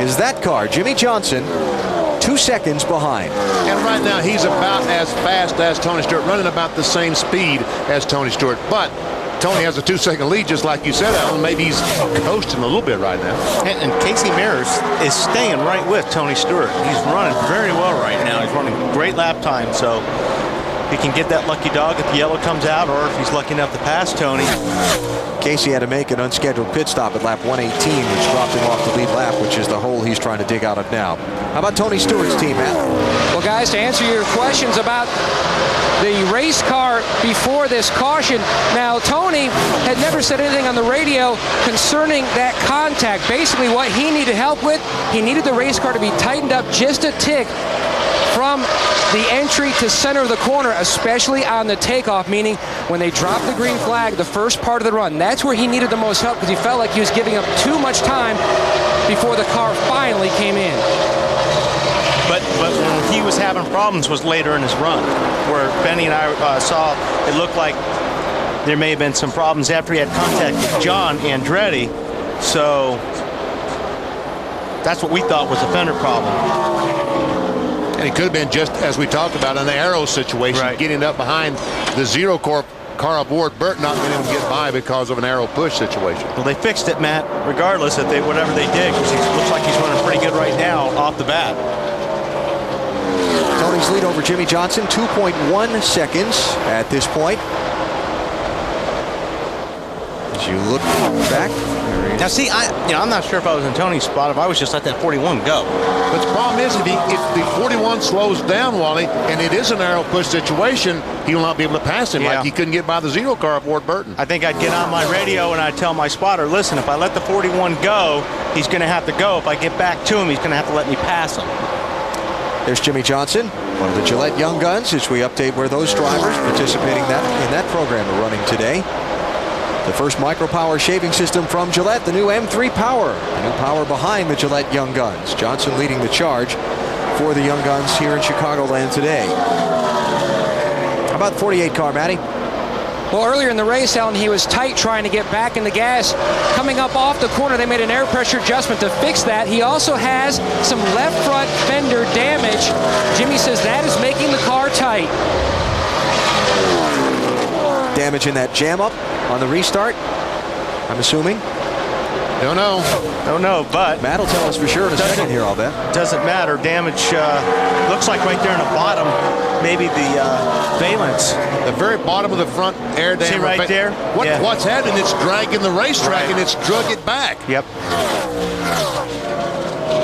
is that car, Jimmy Johnson, 2 seconds behind. And right now he's about as fast as Tony Stewart, running about the same speed as Tony Stewart. But Tony has a 2-second lead, just like you said, Alan. Maybe he's coasting a little bit right now. And Casey Mears is staying right with Tony Stewart. He's running very well right now. He's running great lap time, so he can get that lucky dog if the yellow comes out, or if he's lucky enough to pass Tony. Casey had to make an unscheduled pit stop at lap 118, which dropped him off the lead lap, which is the hole he's trying to dig out of now. How about Tony Stewart's team, Matt? Well, guys, to answer your questions about the race car before this caution, now Tony had never said anything on the radio concerning that contact. Basically what he needed help with, he needed the race car to be tightened up just a tick from the entry to center of the corner, especially on the takeoff, meaning when they dropped the green flag, the first part of the run. That's where he needed the most help, because he felt like he was giving up too much time before the car finally came in. But when he was having problems was later in his run, where Benny and I saw it looked like there may have been some problems after he had contact with John Andretti. So that's what we thought was a fender problem. And it could have been, just as we talked about, an arrow situation, getting up behind the 0 car aboard Burt, not being able to get by because of an arrow push situation. Well, they fixed it, Matt, regardless of whatever they did, because he looks like he's running pretty good right now off the bat. Tony's lead over Jimmy Johnson, 2.1 seconds at this point. As you look back. Now, see, I'm not sure if I was in Tony's spot, if I was just let that 41 go. But the problem is, if the 41 slows down, Wally, and it is an arrow push situation, he will not be able to pass him like he couldn't get by the 0 car aboard Burton. I think I'd get on my radio and I'd tell my spotter, listen, if I let the 41 go, he's going to have to go. If I get back to him, he's going to have to let me pass him. There's Jimmy Johnson, one of the Gillette Young Guns, as we update where those drivers participating in that program are running today. The first micro-power shaving system from Gillette, the new M3 Power. The new power behind the Gillette Young Guns. Johnson leading the charge for the Young Guns here in Chicagoland today. How about the 48 car, Matty? Well, earlier in the race, Alan, he was tight trying to get back in the gas. Coming up off the corner, they made an air pressure adjustment to fix that. He also has some left front fender damage. Jimmy says that is making the car tight. Damage in that jam up on the restart, I'm assuming. Don't know. Don't know, but Matt will tell us for sure in a second here, I'll bet. Doesn't matter. Damage looks like right there in the bottom, maybe the valence. The very bottom of the front air damage. See right there? What's happening? It's dragging the racetrack and it's drug it back. Yep.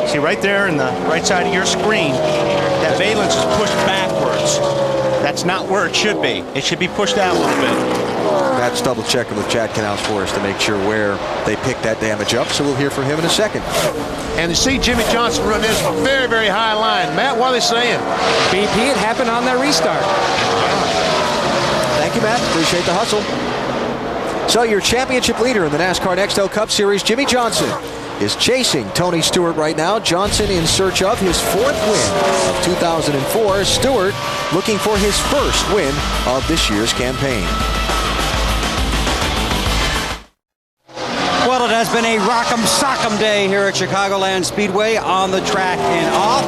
See right there in the right side of your screen, that valence is pushed backwards. That's not where it should be. It should be pushed out a little bit. Matt's double checking with Chad Canals for us to make sure where they picked that damage up, so we'll hear from him in a second. And you see Jimmy Johnson run this very, very high line. Matt, what are they saying? BP, it happened on that restart. Thank you, Matt. Appreciate the hustle. So your championship leader in the NASCAR Nextel Cup Series, Jimmy Johnson, is chasing Tony Stewart right now. Johnson in search of his 4th win of 2004. Stewart looking for his 1st win of this year's campaign. Well, it has been a rock'em sock'em day here at Chicagoland Speedway, on the track and off.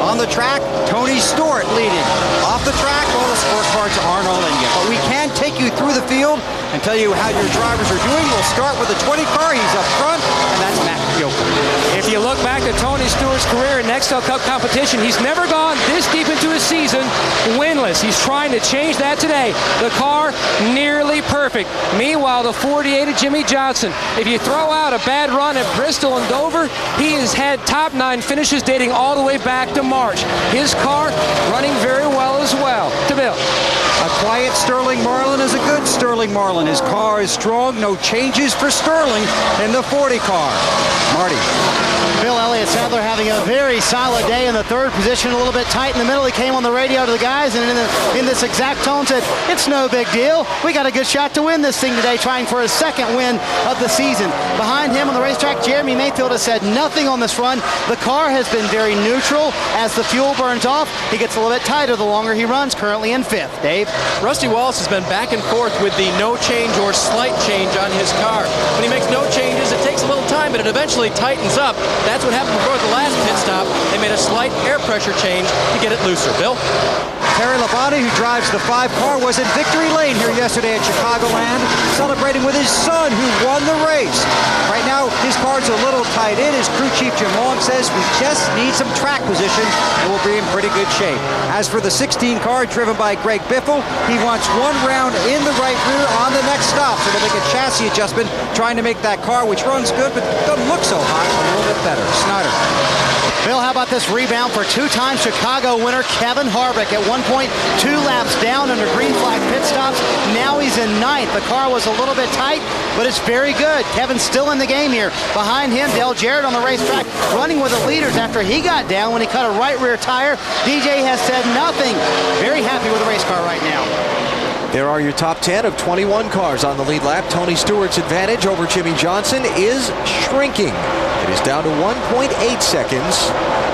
On the track, Tony Stewart leading. Off the track, well, the sport cards aren't all in yet. But we can take you through the field and tell you how your drivers are doing. We'll start with the 20 car. He's up front, and that's Matt Yoakum. If you look back at Tony Stewart's career in Nextel Cup competition, he's never gone this deep into a season winless. He's trying to change that today. The car nearly perfect. Meanwhile, the 48 of Jimmy Johnson. If you throw out a bad run at Bristol and Dover, he has had top 9 finishes dating all the way back to March. His car running very well as well. To Bill. A quiet Sterling Marlin is a good Sterling Marlin. His car is strong. No changes for Sterling in the 40 car. Marty. Bill Elliott Sadler having a very solid day in the 3rd position, a little bit tight in the middle. He came on the radio to the guys and in this exact tone said, it's no big deal. We got a good shot to win this thing today, trying for his 2nd win of the season. Behind him on the racetrack, Jeremy Mayfield has said nothing on this run. The car has been very neutral. As the fuel burns off, he gets a little bit tighter the longer he runs, currently in 5th. Dave? Rusty Wallace has been back and forth with the no change or slight change on his car. When he makes no changes, it takes a little time, but it eventually tightens up. That's what happened before the last pit stop. They made a slight air pressure change to get it looser. Bill? Terry Labonte, who drives the 5 car, was in victory lane here yesterday at Chicagoland, celebrating with his son, who won the race. Right now, his car's a little tight in. His crew chief, Jim Long, says we just need some track position, and we'll be in pretty good shape. As for the 16 car, driven by Greg Biffle, he wants 1 round in the right rear on the next stop, so they'll make a chassis adjustment, trying to make that car, which runs good, but doesn't look so hot, a little bit better. Snyder. Bill, how about this rebound for 2-time Chicago winner Kevin Harvick? At one point, 2 laps down under green flag pit stops. Now he's in 9th. The car was a little bit tight, but it's very good. Kevin's still in the game here. Behind him, Dale Jarrett on the racetrack, running with the leaders after he got down when he cut a right rear tire. DJ has said nothing. Very happy with the race car right now. There are your top 10 of 21 cars on the lead lap. Tony Stewart's advantage over Jimmy Johnson is shrinking. It is down to 1.8 seconds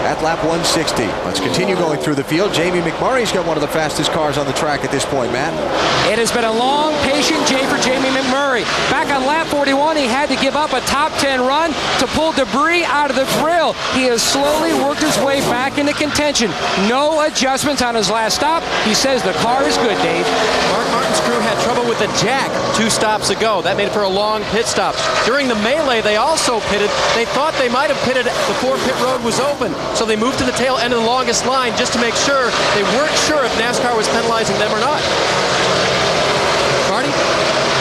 at lap 160. Let's continue going through the field. Jamie McMurray's got one of the fastest cars on the track at this point, Matt. It has been a long, patient day for Jamie McMurray. Back on lap 41, he had to give up a top 10 run to pull debris out of the grill. He has slowly worked his way back into contention. No adjustments on his last stop. He says the car is good, Dave. Mark Martin's crew had trouble with the jack 2 stops ago. That made it for a long pit stop. During the melee, they also pitted. They thought they might have pitted before pit road was open, so they moved to the tail end of the longest line just to make sure. They weren't sure if NASCAR was penalizing them or not. Marty?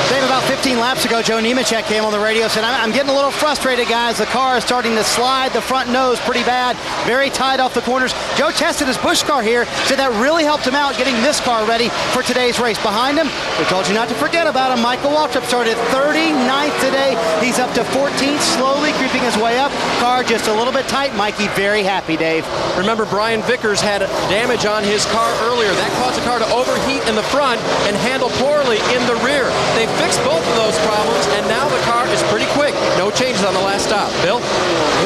Dave, about 15 laps ago, Joe Nemechek came on the radio and said, I'm getting a little frustrated, guys. The car is starting to slide the front nose pretty bad, very tight off the corners. Joe tested his Busch car here, said that really helped him out getting this car ready for today's race. Behind him, we told you not to forget about him. Michael Waltrip started 39th today. He's up to 14th, slowly creeping his way up. Car just a little bit tight. Mikey very happy, Dave. Remember, Brian Vickers had damage on his car earlier. That caused the car to overheat in the front and handle poorly in the rear. They fixed both of those those problems, and now the car is pretty quick. No changes on the last stop. Bill?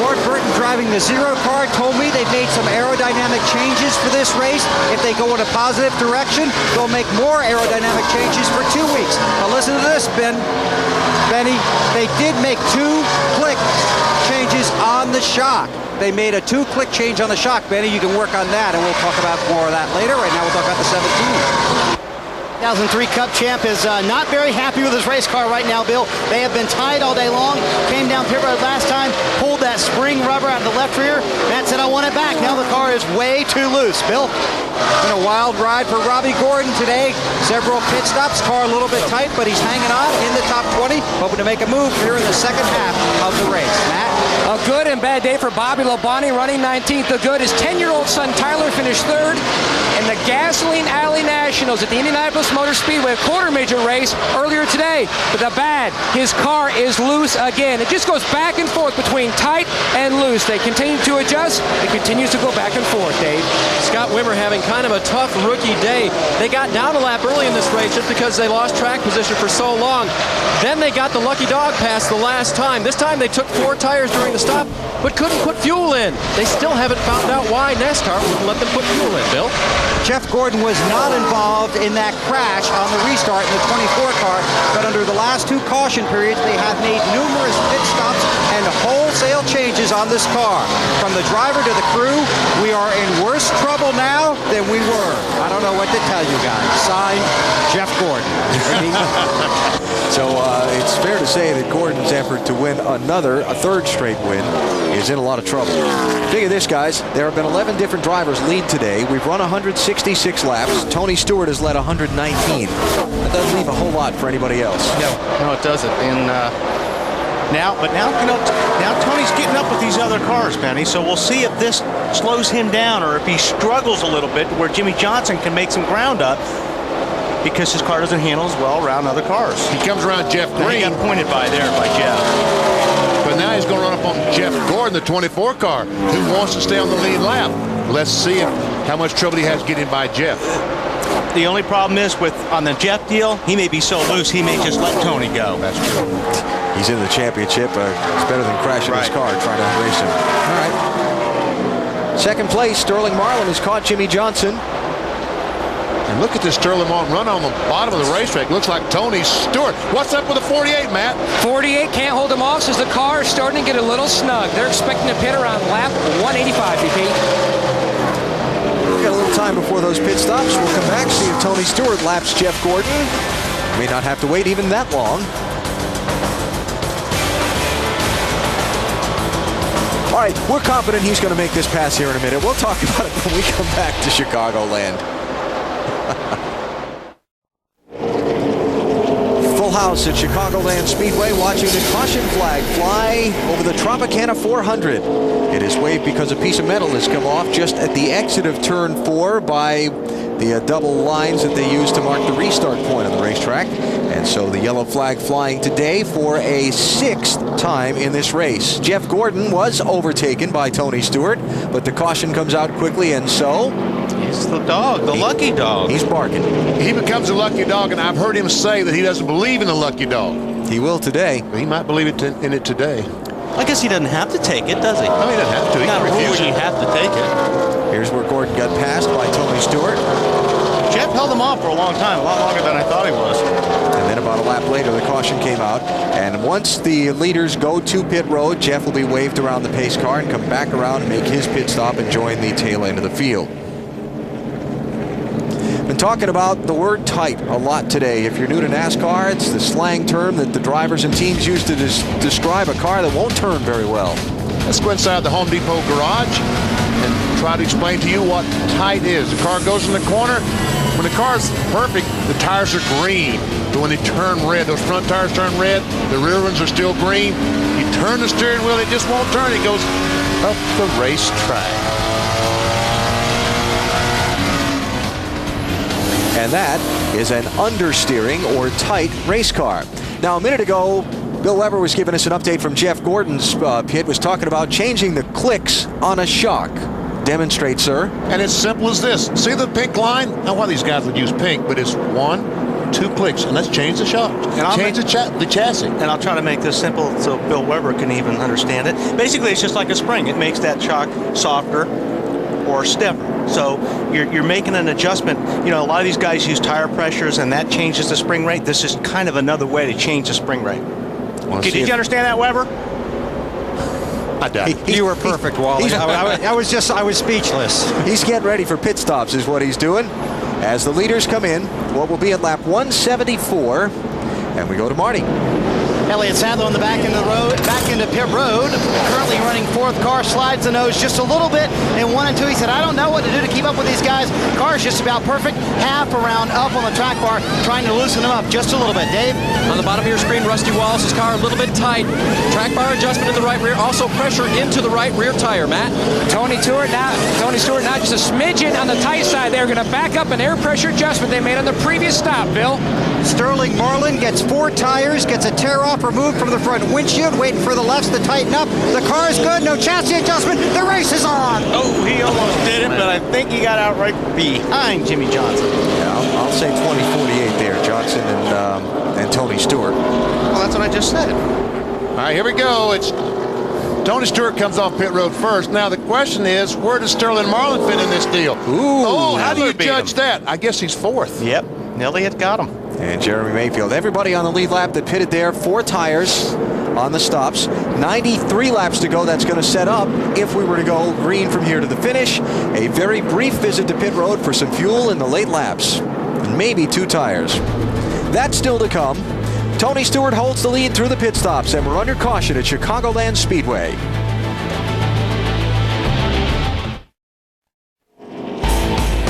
Ward Burton, driving the 0 car, told me they've made some aerodynamic changes for this race. If they go in a positive direction, they'll make more aerodynamic changes for 2 weeks. Now listen to this, Benny. They did make 2 click changes on the shock. They made a 2-click change on the shock, Benny. You can work on that, and we'll talk about more of that later. Right now, we'll talk about the 17. 2003 Cup champ is not very happy with his race car right now, Bill. They have been tied all day long. Came down pit road last time, pulled that spring rubber out of the left rear. Matt said, I want it back. Now the car is way too loose. Bill? Been a wild ride for Robbie Gordon today. Several pit stops, car a little bit tight, but he's hanging on in the top 20, hoping to make a move here in the second half of the race. Matt? A good and bad day for Bobby Labonte, running 19th. The good, his 10-year-old son Tyler finished 3rd in the Gasoline Alley Nationals at the Indianapolis Motor Speedway, a quarter major race earlier today. But the bad, his car is loose again. It just goes back and forth between tight and loose. They continue to adjust. It continues to go back and forth, Dave. Scott Wimmer having kind of a tough rookie day. They got down a lap early in this race just because they lost track position for so long. Then they got the lucky dog pass the last time. This time they took 4 tires during the stop, but couldn't put fuel in. They still haven't found out why NASCAR wouldn't let them put fuel in, Bill. Jeff Gordon was not involved in that crash on the restart in the 24 car, but under the last 2 caution periods, they have made numerous pit stops and wholesale changes on this car. From the driver to the crew, we are in worse trouble now than we were. I don't know what to tell you guys. Signed, Jeff Gordon. So it's fair to say that Gordon's effort to win a 3rd straight win, is in a lot of trouble. Think of this, guys. There have been 11 different drivers lead today. We've run 166 laps. Tony Stewart has led 119. That doesn't leave a whole lot for anybody else. No, it doesn't. And now Tony's getting up with these other cars, Benny. So we'll see if this slows him down or if he struggles a little bit where Jimmy Johnson can make some ground up, because his car doesn't handle as well around other cars. He comes around Jeff Green. He got pointed by Jeff. But now he's going to run up on Jeff Gordon, the 24 car, who wants to stay on the lead lap. Let's see how much trouble he has getting by Jeff. The only problem is on the Jeff deal, he may be so loose, he may just let Tony go. That's true. He's in the championship. It's better than crashing his car trying to race him. All right. Second place, Sterling Marlin has caught Jimmy Johnson. And look at this Sterling Marlin run on the bottom of the racetrack. Looks like Tony Stewart. What's up with the 48, Matt? 48 can't hold him off, says the car is starting to get a little snug. They're expecting to pit around lap 185, BP. We've got a little time before those pit stops. We'll come back, see if Tony Stewart laps Jeff Gordon. May not have to wait even that long. All right, we're confident he's going to make this pass here in a minute. We'll talk about it when we come back to Chicagoland. Full house at Chicagoland Speedway, watching the caution flag fly over the Tropicana 400. It is waved because a piece of metal has come off just at the exit of turn 4 by the double lines that they use to mark the restart point on the racetrack. And so the yellow flag flying today for a 6th time in this race. Jeff Gordon was overtaken by Tony Stewart, but the caution comes out quickly, and so he's the dog, the lucky dog. He's barking. He becomes a lucky dog, and I've heard him say that he doesn't believe in the lucky dog. He will today. But he might believe in it today. I guess he doesn't have to take it, does he? No, he doesn't have to. He not can refuse you have to take it. Here's where Gordon got passed by Tony Stewart. Jeff held him off for a long time, a lot longer than I thought he was. And then about a lap later, the caution came out. And once the leaders go to pit road, Jeff will be waved around the pace car and come back around and make his pit stop and join the tail end of the field. Been talking about the word tight a lot today. If you're new to NASCAR, it's the slang term that the drivers and teams use to describe a car that won't turn very well. Let's go inside the Home Depot garage and try to explain to you what tight is. The car goes in the corner. When the car's perfect, the tires are green. But when they turn red, those front tires turn red, the rear ones are still green. You turn the steering wheel, it just won't turn. It goes up the racetrack. And that is an understeering or tight race car. Now, a minute ago, Bill Weber was giving us an update from Jeff Gordon's pit, was talking about changing the clicks on a shock. Demonstrate, sir. And it's simple as this. See the pink line? Now, why these guys would use pink, but it's 1, 2 clicks, and let's change the shock. Change the chassis. And I'll try to make this simple so Bill Weber can even understand it. Basically, it's just like a spring. It makes that shock softer or stiffer. So you're making an adjustment. You know, a lot of these guys use tire pressures, and that changes the spring rate. This is kind of another way to change the spring rate. Did you understand that, Weber? I doubt it. You were perfect, Wally. I was speechless. He's getting ready for pit stops is what he's doing. As the leaders come in, what will be at lap 174, and we go to Marty. Elliott Sadler on the back into the road, back into pit road. Currently running 4th car, slides the nose just a little bit in 1 and 2. He said, I don't know what to do to keep up with these guys. Car's just about perfect. Half a round up on the track bar, trying to loosen them up just a little bit. Dave? On the bottom of your screen, Rusty Wallace's car a little bit tight. Track bar adjustment in the right rear. Also pressure into the right rear tire, Matt. Tony Stewart now just a smidgen on the tight side. They're going to back up an air pressure adjustment they made on the previous stop, Bill. Sterling Marlin gets 4 tires, gets a tear-off removed from the front windshield, waiting for the lefts to tighten up. The car is good, no chassis adjustment. The race is on. Oh, he almost did it, but I think he got out right behind Jimmy Johnson. Yeah, I'll say 20-48 there, Johnson and Tony Stewart. Well, that's what I just said. All right, here we go. It's Tony Stewart comes off pit road first. Now the question is, where does Sterling Marlin fit in this deal? Ooh, oh, how do you judge that? I guess he's 4th. Yep, Elliott got him. And Jeremy Mayfield. Everybody on the lead lap that pitted there, 4 tires on the stops. 93 laps to go. That's going to set up, if we were to go green from here to the finish, a very brief visit to pit road for some fuel in the late laps. And maybe 2 tires. That's still to come. Tony Stewart holds the lead through the pit stops, and we're under caution at Chicagoland Speedway.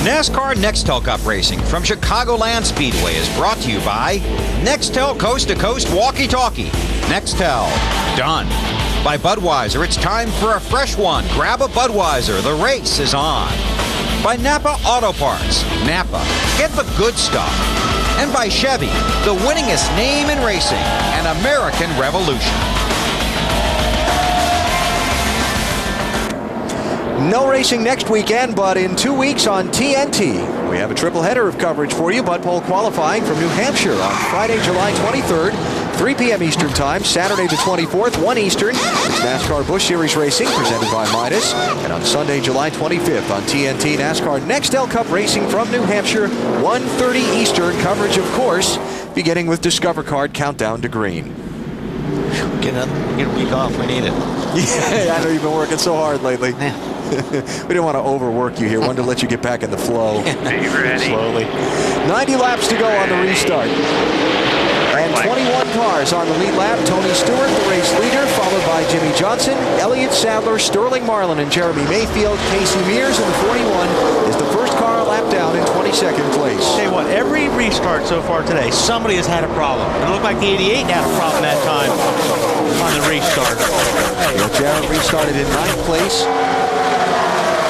NASCAR Nextel Cup Racing from Chicagoland Speedway is brought to you by Nextel Coast to Coast Walkie Talkie. Nextel, done. By Budweiser, it's time for a fresh one. Grab a Budweiser, the race is on. By Napa Auto Parts. Napa, get the good stuff. And by Chevy, the winningest name in racing, an American Revolution. No racing next weekend, but in 2 weeks on TNT, we have a triple header of coverage for you. Bud Pole qualifying from New Hampshire on Friday, July 23rd, 3 p.m. Eastern Time. Saturday the 24th, 1 Eastern. It's NASCAR Busch Series Racing presented by Midas. And on Sunday, July 25th on TNT, NASCAR Nextel Cup Racing from New Hampshire, 1:30 Eastern. Coverage, of course, beginning with Discover Card Countdown to Green. Get a week off. We need it. Yeah, I know you've been working so hard lately. Yeah. We didn't want to overwork you here. Wanted to let you get back in the flow. Slowly. 90 laps to go on the restart. And 21 cars on the lead lap. Tony Stewart, the race leader, followed by Jimmy Johnson, Elliott Sadler, Sterling Marlin, and Jeremy Mayfield. Casey Mears in the 41 is the first car a lap down in 22nd place. Tell you what, every restart so far today, somebody has had a problem. It looked like the 88 had a problem that time on the restart. Jarrett restarted in 9th place.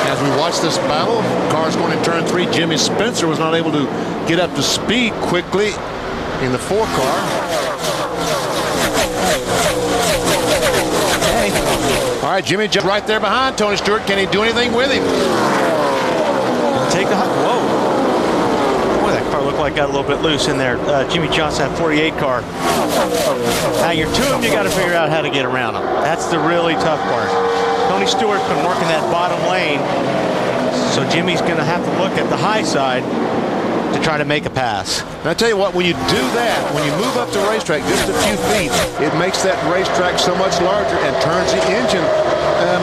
As we watch this battle, cars going in turn 3. Jimmy Spencer was not able to get up to speed quickly in the 4 car. All right, Jimmy just right there behind Tony Stewart. Can he do anything with him? Take the whoa. Boy, that car looked like it got a little bit loose in there. Jimmy Johnson had 48 car. Now you're 2 of them, you got to figure out how to get around them. That's the really tough part. Tony Stewart's been working that bottom lane, so Jimmy's going to have to look at the high side to try to make a pass. And I tell you what, when you do that, when you move up the racetrack just a few feet, it makes that racetrack so much larger and turns the engine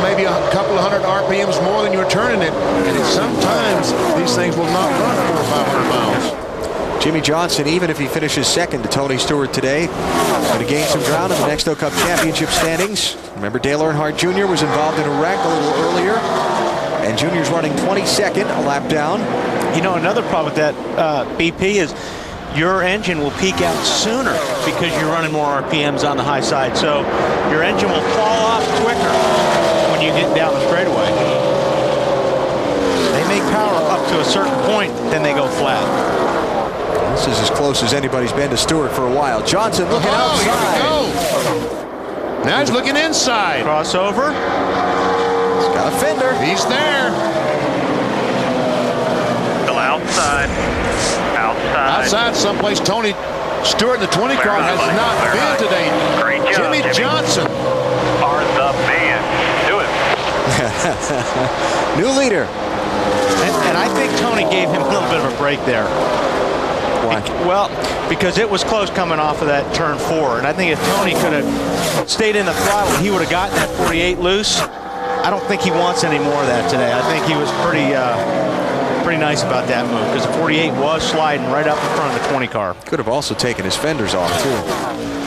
maybe a couple of 100 RPMs more than you're turning it. And sometimes these things will not run 400 or 500 miles. Jimmy Johnson, even if he finishes second to Tony Stewart today, going to gain some ground in the Nextel Cup Championship standings. Remember, Dale Earnhardt Jr. was involved in a wreck a little earlier, and Jr.'s running 22nd, a lap down. You know, another problem with that, BP, is your engine will peak out sooner because you're running more RPMs on the high side. So your engine will fall off quicker when you get down the straightaway. They make power up to a certain point, then they go flat. This is as close as anybody's been to Stewart for a while. Johnson looking outside. Here we go. Now he's looking inside. Crossover. He's got a fender. He's there. Still outside. Outside someplace, Tony Stewart in the 20 car has not been today. Jimmy Johnson. Are the man. Do it. New leader. And I think Tony gave him a little bit of a break there. Why? Well, because it was close coming off of that turn 4. And I think if Tony could have stayed in the throttle, he would have gotten that 48 loose. I don't think he wants any more of that today. I think he was pretty nice about that move because the 48 was sliding right up in front of the 20 car. Could have also taken his fenders off, too.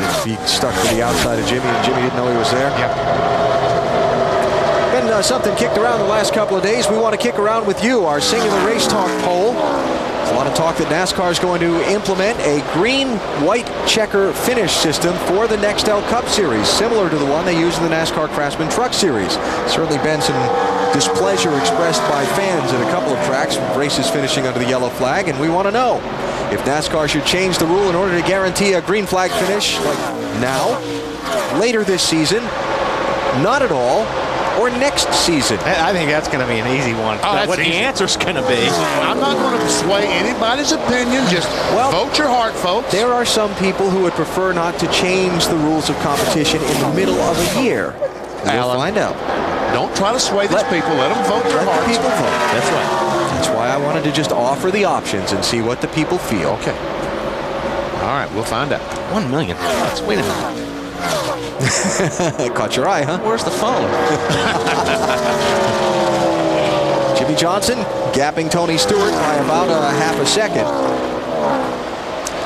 If he stuck to the outside of Jimmy and Jimmy didn't know he was there. Yep. Been something kicked around the last couple of days. We want to kick around with you our singular race talk poll. There's a lot of talk that NASCAR is going to implement a green-white checker finish system for the Nextel Cup Series, similar to the one they use in the NASCAR Craftsman Truck Series. Certainly been some displeasure expressed by fans at a couple of tracks, races finishing under the yellow flag, and we want to know if NASCAR should change the rule in order to guarantee a green flag finish, like now, later this season, not at all, or next season. I think that's going to be an easy one. What the answer's going to be. I'm not going to sway anybody's opinion. Just vote your heart, folks. There are some people who would prefer not to change the rules of competition in the middle of a year. We'll find out. Don't try to sway these people. Let them vote their hearts. Let the people vote. That's right. That's why I wanted to just offer the options and see what the people feel. Okay. All right, we'll find out. $1 million. Wait a minute. Caught your eye, huh? Where's the phone? Jimmy Johnson gapping Tony Stewart by about a half a second.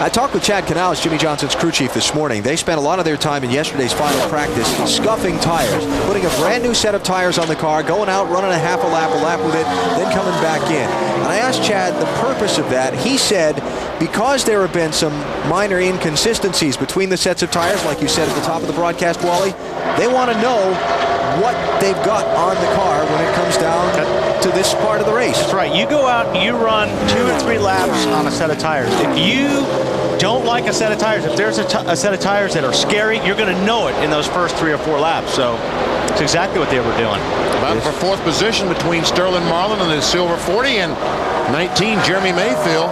I talked with Chad Canales, Jimmy Johnson's crew chief, this morning. They spent a lot of their time in yesterday's final practice scuffing tires, putting a brand new set of tires on the car, going out, running a half a lap with it, then coming back in. And I asked Chad the purpose of that. He said because there have been some minor inconsistencies between the sets of tires, like you said at the top of the broadcast, Wally, they want to know what they've got on the car when it comes down to this part of the race. That's right. You go out and you run 2 or 3 laps on a set of tires. If you don't like a set of tires, if there's a set of tires that are scary, you're going to know it in those first 3 or 4 laps. So it's exactly what they were doing. About for 4th position between Sterling Marlin and the silver 40 and 19 Jeremy Mayfield.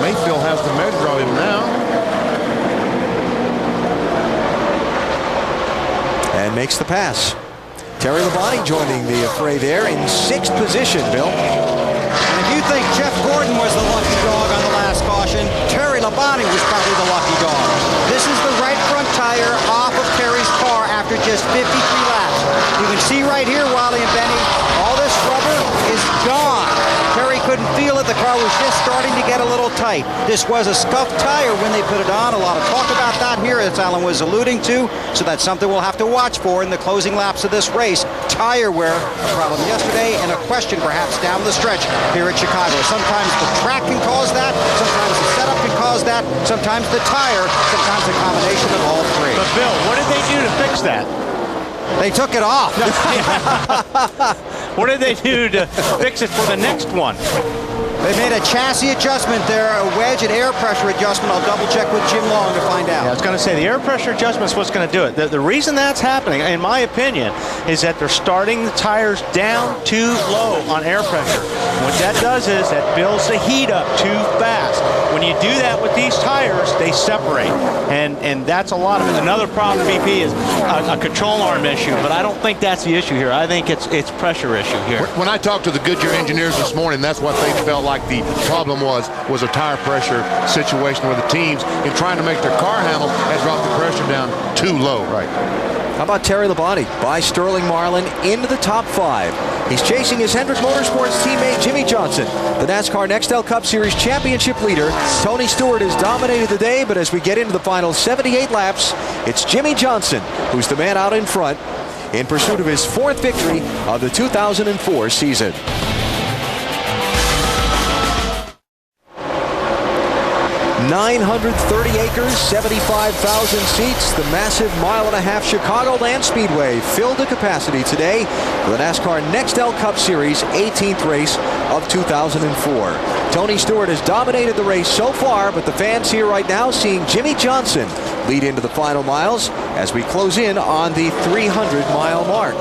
Mayfield has the measure on him now. And makes the pass. Terry Labonte joining the fray there in 6th position, Bill. And if you think Jeff Gordon was the lucky dog on the last caution, Terry Labonte was probably the lucky dog. This is the right front tire off of Terry's car after just 53 laps. You can see right here, Wally and Benny, all this rubber is gone. Terry couldn't feel it. The car was just starting to get a little tight. This was a scuffed tire when they put it on. A lot of talk about that here, as Alan was alluding to. So that's something we'll have to watch for in the closing laps of this race. Tire wear, a problem yesterday, and a question perhaps down the stretch here at Chicago. Sometimes the track can cause that. Sometimes the setup can cause that. Sometimes the tire. Sometimes a combination of all three. But Bill, what did they do to fix that? They took it off. What did they do to fix it for the next one? They made a chassis adjustment there, a wedge and air pressure adjustment. I'll double check with Jim Long to find out. Yeah, I was going to say the air pressure adjustment is what's going to do it. The reason that's happening, in my opinion, is that they're starting the tires down too low on air pressure. What that does is that builds the heat up too fast. When you do that with these tires, they separate, and that's a lot of it. Another problem, BP, is a control arm issue, but I don't think that's the issue here. I think it's pressure issue here. When I talked to the Goodyear engineers this morning, that's what they felt like the problem was a tire pressure situation where the teams, in trying to make their car handle, had dropped the pressure down too low. Right. How about Terry Labonte by Sterling Marlin into the top 5. He's chasing his Hendrick Motorsports teammate Jimmy Johnson, the NASCAR Nextel Cup Series championship leader. Tony Stewart has dominated the day, but as we get into the final 78 laps, it's Jimmy Johnson who's the man out in front in pursuit of his 4th victory of the 2004 season. 930 acres, 75,000 seats. The massive mile-and-a-half Chicagoland Speedway filled to capacity today for the NASCAR Nextel Cup Series 18th race of 2004. Tony Stewart has dominated the race so far, but the fans here right now seeing Jimmy Johnson lead into the final miles as we close in on the 300-mile mark.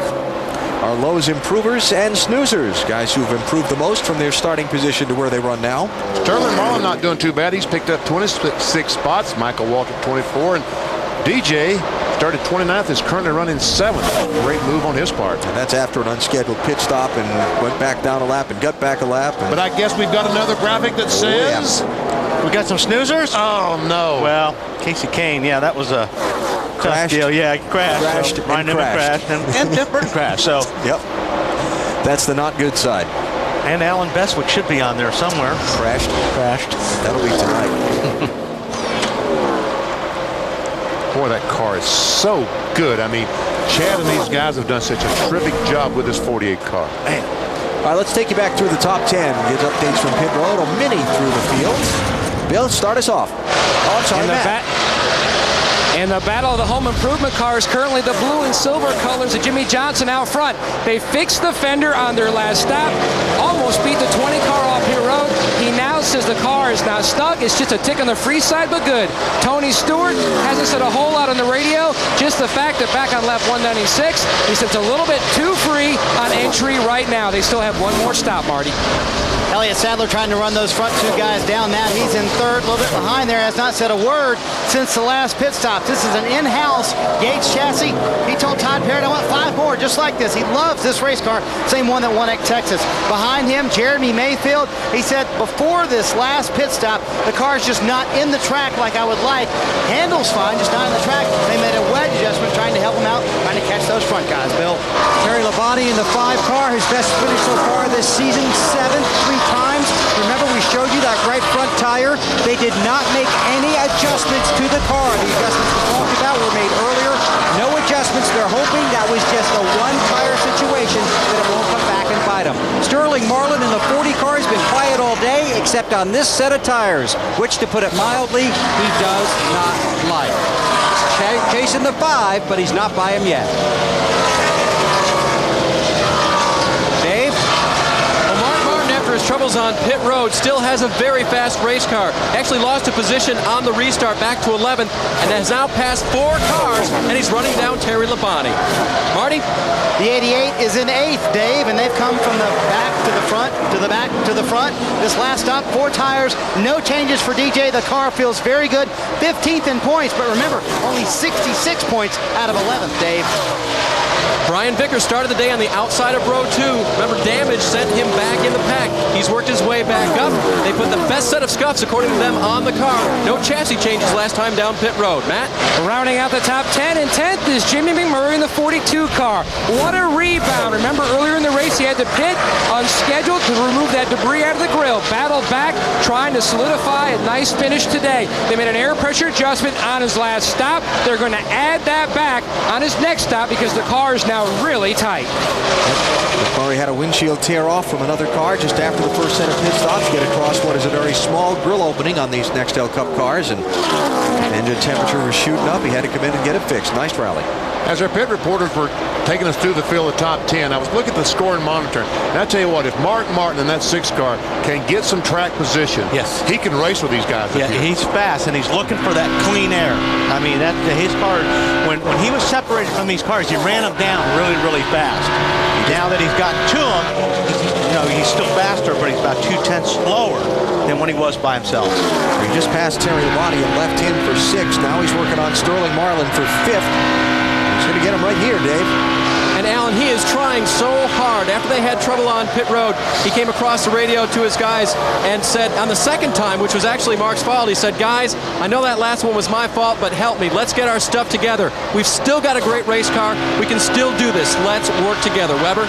are lows improvers and snoozers, guys who've improved the most from their starting position to where they run now. Sterling Marlin not doing too bad. He's picked up 26 spots. Michael Walter 24, and DJ started 29th, is currently running 7th. Great move on his part. And that's after an unscheduled pit stop and went back down a lap and got back a lap. But I guess we've got another graphic that says... We got some snoozers? Oh, no. Well, Casey Kane, yeah, that was a crashed. Deal. Yeah, he crashed. So Ryan Newman crashed. And Jeff Burton crashed. So, yep. That's the not good side. And Alan Bestwick should be on there somewhere. Crashed. That'll be tonight. Boy, that car is so good. I mean, Chad and these guys have done such a terrific job with this 48 car. Man. All right, let's take you back through the top 10. Get updates from pit road. A mini through the field. Bill, start us off. Oh, I'm sorry, Matt. In the battle of the home improvement cars, currently the blue and silver colors of Jimmy Johnson out front. They fixed the fender on their last stop, almost beat the 20 car off Pit Road. He now says the car is not stuck. It's just a tick on the free side, but good. Tony Stewart hasn't said a whole lot on the radio, just the fact that back on lap 196, he said it's a little bit too free on entry right now. They still have one more stop, Marty. Elliott Sadler trying to run those front two guys down. Matt, he's in third, a little bit behind there, has not said a word since the last pit stop. This is an in-house Gates chassis. He told Todd Parrott, I want 5 more just like this. He loves this race car, same one that won at Texas. Behind him, Jeremy Mayfield. He said before this last pit stop, the car's just not in the track like I would like. Handles fine, just not in the track. They made a wedge adjustment trying to help him out, trying to catch those front guys, Bill. Terry Labonte in the 5 car, his best finish so far this season, 7th, 3 times. Remember, we showed you that right front tire. They did not make any adjustments to the car. The adjustments we talked about were made earlier. No adjustments. They're hoping that was just a one-tire situation, that it won't come back and bite them. Sterling Marlin in the 40 car has been quiet all day, except on this set of tires, which, to put it mildly, he does not like. Chasing the 5, but he's not by him yet. His troubles on pit road, still has a very fast race car. Actually lost a position on the restart back to 11th and has now passed 4 cars, and he's running down Terry Labonte. Marty? The 88 is in 8th, Dave, and they've come from the back to the front, to the back to the front. This last stop, 4 tires, no changes for DJ. The car feels very good. 15th in points, but remember, only 66 points out of 11th, Dave. Brian Vickers started the day on the outside of row 2. Remember, damage sent him back in the pack. He's worked his way back up. They put the best set of scuffs, according to them, on the car. No chassis changes last time down pit road. Matt? Rounding out the top 10, and 10th is Jimmy McMurray in the 42 car. What a rebound. Remember, earlier in the race, he had to pit unscheduled to remove that debris out of the grill. Battled back, trying to solidify a nice finish today. They made an air pressure adjustment on his last stop. They're going to add that back on his next stop because the car is now really tight. McMurray had a windshield tear off from another car just after the first set of pit stops. Get across what is a very small grill opening on these Nextel Cup cars, and engine temperature was shooting up. He had to come in and get it fixed. Nice rally. As our pit reporters were taking us through the field of top 10, I was looking at the score and monitoring. And I tell you what, if Mark Martin in that 6 car can get some track position, yes, he can race with these guys. Yeah, he's fast, and he's looking for that clean air. I mean, his car, when he was separated from these cars, he ran them down really, really fast. Now that he's gotten to them, he's still faster, but he's about 2/10 slower than when he was by himself. He just passed Terry Labonte and left him for 6th. Now he's working on Sterling Marlin for 5th. He's going to get him right here, Dave. And Alan, he is trying so hard. After they had trouble on pit road, he came across the radio to his guys and said, on the second time, which was actually Mark's fault, he said, guys, I know that last one was my fault, but help me. Let's get our stuff together. We've still got a great race car. We can still do this. Let's work together. Weber?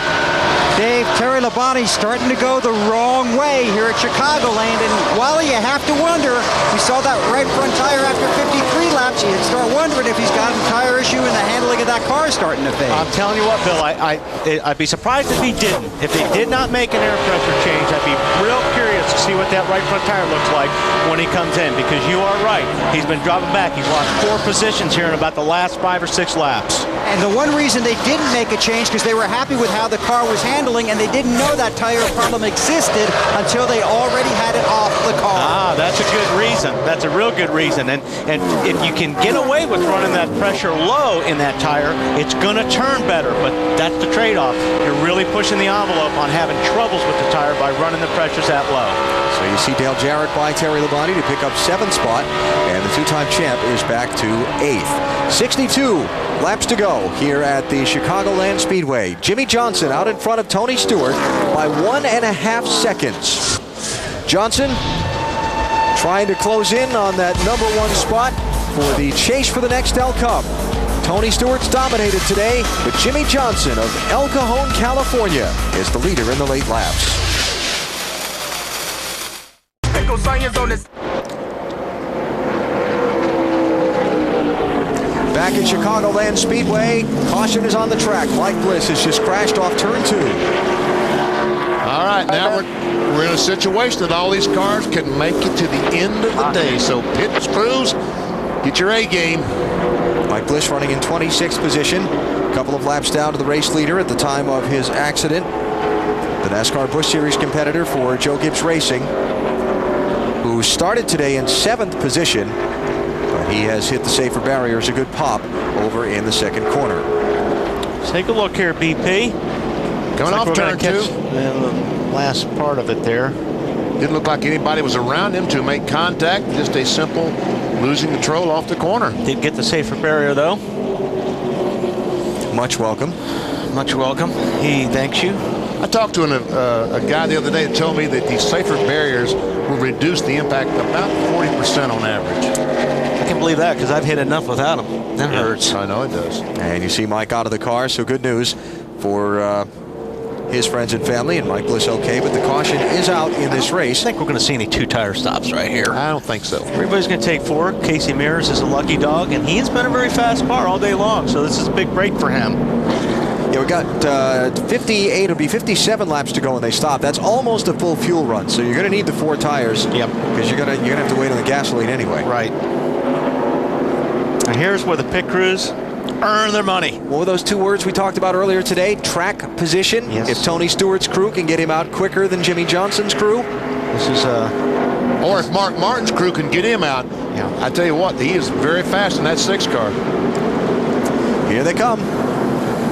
Dave, Terry Labonte starting to go the wrong way here at Chicagoland, and while you have to wonder, we saw that right front tire after 53 laps, you start wondering if he's got a tire issue and the handling of that car is starting to fade. I'm telling you what, Bill, I'd be surprised if he didn't. If they did not make an air pressure change, I'd be real curious to see what that right front tire looks like when he comes in, because you are right. He's been dropping back. He's lost 4 positions here in about the last 5 or 6 laps. And the one reason they didn't make a change because they were happy with how the car was handling, and they didn't know that tire problem existed until they already had it off the car. Ah, that's a good reason. That's a real good reason. And if you can get away with running that pressure low in that tire, it's going to turn better. But that's the trade-off. You're really pushing the envelope on having troubles with the tire by running the pressures that low. So you see Dale Jarrett by Terry Labonte to pick up 7th spot, and the two-time champ is back to 8th. 62 laps to go here at the Chicagoland Speedway. Jimmy Johnson out in front of Tony Stewart by 1.5 seconds. Johnson trying to close in on that #1 spot for the chase for the Nextel Cup. Tony Stewart's dominated today, but Jimmy Johnson of El Cajon, California is the leader in the late laps. Back at Chicagoland Speedway, caution is on the track. Mike Bliss has just crashed off turn 2. All right, now we're in a situation that all these cars can make it to the end of the day. So pit crews, get your A game. Mike Bliss running in 26th position, a couple of laps down to the race leader at the time of his accident. The NASCAR Busch Series competitor for Joe Gibbs Racing, who started today in 7th position, but he has hit the safer barriers a good pop over in the second corner. Take a look here, BP. Coming off turn 2. The last part of it there. Didn't look like anybody was around him to make contact. Just a simple losing control off the corner. Did get the safer barrier, though. Much welcome. Much welcome. He thanks you. I talked to a guy the other day that told me that these safer barriers will reduce the impact about 40% on average. I can believe that because I've hit enough without them. That hurts. I know it does. And you see Mike out of the car, so good news for his friends and family, and Mike Bliss okay, but the caution is out in this race. I think we're going to see any 2-tire stops right here. I don't think so. Everybody's going to take 4. Casey Mears is a lucky dog, and he's been a very fast car all day long, so this is a big break for him. Yeah, we got 58, it'll be 57 laps to go when they stop. That's almost a full fuel run, so you're going to need the 4 tires. Yep. Because you're gonna have to wait on the gasoline anyway. Right. And here's where the pit crews earn their money. What were those 2 words we talked about earlier today? Track position. Yes. If Tony Stewart's crew can get him out quicker than Jimmy Johnson's crew. This is or if Mark Martin's crew can get him out. Yeah. I tell you what, he is very fast in that 6 car. Here they come.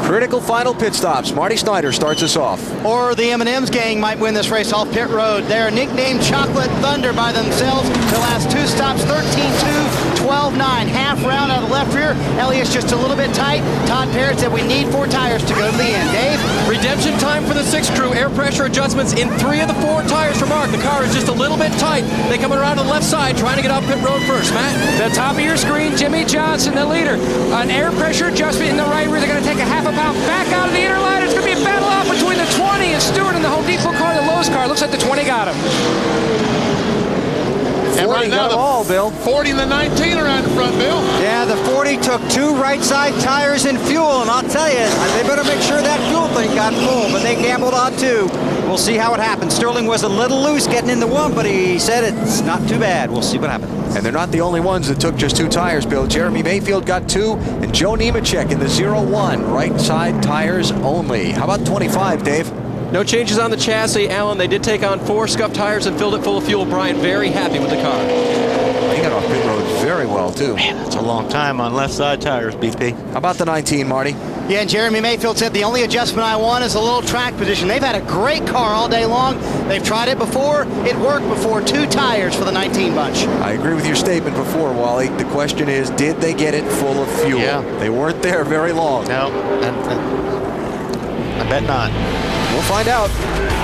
Critical final pit stops. Marty Snyder starts us off. Or the M&M's gang might win this race off pit road. They're nicknamed Chocolate Thunder by themselves. The last 2 stops, 13-2, 12-9. Half round out of the left rear. Elliott's just a little bit tight. Todd Parrott said we need 4 tires to go to the end. Dave? Redemption time for the 6 crew. Air pressure adjustments in 3 of the 4 tires for Mark. The car is just a little bit tight. They coming around to the left side, trying to get off pit road first. Matt? The top of your screen, Jimmy Johnson, the leader. An air pressure adjustment in the right rear. They're going to take a half a pound back out of the inner line. It's going to be a battle out between the 20 and Stewart and the Home Depot car, the Lowe's car. Looks like the 20 got him. And right now, the 40 and the 19 are out in front, Bill. Yeah, the 40 took 2 right side tires and fuel, and I'll tell you, they better make sure that fuel thing got full, but they gambled on 2. We'll see how it happens. Sterling was a little loose getting into 1, but he said it's not too bad. We'll see what happens. And they're not the only ones that took just 2 tires, Bill. Jeremy Mayfield got 2, and Joe Nemechek in the 0-1, right side tires only. How about 25, Dave? No changes on the chassis, Alan. They did take on 4 scuffed tires and filled it full of fuel. Brian very happy with the car. He got off pit road very well, too. Man, that's a long time on left side tires, BP. How about the 19, Marty? Yeah, and Jeremy Mayfield said the only adjustment I want is a little track position. They've had a great car all day long. They've tried it before. It worked before. 2 tires for the 19 bunch. I agree with your statement before, Wally. The question is, did they get it full of fuel? Yeah. They weren't there very long. No, I bet not. We'll find out.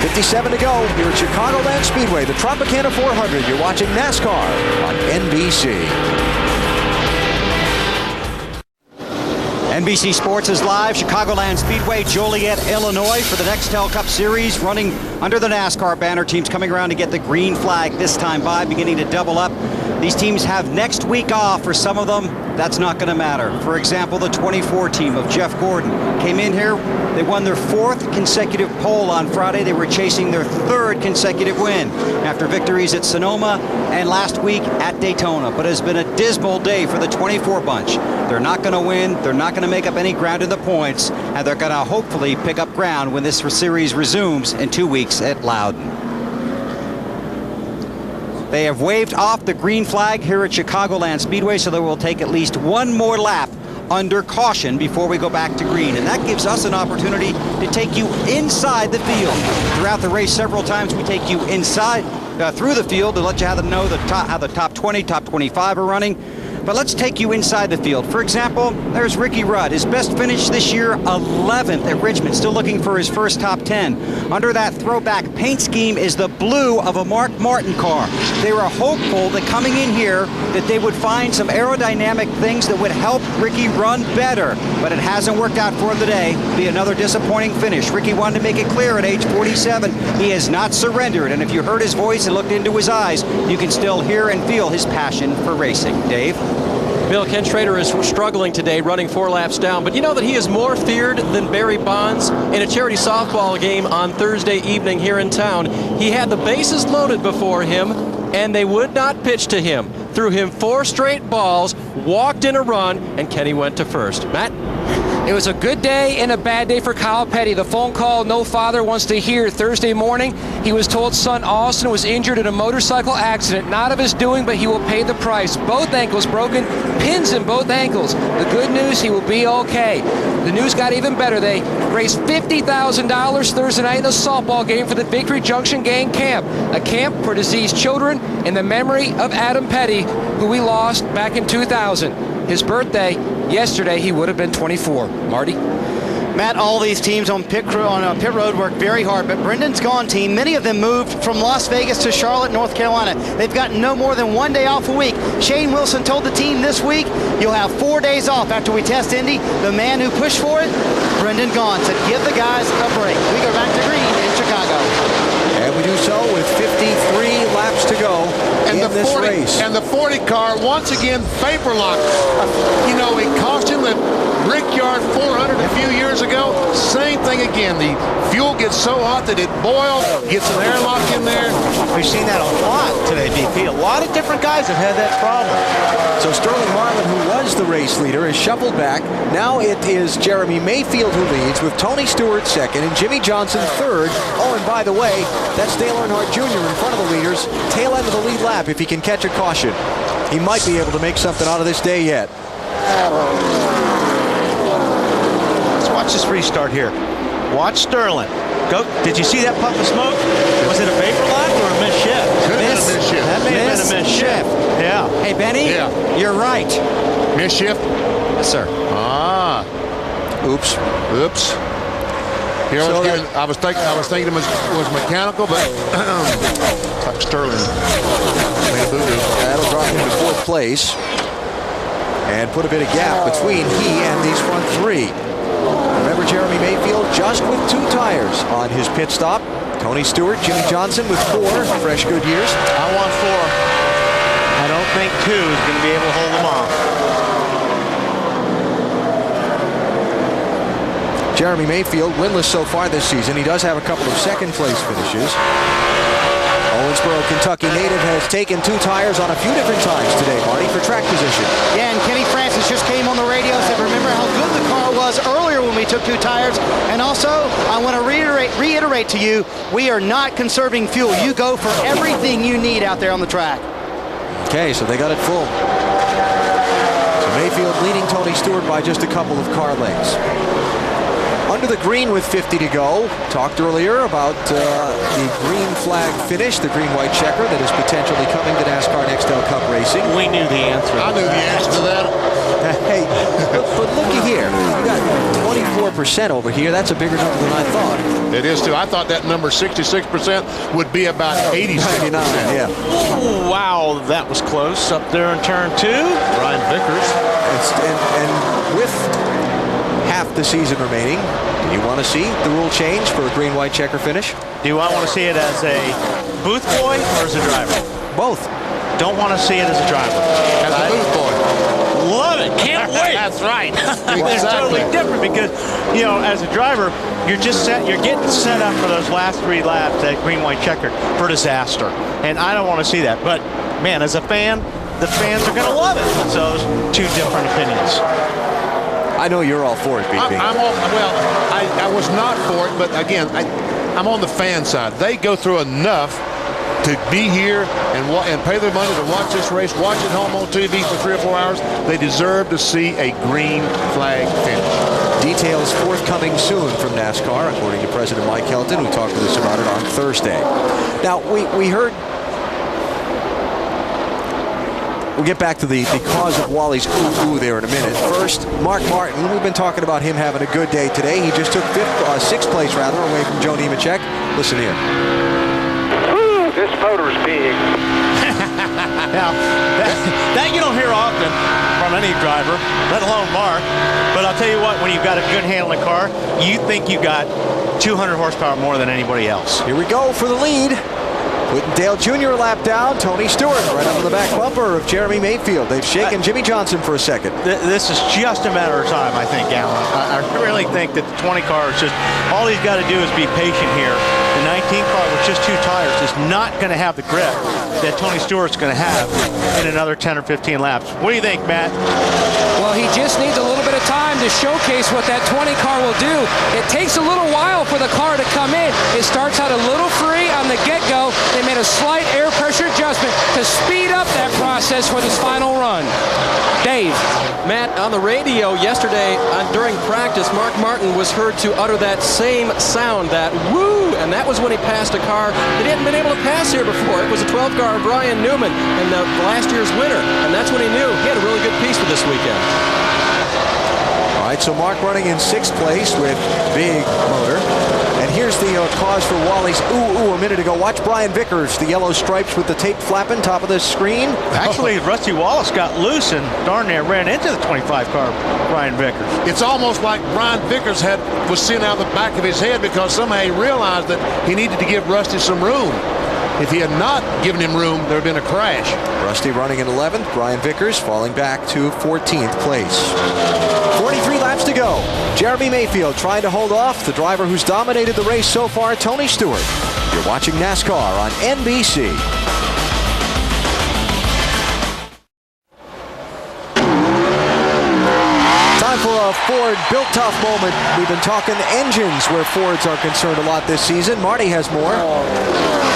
57 to go here at Chicagoland Speedway, the Tropicana 400. You're watching NASCAR on NBC. NBC Sports is live, Chicagoland Speedway, Joliet, Illinois for the Nextel Cup Series, running under the NASCAR banner. Teams coming around to get the green flag this time by, beginning to double up. These teams have next week off for some of them. that's not going to matter. For example, the 24 team of Jeff Gordon came in here. They won their 4th consecutive pole on Friday. They were chasing their 3rd consecutive win after victories at Sonoma and last week at Daytona. But it's been a dismal day for the 24 bunch. They're not going to win. They're not going to make up any ground in the points. And they're going to hopefully pick up ground when this series resumes in 2 weeks at Loudon. They have waved off the green flag here at Chicagoland Speedway, so they will take at least one more lap under caution before we go back to green. And that gives us an opportunity to take you inside the field. Throughout the race, several times we take you inside through the field to let you know how the top 20, top 25 are running. But let's take you inside the field. For example, there's Ricky Rudd. His best finish this year, 11th at Richmond, still looking for his first top 10. Under that throwback paint scheme is the blue of a Mark Martin car. They were hopeful that coming in here that they would find some aerodynamic things that would help Ricky run better, but it hasn't worked out for him today. Be another disappointing finish. Ricky wanted to make it clear at age 47, he has not surrendered, and if you heard his voice and looked into his eyes, you can still hear and feel his passion for racing. Dave? Bill, Ken Schrader is struggling today, running 4 laps down. But you know that he is more feared than Barry Bonds? In a charity softball game on Thursday evening here in town, he had the bases loaded before him, and they would not pitch to him. Threw him 4 straight balls, walked in a run, and Kenny went to first. Matt? It was a good day and a bad day for Kyle Petty. The phone call no father wants to hear. Thursday morning, he was told son Austin was injured in a motorcycle accident. Not of his doing, but he will pay the price. Both ankles broken, pins in both ankles. The good news, he will be okay. The news got even better. They raised $50,000 Thursday night in a softball game for the Victory Junction Gang Camp, a camp for diseased children in the memory of Adam Petty, who we lost back in 2000. His birthday, yesterday, he would have been 24. Marty? Matt, all these teams on pit road work very hard, but Brendan's gone team, many of them moved from Las Vegas to Charlotte, North Carolina. They've got no more than 1 day off a week. Shane Wilson told the team this week, you'll have 4 days off after we test Indy. The man who pushed for it, Brendan Gaughan, said give the guys a break. We go back to green in Chicago. And we do so with 53 laps to go in this race. And the 40 car, once again, vapor lock. You know, it cost him the Brickyard 400 a few years ago. Same thing again. The fuel gets so hot that it boils, gets an airlock in there. We've seen that a lot today, BP. A lot of different guys have had that problem. So Sterling Marlin, who was the race leader, is shuffled back. Now it is Jeremy Mayfield who leads, with Tony Stewart second and Jimmy Johnson third. Oh, and by the way, that's Dale Earnhardt Jr. in front of the leaders. Tail end of the lead lap if he can catch a caution. He might be able to make something out of this day yet. Let's watch this restart here. Watch Sterling. Go. Did you see that puff of smoke? Was it a vapor lock or a missed shift? Could have been a missed shift. That may have been a missed shift. Yeah. Hey, Benny? Yeah. You're right. Missed shift? Yes, sir. Ah. Oops. Here I was thinking it was mechanical, but like Sterling made a boo-boo. That'll drop him to 4th place and put a bit of gap between he and these front 3. Remember, Jeremy Mayfield just with 2 tires on his pit stop. Tony Stewart, Jimmy Johnson with 4 fresh Goodyears. I want 4. I don't think 2 is going to be able to hold them off. Jeremy Mayfield winless so far this season. He does have a couple of second-place finishes. Owensboro, Kentucky native has taken 2 tires on a few different times today, Marty, for track position. Yeah, and Kenny Francis just came on the radio and said, remember how good the car was earlier when we took 2 tires. And also, I want to reiterate to you, we are not conserving fuel. You go for everything you need out there on the track. Okay, so they got it full. So Mayfield leading Tony Stewart by just a couple of car lengths. Under the green with 50 to go. Talked earlier about the green flag finish, the green-white checker that is potentially coming to NASCAR Nextel Cup Racing. We knew the answer. I knew the answer to that. Hey, but looky here. You got 24% over here. That's a bigger number than I thought. It is, too. I thought that number 66% would be about 86%. Yeah. Ooh, wow, that was close up there in turn 2. Ryan Vickers. And with half the season remaining, do you want to see the rule change for a green-white checker finish? Do I want to see it as a booth boy or as a driver? Both. Don't want to see it as a driver. As a booth boy. love it. Can't wait. That's right. It's totally different because, you know, as a driver, you're getting set up for those last 3 laps at green, white, checkered for disaster. And I don't want to see that. But, man, as a fan, the fans are going to love it. So there's 2 different opinions. I know you're all for it, BP. I was not for it, but again, I'm on the fan side. They go through enough to be here and pay their money to watch this race, watch it home on TV for 3 or 4 hours. They deserve to see a green flag finish. Details forthcoming soon from NASCAR, according to President Mike Helton, who talked with us about it on Thursday. Now, we heard... We'll get back to the cause of Wally's ooh-ooh there in a minute. First, Mark Martin. We've been talking about him having a good day today. He just took 6th place, away from Joe Nemechek. Listen here. Ooh, this motor's big. Now, that you don't hear often from any driver, let alone Mark. But I'll tell you what, when you've got a good handling car, you think you got 200 horsepower more than anybody else. Here we go for the lead. Putting Dale Jr. a lap down. Tony Stewart right under the back bumper of Jeremy Mayfield. They've shaken Jimmy Johnson for a second. This is just a matter of time, I think, Alan. I really think that the 20 car is just, all he's got to do is be patient here. The 19 car with just 2 tires is not going to have the grip that Tony Stewart's going to have in another 10 or 15 laps. What do you think, Matt? Well, he just needs a little bit of time to showcase what that 20 car will do. It takes a little while for the car to come in. It starts out a little free on the get-go. They made a slight air pressure adjustment to speed up that process for this final run. Dave. Matt, on the radio yesterday during practice, Mark Martin was heard to utter that same sound, that woo, and that was when he passed a car that he hadn't been able to pass here before. It was a 12 car, Brian Newman, and the last year's winner, and that's when he knew he had a really good piece for this weekend. All right, so Mark running in 6th place with big motor. And here's the cause for Wally's ooh-ooh a minute ago. Watch Brian Vickers, the yellow stripes with the tape flapping, top of the screen. Actually, Rusty Wallace got loose and darn near ran into the 25 car, Brian Vickers. It's almost like Brian Vickers was seen out of the back of his head because somehow he realized that he needed to give Rusty some room. If he had not given him room, there would have been a crash. Rusty running in 11th. Brian Vickers falling back to 14th place. 43 laps to go. Jeremy Mayfield trying to hold off the driver who's dominated the race so far, Tony Stewart. You're watching NASCAR on NBC. Time for a Ford Built Tough moment. We've been talking engines where Fords are concerned a lot this season. Marty has more.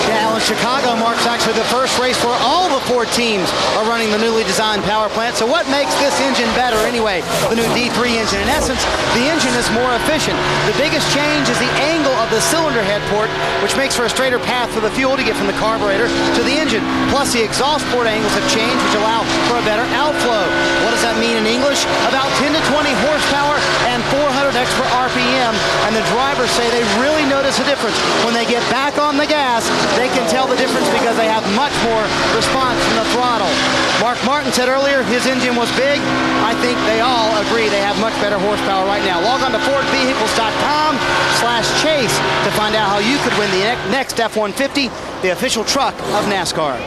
Yeah, Alan, Chicago marks actually the first race where all the Ford teams are running the newly designed power plant. So what makes this engine better anyway? The new D3 engine. In essence, the engine is more efficient. The biggest change is the angle of the cylinder head port, which makes for a straighter path for the fuel to get from the carburetor to the engine. Plus, the exhaust port angles have changed, which allow for a better outflow. What does that mean in English? About 10 to 20 horsepower and 400 extra RPM. And the drivers say they really notice a difference. When they get back on the gas, they can tell the difference because they have much more response from the throttle. Mark Martin said earlier his engine was big. I think they all agree they have much better horsepower right now. Log on to FordVehicles.com/chase to find out how you could win the next F-150, the official truck of NASCAR.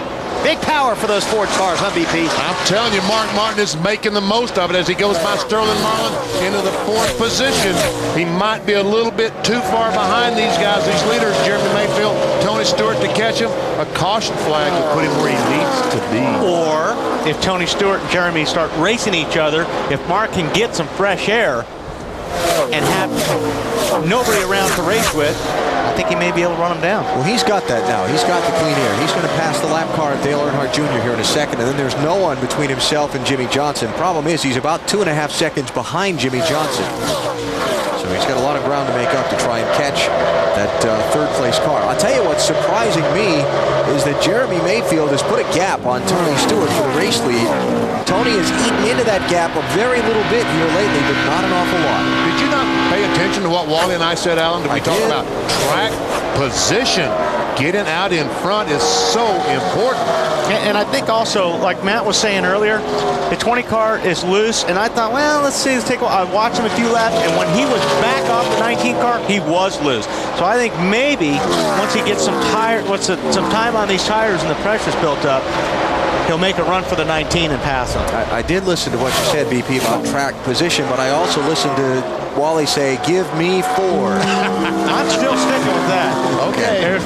Big power for those Ford cars, huh, BP? I'm telling you, Mark Martin is making the most of it as he goes by Sterling Marlin into the 4th position. He might be a little bit too far behind these guys, these leaders, Jeremy Mayfield, Tony Stewart, to catch him. A caution flag will put him where he needs to be. Or if Tony Stewart and Jeremy start racing each other, if Mark can get some fresh air and have nobody around to race with, I think he may be able to run him down. Well, he's got that now. He's got the clean air. He's going to pass the lap car of Dale Earnhardt Jr. here in a second, and then there's no one between himself and Jimmy Johnson. Problem is, he's about 2.5 seconds behind Jimmy Johnson. So he's got a lot of ground to make up to try and catch that 3rd place car. I'll tell you what's surprising me is that Jeremy Mayfield has put a gap on Tony Stewart for the race lead. Tony has eaten into that gap a very little bit here lately, but not an awful lot. Did you not pay attention to what Wally and I said, Alan? Did we talk about track position? Getting out in front is so important. And I think also, like Matt was saying earlier, the 20 car is loose, and I thought, well, let's see, let's take a while. I watched him a few laps, and when he was back off the 19 car, he was loose. So I think maybe once he gets some time on these tires and the pressure's built up, he'll make a run for the 19 and pass him. I did listen to what you said, BP, about track position, but I also listened to Wally say, "Give me 4." I'm still sticking with that. Okay.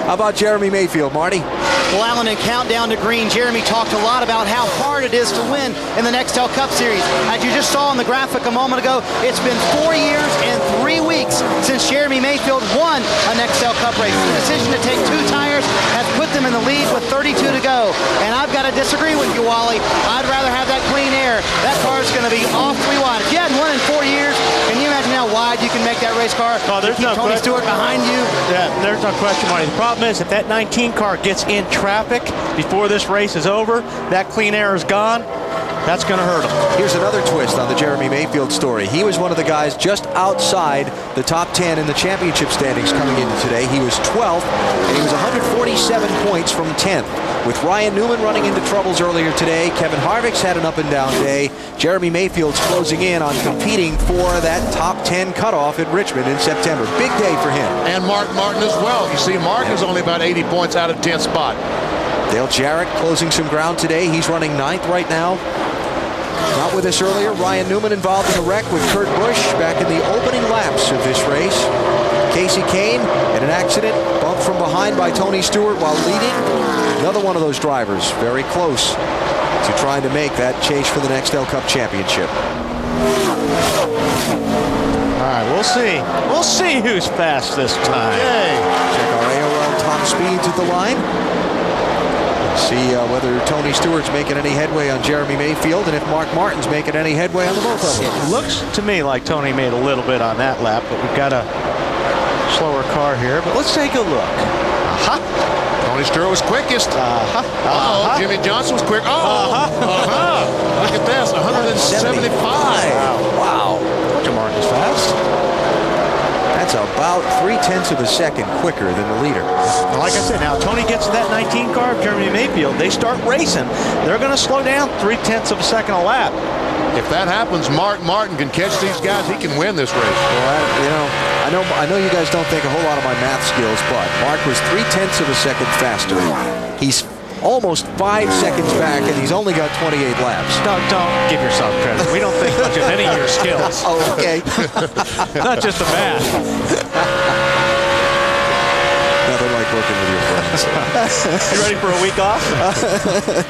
How about Jeremy Mayfield, Marty? Well, Alan, in Countdown to Green, Jeremy talked a lot about how hard it is to win in the Nextel Cup Series. As you just saw in the graphic a moment ago, it's been 4 years and 3 weeks since Jeremy Mayfield won a Nextel Cup race. The decision to take 2 tires has put them in the lead with 32 to go. And I've got to disagree with you, Wally. I'd rather have that clean air. That car is going to be awfully wide. If you hadn't won in 4 years, can you imagine how wide you can make that race car? Oh, there's no Tony Stewart behind you. Yeah, there's no question, Marty. The problem is, if that 19 car gets in traffic before this race is over, that clean air is gone. That's going to hurt him. Here's another twist on the Jeremy Mayfield story. He was one of the guys just outside the top 10 in the championship standings coming into today. He was 12th, and he was 147 points from 10th. With Ryan Newman running into troubles earlier today, Kevin Harvick's had an up-and-down day. Jeremy Mayfield's closing in on competing for that top 10 cutoff in Richmond in September. Big day for him. And Mark Martin as well. You see, Mark is only about 80 points out of 10th spot. Dale Jarrett closing some ground today. He's running 9th right now. Not with us earlier. Ryan Newman involved in a wreck with Kurt Busch back in the opening laps of this race. Casey Kane in an accident, bumped from behind by Tony Stewart while leading. Another one of those drivers very close to trying to make that chase for the Nextel Cup Championship. All right, we'll see. We'll see who's fast this time. Okay. Check our AOL top speeds at the line. See whether Tony Stewart's making any headway on Jeremy Mayfield and if Mark Martin's making any headway on the both of them. It looks to me like Tony made a little bit on that lap, but we've got a slower car here. But let's take a look. Tony Stewart was quickest. Jimmy Johnson was quick. Look at this, 175. Wow. Told you Mark is fast. That's about 0.3 of a second quicker than the leader. Like I said, now Tony gets to that 19 car of Jeremy Mayfield. They start racing. They're going to slow down 0.3 of a second a lap. If that happens, Mark Martin can catch these guys. He can win this race. Well, I know you guys don't think a whole lot of my math skills, but Mark was 0.3 of a second faster. He's almost 5 seconds back, and he's only got 28 laps. Don't give yourself credit. We don't think much of any of your skills. Oh, okay. Not just the math. Nothing like working with your friends. You ready for a week off?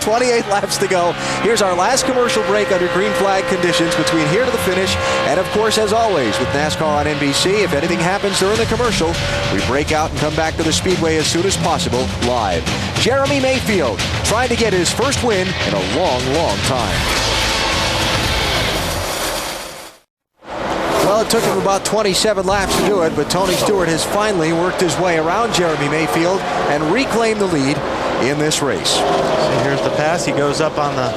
28 laps to go. Here's our last commercial break under green flag conditions between here to the finish. And, of course, as always, with NASCAR on NBC, if anything happens during the commercial, we break out and come back to the Speedway as soon as possible, live. Jeremy Mayfield trying to get his first win in a long, long time. Well, it took him about 27 laps to do it, but Tony Stewart has finally worked his way around Jeremy Mayfield and reclaimed the lead in this race. So here's the pass. He goes up on the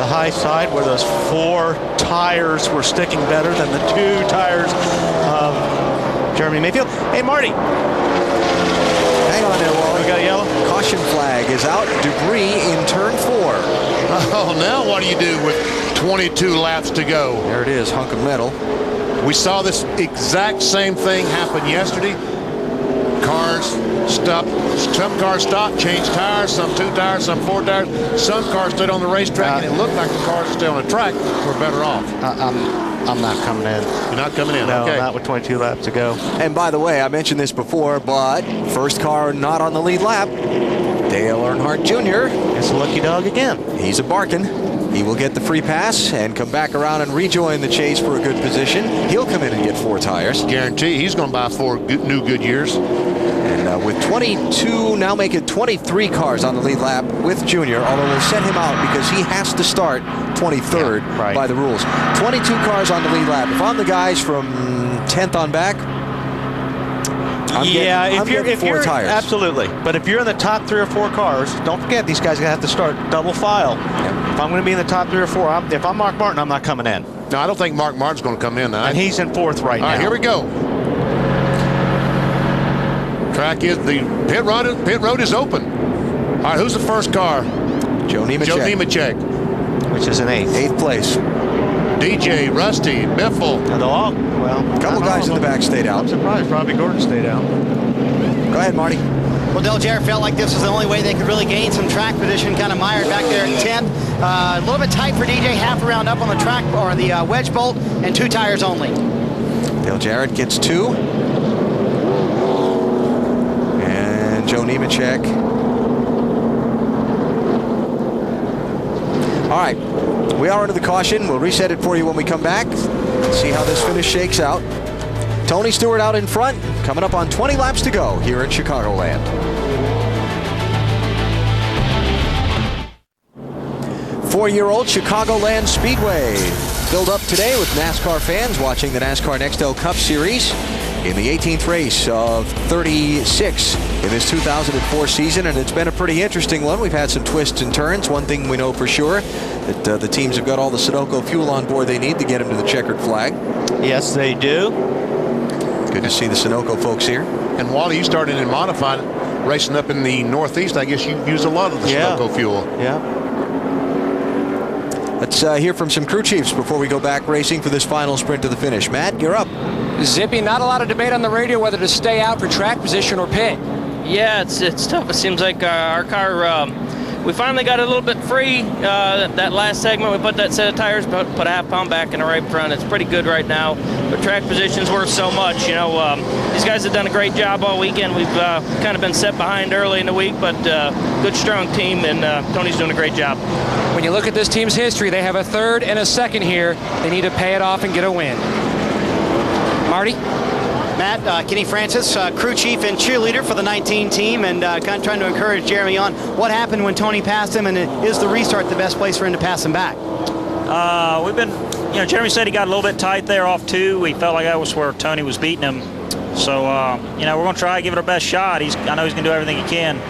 high side where those 4 tires were sticking better than the 2 tires of Jeremy Mayfield. Hey, Marty. Hang on there, Wally. We got a yellow. Caution flag is out. Debris in turn 4. Oh, now what do you do with 22 laps to go? There it is, hunk of metal. We saw this exact same thing happen yesterday. Cars stopped. Some cars stopped, changed tires, some 2 tires, some 4 tires. Some cars stayed on the racetrack, and it looked like the cars that stayed on the track were better off. I'm not coming in. You're not coming in? No, okay. not with 22 laps to go. And by the way, I mentioned this before, but first car not on the lead lap, Dale Earnhardt Jr. It's a lucky dog again. He's a barking. He will get the free pass and come back around and rejoin the chase for a good position. He'll come in and get 4 tires. Guarantee he's going to buy 4 new Goodyears. And with 22, now make it 23 cars on the lead lap with Junior, although we'll set him out because he has to start 23rd by the rules. 22 cars on the lead lap. If I'm the guys from 10th on back, I'm getting 4 tires. Absolutely. But if you're in the top 3 or 4 cars, don't forget these guys are going to have to start double file. If I'm going to be in the top 3 or 4, if I'm Mark Martin, I'm not coming in. No, I don't think Mark Martin's going to come in. And he's in 4th right now. All right, here we go. Track is the pit road is open. All right, who's the first car? Joe Nemechek. Which is in 8th place. DJ, Rusty, Biffle. A couple guys in the back stayed out. I'm surprised Robbie Gordon stayed out. Go ahead, Marty. Well, Dale Jarrett felt like this was the only way they could really gain some track position, kind of mired back there at 10th. A little bit tight for DJ, half a round up on the track, or the wedge bolt, and 2 tires only. Dale Jarrett gets 2. And Joe Nemechek. All right, we are into the caution. We'll reset it for you when we come back. See how this finish shakes out. Tony Stewart out in front, coming up on 20 laps to go here in Chicagoland. Four-year-old Chicagoland Speedway filled up today with NASCAR fans watching the NASCAR Nextel Cup Series in the 18th race of 36 in this 2004 season, and it's been a pretty interesting one. We've had some twists and turns. One thing we know for sure, that the teams have got all the Sunoco fuel on board they need to get them to the checkered flag. Yes, they do. Good to see the Sunoco folks here. And Wally, you started in modified racing up in the Northeast. I guess you used a lot of the Sunoco fuel. Yeah. Let's hear from some crew chiefs before we go back racing for this final sprint to the finish. Matt, you're up. Zippy, not a lot of debate on the radio whether to stay out for track position or pit. Yeah, it's tough. It seems like our car, we finally got a little bit free. That last segment, we put that set of tires, put a half pound back in the right front. It's pretty good right now. But track position's worth so much. You know, these guys have done a great job all weekend. We've kind of been set behind early in the week, but good, strong team, and Tony's doing a great job. When you look at this team's history, they have a 3rd and a 2nd here. They need to pay it off and get a win. Marty? Matt, Kenny Francis, crew chief and cheerleader for the 19 team, and kind of trying to encourage Jeremy on what happened when Tony passed him, and is the restart the best place for him to pass him back? We've been, Jeremy said he got a little bit tight there off 2. We felt like that was where Tony was beating him. So, we're going to try to give it our best shot. I know he's going to do everything he can.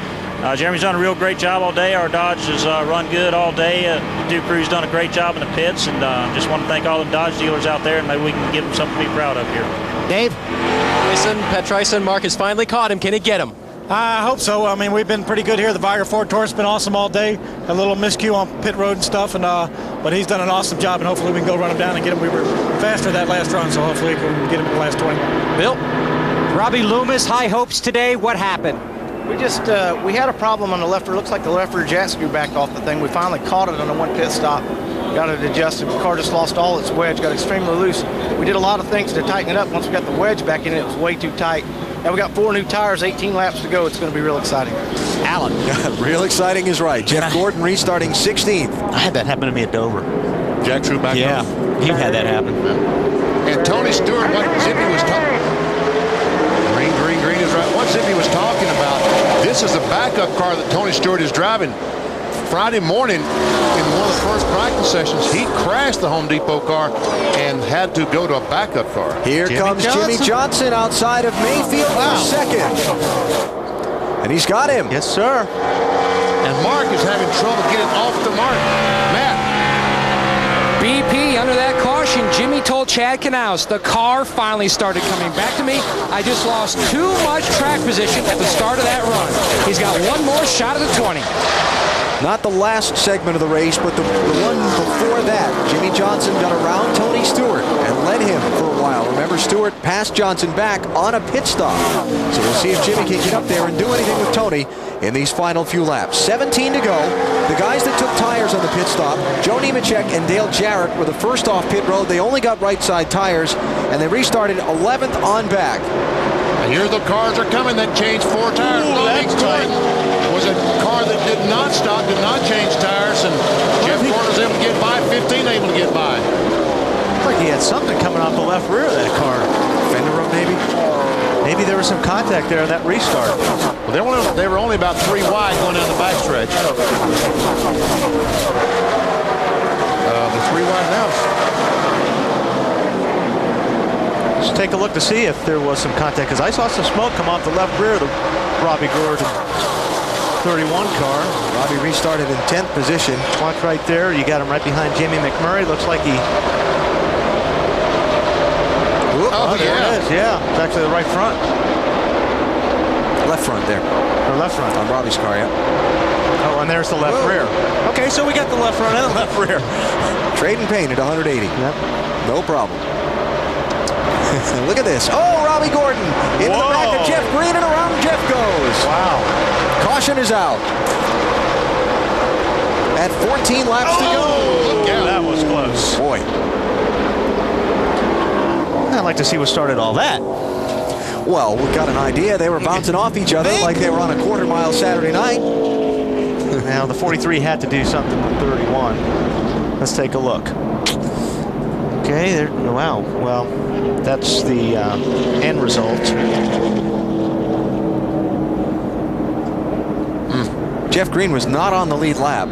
Jeremy's done a real great job all day. Our Dodge has run good all day. Duke Crew's done a great job in the pits, and just want to thank all the Dodge dealers out there, and maybe we can give them something to be proud of here. Dave? Pat Trison, Mark has finally caught him. Can he get him? I hope so. I mean, we've been pretty good here. The Viger Ford Tour's been awesome all day. A little miscue on pit road and stuff, and but he's done an awesome job, and hopefully we can go run him down and get him. We were faster that last run, so hopefully we can get him in the last 20. Bill? Robbie Loomis, high hopes today. What happened? We just, we had a problem on the left rear. Looks like the left rear jack screw backed off the thing. We finally caught it on the 1 pit stop. Got it adjusted. The car just lost all its wedge, got extremely loose. We did a lot of things to tighten it up. Once we got the wedge back in, it was way too tight. Now we got 4 new tires, 18 laps to go. It's going to be real exciting. Alan. Real exciting is right. Jeff Gordon restarting 16th. I had that happen to me at Dover. Jack True back Yeah, up. you had that happen. And Tony Stewart, what Zippy was talking green is right. What Zippy was talking about, this is a backup car that Tony Stewart is driving. Friday morning, in one of the first practice sessions, he crashed the Home Depot car and had to go to a backup car. Here comes Jimmy Johnson outside of Mayfield for 2nd. And he's got him. Yes, sir. And Mark is having trouble getting off the mark. Matt. BP under that caution. Jimmy told Chad Knaus, the car finally started coming back to me. I just lost too much track position at the start of that run. He's got one more shot at the 20. Not the last segment of the race, but the one before that. Jimmy Johnson got around Tony Stewart and led him for a while. Remember, Stewart passed Johnson back on a pit stop. So we'll see if Jimmy can get up there and do anything with Tony in these final few laps. 17 to go. The guys that took tires on the pit stop, Joe Nemechek and Dale Jarrett, were the first off pit road. They only got right side tires, and they restarted 11th on back. And here the cars are coming that changed 4 tires. That's tight. Was a car that did not stop, did not change tires, and Jeff Gordon was able to get by, 15 able to get by. Like he had something coming off the left rear of that car. Fender up, maybe? Maybe there was some contact there on that restart. Well, they were only about 3 wide going down the backstretch. They're 3 wide now. Let's take a look to see if there was some contact, because I saw some smoke come off the left rear of the Robbie Gordon 31 car. Robbie restarted in 10th position. Watch right there. You got him right behind Jimmy McMurray. Looks like he... Oh, there it is. Yeah, it's actually the right front. Left front there. Or left front. On Robbie's car, yeah. Oh, and there's the left rear. Okay, so we got the left front and the left rear. Trade and paint at 180. Yep. No problem. Look at this. Oh, Robbie Gordon. Into the back of Jeff Green, and around Jeff goes. Wow. Caution is out. At 14 laps to go. Look out. That was close. Boy. I'd like to see what started all that. Well, we've got an idea. They were bouncing off each other like they were on a quarter-mile Saturday night. Now, the 43 had to do something with 31. Let's take a look. Okay, there. Wow. Well, that's the end result. Jeff Green was not on the lead lap.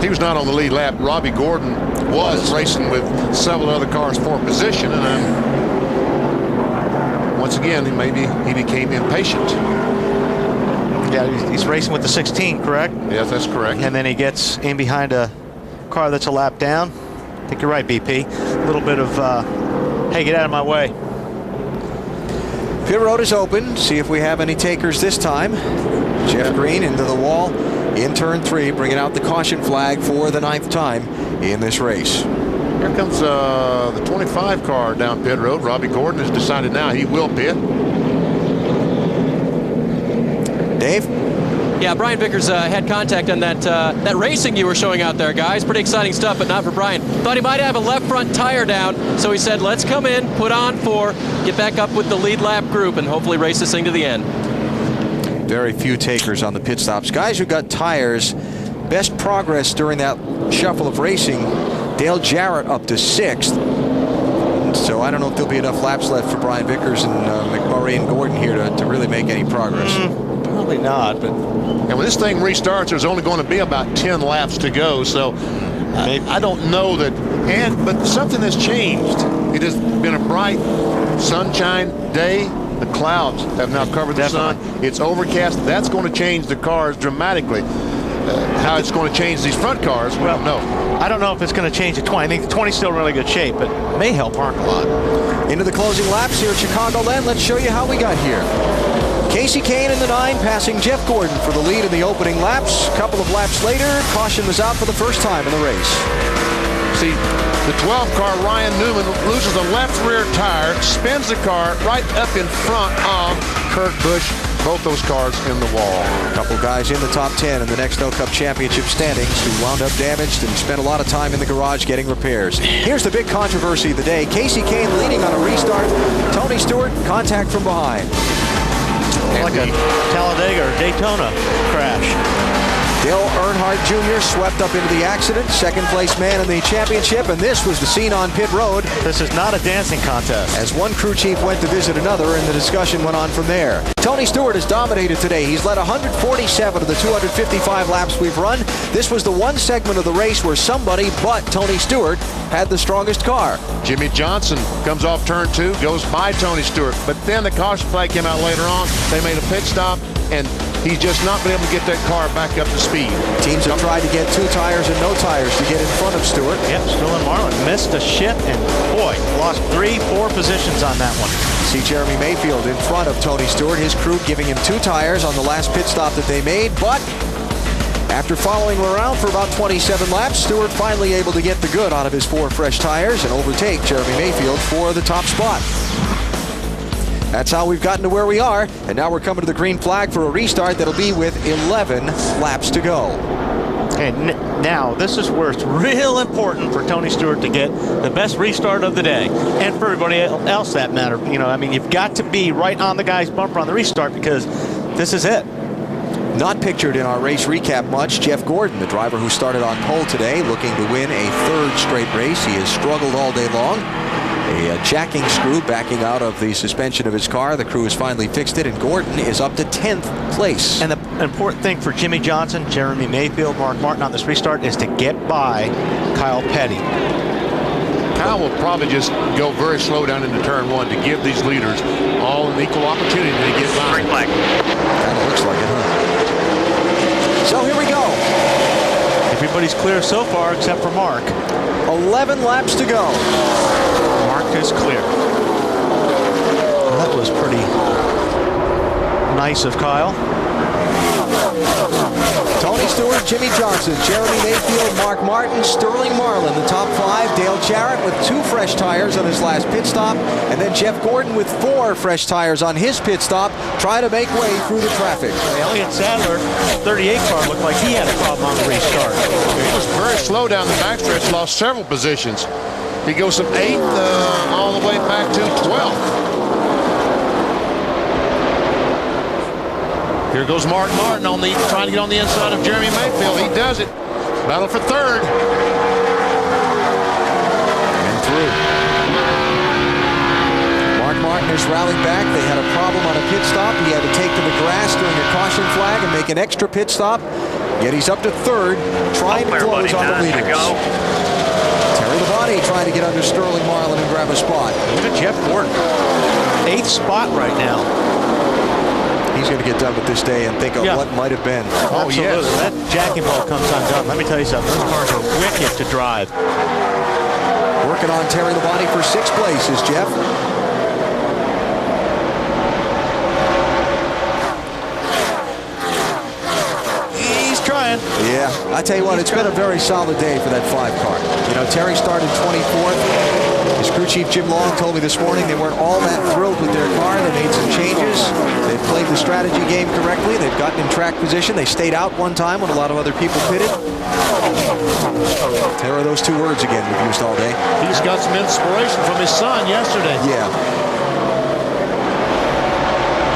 He was not on the lead lap. Robbie Gordon was racing with several other cars for position, and once again, maybe he became impatient. Yeah, he's racing with the 16, correct? Yes, that's correct. And then he gets in behind a car that's a lap down. I think you're right, BP. A little bit of, hey, get out of my way. Pit road is open. See if we have any takers this time. Jeff Green into the wall in turn 3, bringing out the caution flag for the 9th time in this race. Here comes the 25 car down pit road. Robbie Gordon has decided now he will pit. Dave? Yeah, Brian Vickers had contact on that racing you were showing out there, guys. Pretty exciting stuff, but not for Brian. Thought he might have a left front tire down, so he said, let's come in, put on 4, get back up with the lead lap group, and hopefully race this thing to the end. Very few takers on the pit stops. Guys who got tires, best progress during that shuffle of racing, Dale Jarrett up to 6th. So I don't know if there'll be enough laps left for Brian Vickers and McMurray and Gordon here to really make any progress. Probably not, but... And when this thing restarts, there's only going to be about 10 laps to go, so I don't know that... But something has changed. It has been a bright sunshine day. The clouds have now covered the sun. It's overcast. That's going to change the cars dramatically. How it's going to change these front cars, we don't know. I don't know if it's going to change the 20. I think the 20's still in really good shape, but may help Mark a lot. Into the closing laps here at Chicagoland. Let's show you how we got here. Casey Kane in the 9, passing Jeff Gordon for the lead in the opening laps. A couple of laps later, caution was out for the first time in the race. See, the 12 car, Ryan Newman, loses the left rear tire, spins the car right up in front of Kurt Busch. Both those cars in the wall. A couple guys in the top 10 in the Nextel Cup Championship standings who wound up damaged and spent a lot of time in the garage getting repairs. Here's the big controversy of the day. Casey Kane leading on a restart. Tony Stewart, contact from behind. Like a Talladega or Daytona crash. Dale Earnhardt Jr. swept up into the accident, second place man in the championship, and this was the scene on pit road. This is not a dancing contest. As one crew chief went to visit another, and the discussion went on from there. Tony Stewart has dominated today. He's led 147 of the 255 laps we've run. This was the one segment of the race where somebody but Tony Stewart had the strongest car. Jimmy Johnson comes off turn 2, goes by Tony Stewart, but then the caution flag came out later on. They made a pit stop, and he's just not been able to get that car back up to speed. Teams have tried to get 2 tires and no tires to get in front of Stewart. Yep, Sterling Marlin missed a shit and, boy, lost 3-4 positions on that one. See Jeremy Mayfield in front of Tony Stewart, his crew giving him 2 tires on the last pit stop that they made, but after following him around for about 27 laps, Stewart finally able to get the good out of his 4 fresh tires and overtake Jeremy Mayfield for the top spot. That's how we've gotten to where we are, and now we're coming to the green flag for a restart that'll be with 11 laps to go. Okay, now this is where it's real important for Tony Stewart to get the best restart of the day, and for everybody else that matter. You know, I mean, you've got to be right on the guy's bumper on the restart because this is it. Not pictured in our race recap much, Jeff Gordon, the driver who started on pole today, looking to win a 3rd straight race. He has struggled all day long. A jacking screw backing out of the suspension of his car. The crew has finally fixed it, and Gordon is up to 10th place. And the important thing for Jimmy Johnson, Jeremy Mayfield, Mark Martin on this restart is to get by Kyle Petty. Kyle will probably just go very slow down into turn 1 to give these leaders all an equal opportunity to get by. Green flag. Kind of looks like it, huh? So here we go. Everybody's clear so far except for Mark. 11 laps to go. Mark is clear. Well, that was pretty nice of Kyle. Tony Stewart, Jimmy Johnson, Jeremy Mayfield, Mark Martin, Sterling Marlin, the top 5. Dale Jarrett with 2 fresh tires on his last pit stop. And then Jeff Gordon with 4 fresh tires on his pit stop, trying to make way through the traffic. Elliott Sadler, 38 car, looked like he had a problem on the restart. He was very slow down the backstretch, lost several positions. He goes from 8th all the way back to 12th. Here goes Mark Martin trying to get on the inside of Jeremy Mayfield. He does it. Battle for 3rd. And through. Mark Martin is rallied back. They had a problem on a pit stop. He had to take to the grass during a caution flag and make an extra pit stop. Yet he's up to 3rd, trying to close on the leaders. Terry Labonte trying to get under Sterling Marlin and grab a spot. Look at Jeff Gordon. 8th spot right now. He's going to get done with this day and think of what might have been. Oh, yes. That jacking ball comes undone. Let me tell you something. Those cars are wicked to drive. Working on Terry Labonte for 6th place is Jeff. He's trying. Yeah, I tell you what, it's been a very solid day for that 5 car. You know, Terry started 24th. His crew chief Jim Long told me this morning they weren't all that thrilled with their car. They made some changes. They've played the strategy game correctly. They've gotten in track position. They stayed out one time when a lot of other people pitted. There are those 2 words again we've used all day. He's got some inspiration from his son yesterday. Yeah.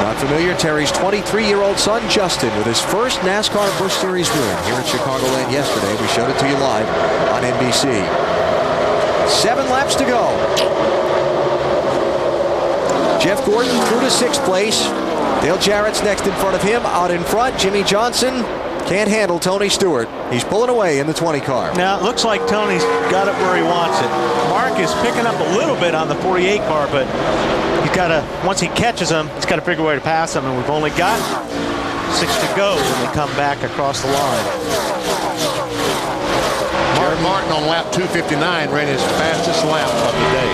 Not familiar, Terry's 23-year-old son, Justin, with his first NASCAR Busch Series win here at Chicagoland yesterday. We showed it to you live on NBC. 7 laps to go. Jeff Gordon through to 6th place. Dale Jarrett's next in front of him. Out in front, Jimmy Johnson can't handle Tony Stewart. He's pulling away in the 20 car. Now, it looks like Tony's got it where he wants it. Mark is picking up a little bit on the 48 car, but he's got to, once he catches him, he's got to figure a way to pass him, and we've only got 6 to go when they come back across the line. Mark Martin on lap 259 ran his fastest lap of the day.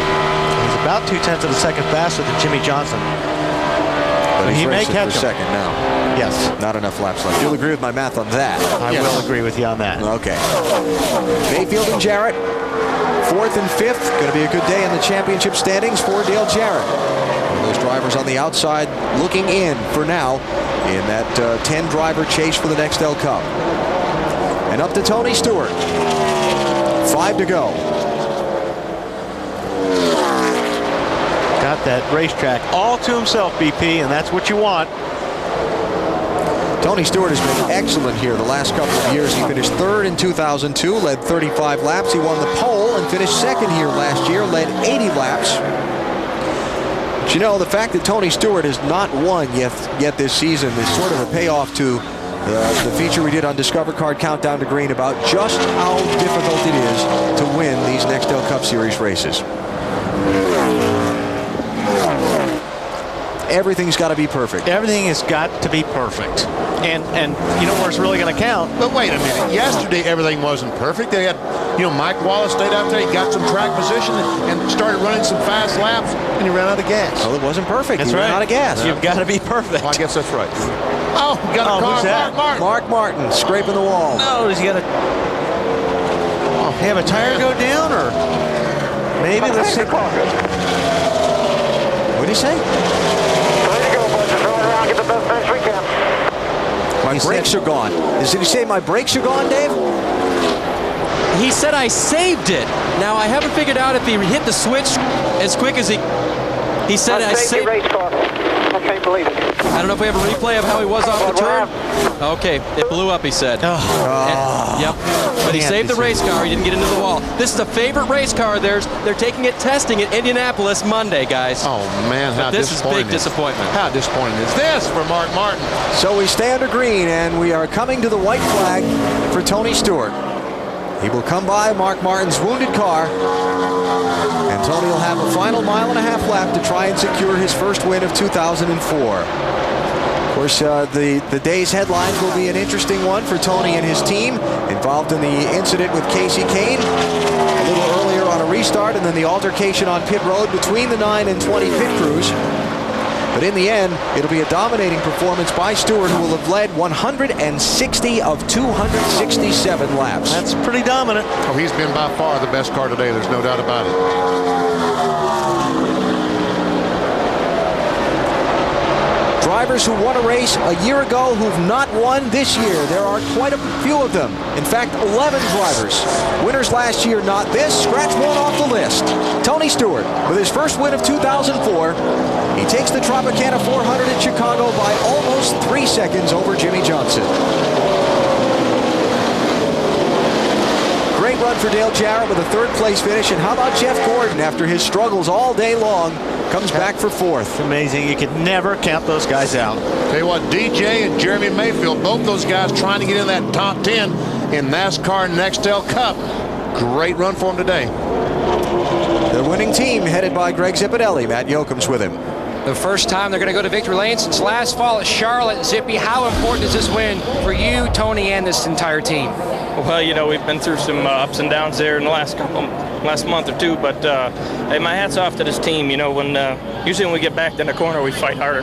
He's about 0.2 of a second faster than Jimmy Johnson. But he may catch for 2nd now. Yes. Not enough laps left. You'll agree with my math on that. I will agree with you on that. Okay. Mayfield and Jarrett, 4th and 5th. Going to be a good day in the championship standings for Dale Jarrett. Those drivers on the outside looking in for now in that 10-driver chase for the Nextel Cup. And up to Tony Stewart. 5 to go. Got that racetrack all to himself, BP, and that's what you want. Tony Stewart has been excellent here the last couple of years. He finished 3rd in 2002, led 35 laps. He won the pole and finished 2nd here last year, led 80 laps. But you know, the fact that Tony Stewart has not won yet this season is sort of a payoff to the feature we did on Discover Card Countdown to Green about just how difficult it is to win these Nextel Cup Series races. Everything's got to be perfect. Everything has got to be perfect. And you know where it's really going to count. But wait a minute. Yesterday, everything wasn't perfect. They had, you know, Mike Wallace stayed out there. He got some track position and started running some fast laps, and he ran out of gas. Well, it wasn't perfect. That's he right. ran out of gas. You've got to be perfect. Well, I guess that's right. Oh, got a car. Who's that? Mark Martin scraping the wall. No, does he got to have a tire go down, or maybe let's see. What did he say? Get the best finish we can. My brakes are gone. Did he say my brakes are gone, Dave? He said I saved it. Now, I haven't figured out if he hit the switch as quick as he said I saved race car. I can't believe it. I don't know if we have a replay of how he was off the turn. Okay, it blew up, he said. Yep. But he saved the race car. He didn't get into the wall. This is a favorite race car of theirs. They're taking it testing at Indianapolis Monday, guys. Oh, man, how this is big disappointment. How disappointing is this for Mark Martin? So we stay under green, and we are coming to the white flag for Tony Stewart. He will come by Mark Martin's wounded car, and Tony will have a final 1.5 lap to try and secure his first win of 2004. Of course, the day's headlines will be an interesting one for Tony and his team, involved in the incident with Casey Kane a little earlier on a restart, and then the altercation on pit road between the 9 and 20 pit crews. But in the end, it'll be a dominating performance by Stewart, who will have led 160 of 267 laps. That's pretty dominant. Oh, he's been by far the best car today. There's no doubt about it. Drivers who won a race a year ago who've not won this year. There are quite a few of them. In fact, 11 drivers. Winners last year, not this. Scratch one off the list. Tony Stewart, with his first win of 2004, he takes the Tropicana 400 at Chicago by almost 3 seconds over Jimmy Johnson. Great run for Dale Jarrett with a third-place finish. And how about Jeff Gordon, after his struggles all day long, comes back for fourth. Amazing. You could never count those guys out. Tell you what, DJ and Jeremy Mayfield, both those guys trying to get in that top 10 in NASCAR Nextel Cup. Great run for them today. The winning team headed by Greg Zipadelli. Matt Yoakum's with him. The first time they're going to go to victory lane since last fall at Charlotte. Zippy, how important is this win for you, Tony, and this entire team? Well, you know, we've been through some ups and downs there in the last month or two, but hey, my hat's off to this team. You know, when usually when we get backed in the corner, we fight harder.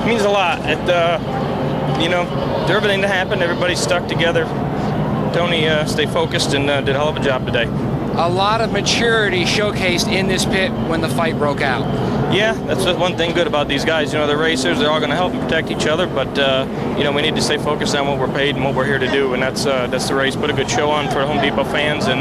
It means a lot. You know, everything that happened, everybody stuck together. Tony stayed focused and did a hell of a job today. A lot of maturity showcased in this pit when the fight broke out. Yeah, that's one thing good about these guys. You know, they're racers. They're all going to help and protect each other. But, you know, we need to stay focused on what we're paid and what we're here to do. And that's the race. Put a good show on for the Home Depot fans. And,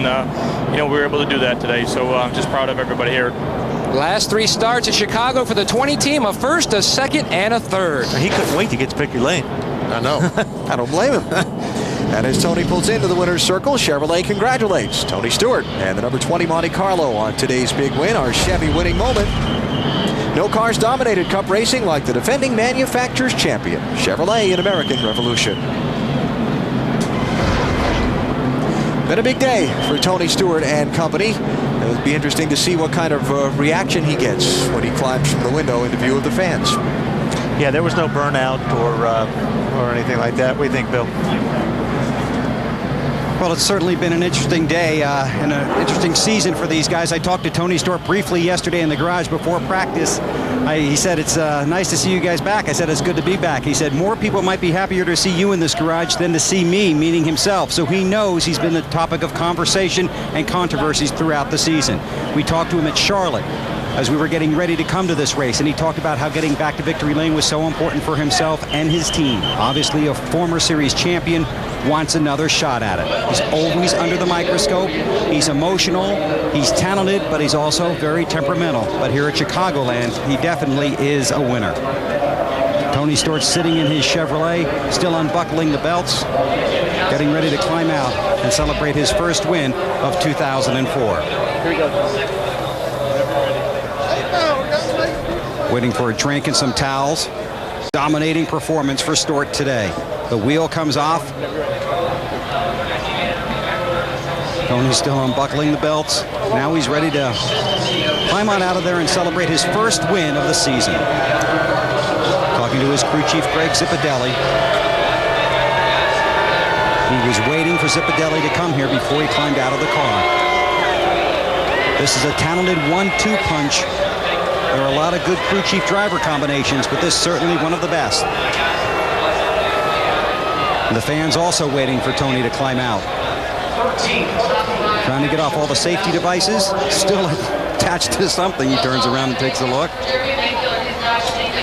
you know, we were able to do that today. So I'm just proud of everybody here. Last 3 starts at Chicago for the 20 team. A first, a second, and a third. He couldn't wait to get to victory lane. I know. I don't blame him. And as Tony pulls into the winner's circle, Chevrolet congratulates Tony Stewart and the number 20 Monte Carlo on today's big win, our Chevy winning moment. No cars dominated Cup racing like the defending manufacturer's champion, Chevrolet in American Revolution. Been a big day for Tony Stewart and company. It'll be interesting to see what kind of reaction he gets when he climbs from the window into view of the fans. Yeah, there was no burnout or anything like that. What do you think, Bill? Well, it's certainly been an interesting day and an interesting season for these guys. I talked to Tony Stewart briefly yesterday in the garage before practice. He said, it's nice to see you guys back. I said, it's good to be back. He said, more people might be happier to see you in this garage than to see me, meaning himself. So he knows he's been the topic of conversation and controversies throughout the season. We talked to him at Charlotte as we were getting ready to come to this race, and he talked about how getting back to victory lane was so important for himself and his team. Obviously, a former series champion wants another shot at it. He's always under the microscope. He's emotional, he's talented, but he's also very temperamental. But here at Chicagoland, he definitely is a winner. Tony Stewart sitting in his Chevrolet, still unbuckling the belts, getting ready to climb out and celebrate his first win of 2004. Here we go. Waiting for a drink and some towels. Dominating performance for Stewart today. The wheel comes off. Tony's still unbuckling the belts. Now he's ready to climb on out of there and celebrate his first win of the season. Talking to his crew chief, Greg Zipadelli. He was waiting for Zipadelli to come here before he climbed out of the car. This is a talented 1-2 punch. There are a lot of good crew chief driver combinations, but this is certainly one of the best. And the fans also waiting for Tony to climb out. Trying to get off all the safety devices, still attached to something. He turns around and takes a look.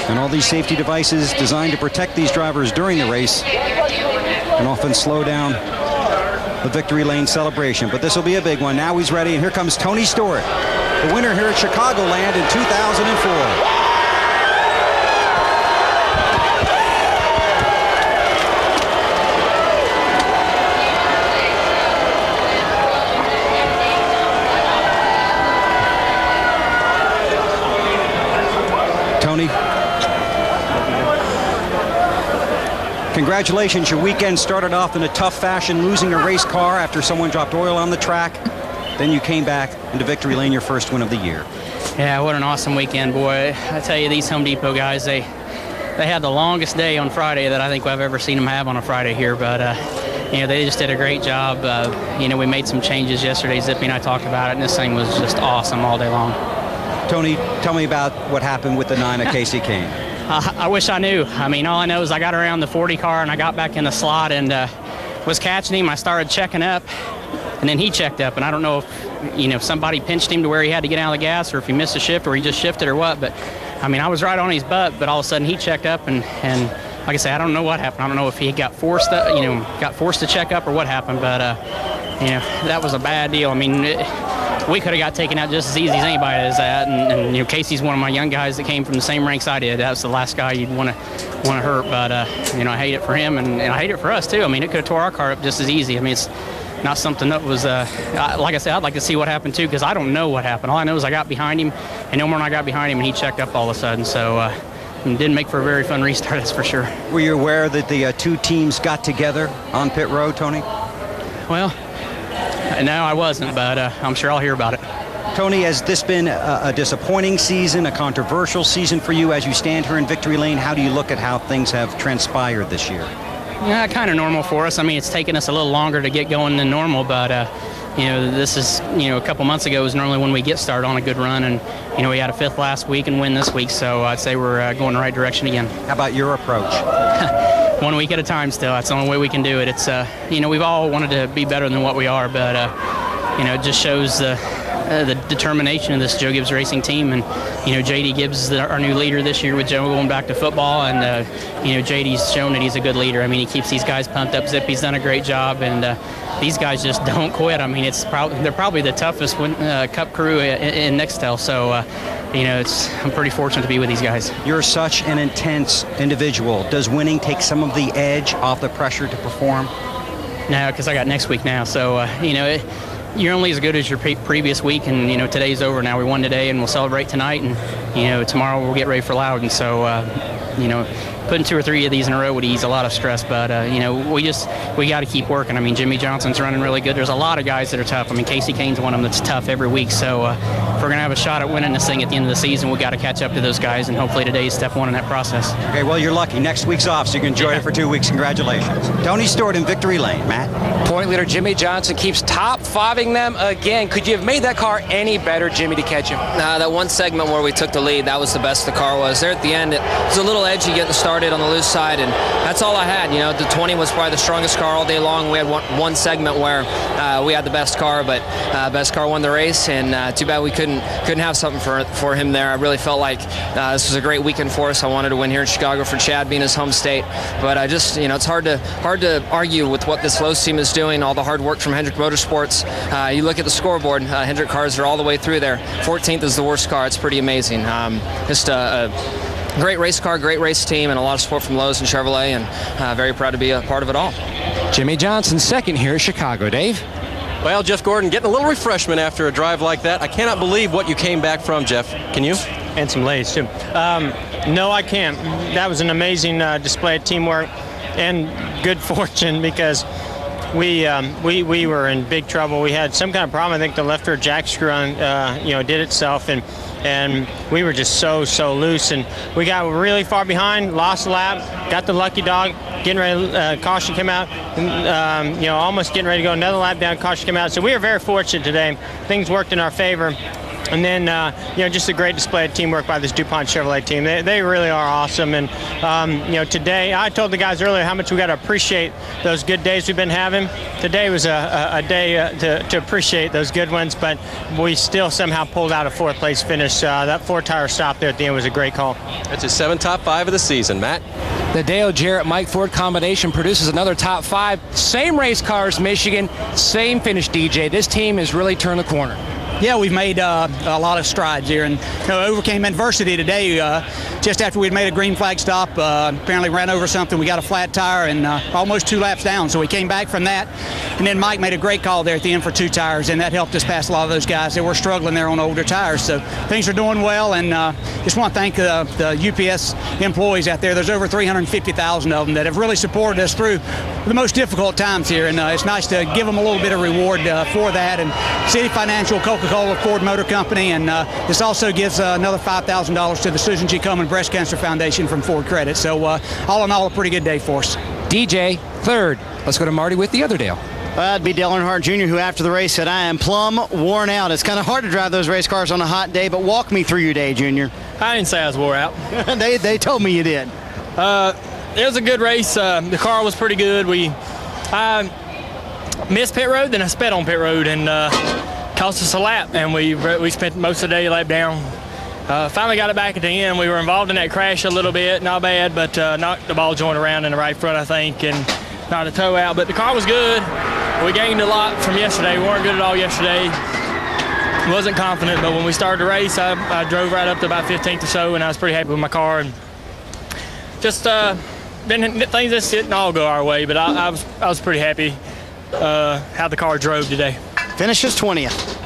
And all these safety devices designed to protect these drivers during the race and often slow down the victory lane celebration. But this will be a big one. Now he's ready, and here comes Tony Stewart, the winner here at Chicagoland in 2004. Tony, congratulations. Your weekend started off in a tough fashion, losing a race car after someone dropped oil on the track. Then you came back into victory lane, your first win of the year. Yeah, what an awesome weekend, boy. I tell you, these Home Depot guys, they had the longest day on Friday that I think I've ever seen them have on a Friday here. But, you know, they just did a great job. You know, we made some changes yesterday. Zippy and I talked about it, and this thing was just awesome all day long. Tony, tell me about what happened with the 9 of Casey Kane. I wish I knew. I mean, all I know is I got around the 40 car and I got back in the slot and was catching him. I started checking up, and then he checked up. And I don't know if somebody pinched him to where he had to get out of the gas, or if he missed a shift, or he just shifted, or what. But I mean, I was right on his butt. But all of a sudden, he checked up, and like I say, I don't know what happened. I don't know if he got forced to check up or what happened. But that was a bad deal. I mean, we could have got taken out just as easy as anybody does that. And Casey's one of my young guys that came from the same ranks I did. That was the last guy you'd want to hurt. But I hate it for him, and I hate it for us too. I mean, it could have tore our car up just as easy. I mean, it's not something that was like I said, I'd like to see what happened too, because I don't know what happened. All I know is I got behind him, and no more than I got behind him, and he checked up all of a sudden. So it didn't make for a very fun restart, that's for sure. Were you aware that the two teams got together on pit road, Tony? Well, no, I wasn't, but I'm sure I'll hear about it. Tony, has this been a disappointing season, a controversial season for you as you stand here in Victory Lane? How do you look at how things have transpired this year? Yeah, kind of normal for us. I mean, it's taken us a little longer to get going than normal, but this is, a couple months ago is normally when we get started on a good run, and we had a 5th last week and win this week, so I'd say we're going the right direction again. How about your approach? 1 week at a time still. That's the only way we can do it. It's we've all wanted to be better than what we are, but it just shows the determination of this Joe Gibbs Racing team. And JD Gibbs is our new leader this year with Joe going back to football, and JD's shown that he's a good leader. I mean, he keeps these guys pumped up. Zippy's done a great job, and these guys just don't quit. I mean, they're probably the toughest Cup crew in Nextel, so I'm pretty fortunate to be with these guys. You're such an intense individual. Does winning take some of the edge off the pressure to perform? No, because I got next week now, so you're only as good as your previous week, and today's over now. We won today, and we'll celebrate tonight, and tomorrow we'll get ready for Loudon. So putting 2 or 3 of these in a row would ease a lot of stress, but we got to keep working. I mean, Jimmy Johnson's running really good. There's a lot of guys that are tough. I mean, Casey Kane's one of them that's tough every week. So if we're gonna have a shot at winning this thing at the end of the season, we got to catch up to those guys, and hopefully today's step 1 in that process. Okay, well, you're lucky. Next week's off, so you can enjoy it for 2 weeks. Congratulations. Tony Stewart in Victory Lane. Matt? Point leader Jimmy Johnson keeps top-5ing them again. Could you have made that car any better, Jimmy, to catch him? That one segment where we took the lead, that was the best the car was. There at the end, it was a little edgy getting started on the loose side, and that's all I had. The 20 was probably the strongest car all day long. We had one segment where we had the best car, but best car won the race, and too bad we couldn't have something for him there. I really felt like this was a great weekend for us. I wanted to win here in Chicago for Chad being his home state, but I just, it's hard to argue with what this Lowe's team is doing, all the hard work from Hendrick Motorsports. You look at the scoreboard, Hendrick cars are all the way through there. 14th is the worst car. It's pretty amazing. Just a great race car, great race team, and a lot of support from Lowe's and Chevrolet, and very proud to be a part of it all. Jimmy Johnson second here at Chicago. Dave? Well, Jeff Gordon getting a little refreshment after a drive like that. I cannot believe what you came back from, Jeff. Can you? And some lays, too. No, I can't. That was an amazing display of teamwork and good fortune, because we were in big trouble. We had some kind of problem. I think the left rear jack screw on, did itself, and we were just so loose, and we got really far behind, lost a lap, got the lucky dog, getting ready, caution came out, and, almost getting ready to go another lap down, caution came out. So we were very fortunate today. Things worked in our favor. And then, just a great display of teamwork by this DuPont Chevrolet team. They really are awesome. And, today, I told the guys earlier how much we got to appreciate those good days we've been having. Today was a day to appreciate those good ones, but we still somehow pulled out a 4th place finish. That 4-tire stop there at the end was a great call. That's his 7 top 5 of the season. Matt? The Dale Jarrett Mike Ford combination produces another top 5. Same race cars, Michigan, same finish, DJ. This team has really turned the corner. Yeah, we've made a lot of strides here, and overcame adversity today. Just after we'd made a green flag stop, apparently ran over something. We got a flat tire and almost 2 laps down, so we came back from that. And then Mike made a great call there at the end for 2 tires, and that helped us pass a lot of those guys that were struggling there on older tires. So things are doing well, and just want to thank the UPS employees out there. There's over 350,000 of them that have really supported us through the most difficult times here, and it's nice to give them a little bit of reward for that. And City Financial, Coca-Cola, Ford Motor Company, and this also gives another $5,000 to the Susan G. Komen Breast Cancer Foundation from Ford Credit. So all in all, a pretty good day for us. DJ, third. Let's go to Marty with the other Dale. That'd be Dale Earnhardt Jr., who after the race said, "I am plumb worn out." It's kind of hard to drive those race cars on a hot day, but walk me through your day, Junior. I didn't say I was wore out. They told me you did. It was a good race. The car was pretty good. I missed pit road, then I sped on pit road, and cost us a lap, and we spent most of the day lap down. Finally got it back at the end. We were involved in that crash a little bit, not bad, but knocked the ball joint around in the right front, I think, and knocked a toe out. But the car was good. We gained a lot from yesterday. We weren't good at all yesterday. Wasn't confident, but when we started the race, I drove right up to about 15th or so, and I was pretty happy with my car. And just things just didn't all go our way, but I was pretty happy how the car drove today. Finishes 20th.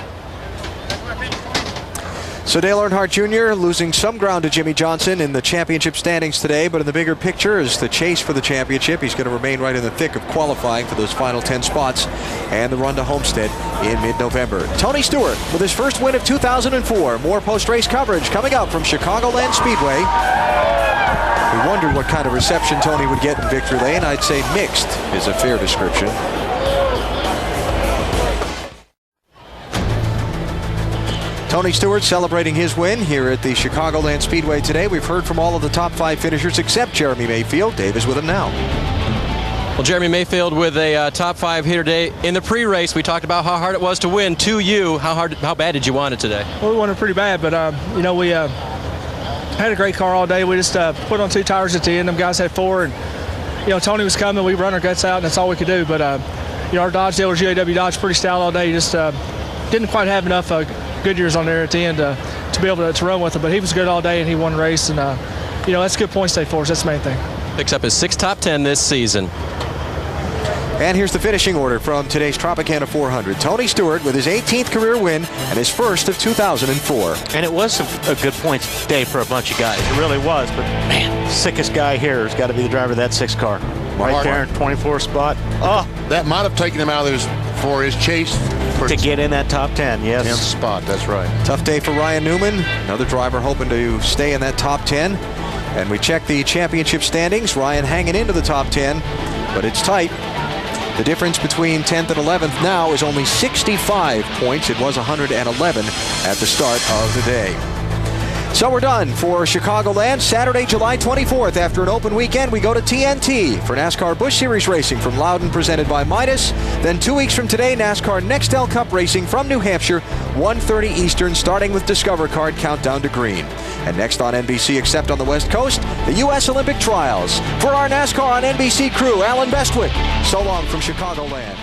So Dale Earnhardt Jr. losing some ground to Jimmy Johnson in the championship standings today, but in the bigger picture is the chase for the championship. He's going to remain right in the thick of qualifying for those final 10 spots and the run to Homestead in mid-November. Tony Stewart with his first win of 2004. More post-race coverage coming up from Chicagoland Speedway. We wondered what kind of reception Tony would get in Victory Lane. I'd say mixed is a fair description. Tony Stewart celebrating his win here at the Chicagoland Speedway today. We've heard from all of the top 5 finishers except Jeremy Mayfield. Dave is with him now. Well, Jeremy Mayfield with a top 5 here today. In the pre-race, we talked about how hard it was to win. To you, how bad did you want it today? Well, we wanted pretty bad, but we had a great car all day. We just put on 2 tires at the end. Them guys had 4, and Tony was coming. We run our guts out, and that's all we could do. But our Dodge dealer, GAW Dodge, pretty stout all day. Just didn't quite have enough Goodyears on there at the end to be able to run with him. But he was good all day, and he won the race. And that's a good point stay for us. That's the main thing. Picks up his 6th top 10 this season. And here's the finishing order from today's Tropicana 400. Tony Stewart with his 18th career win and his first of 2004. And it was a good points day for a bunch of guys. It really was. But man, sickest guy here has got to be the driver of that 6 car. Right there in 24th spot. Oh, that might have taken him out of for his chase. To get in that top 10, yes. 10th spot, that's right. Tough day for Ryan Newman. Another driver hoping to stay in that top 10. And we check the championship standings. Ryan hanging into the top 10, but it's tight. The difference between 10th and 11th now is only 65 points. It was 111 at the start of the day. So we're done for Chicagoland. Saturday, July 24th. After an open weekend, we go to TNT for NASCAR Busch Series racing from Loudon, presented by Midas. Then 2 weeks from today, NASCAR Nextel Cup racing from New Hampshire, 1:30 Eastern, starting with Discover Card Countdown to Green. And next on NBC, except on the West Coast, the U.S. Olympic Trials. For our NASCAR on NBC crew, Alan Bestwick. So long from Chicagoland.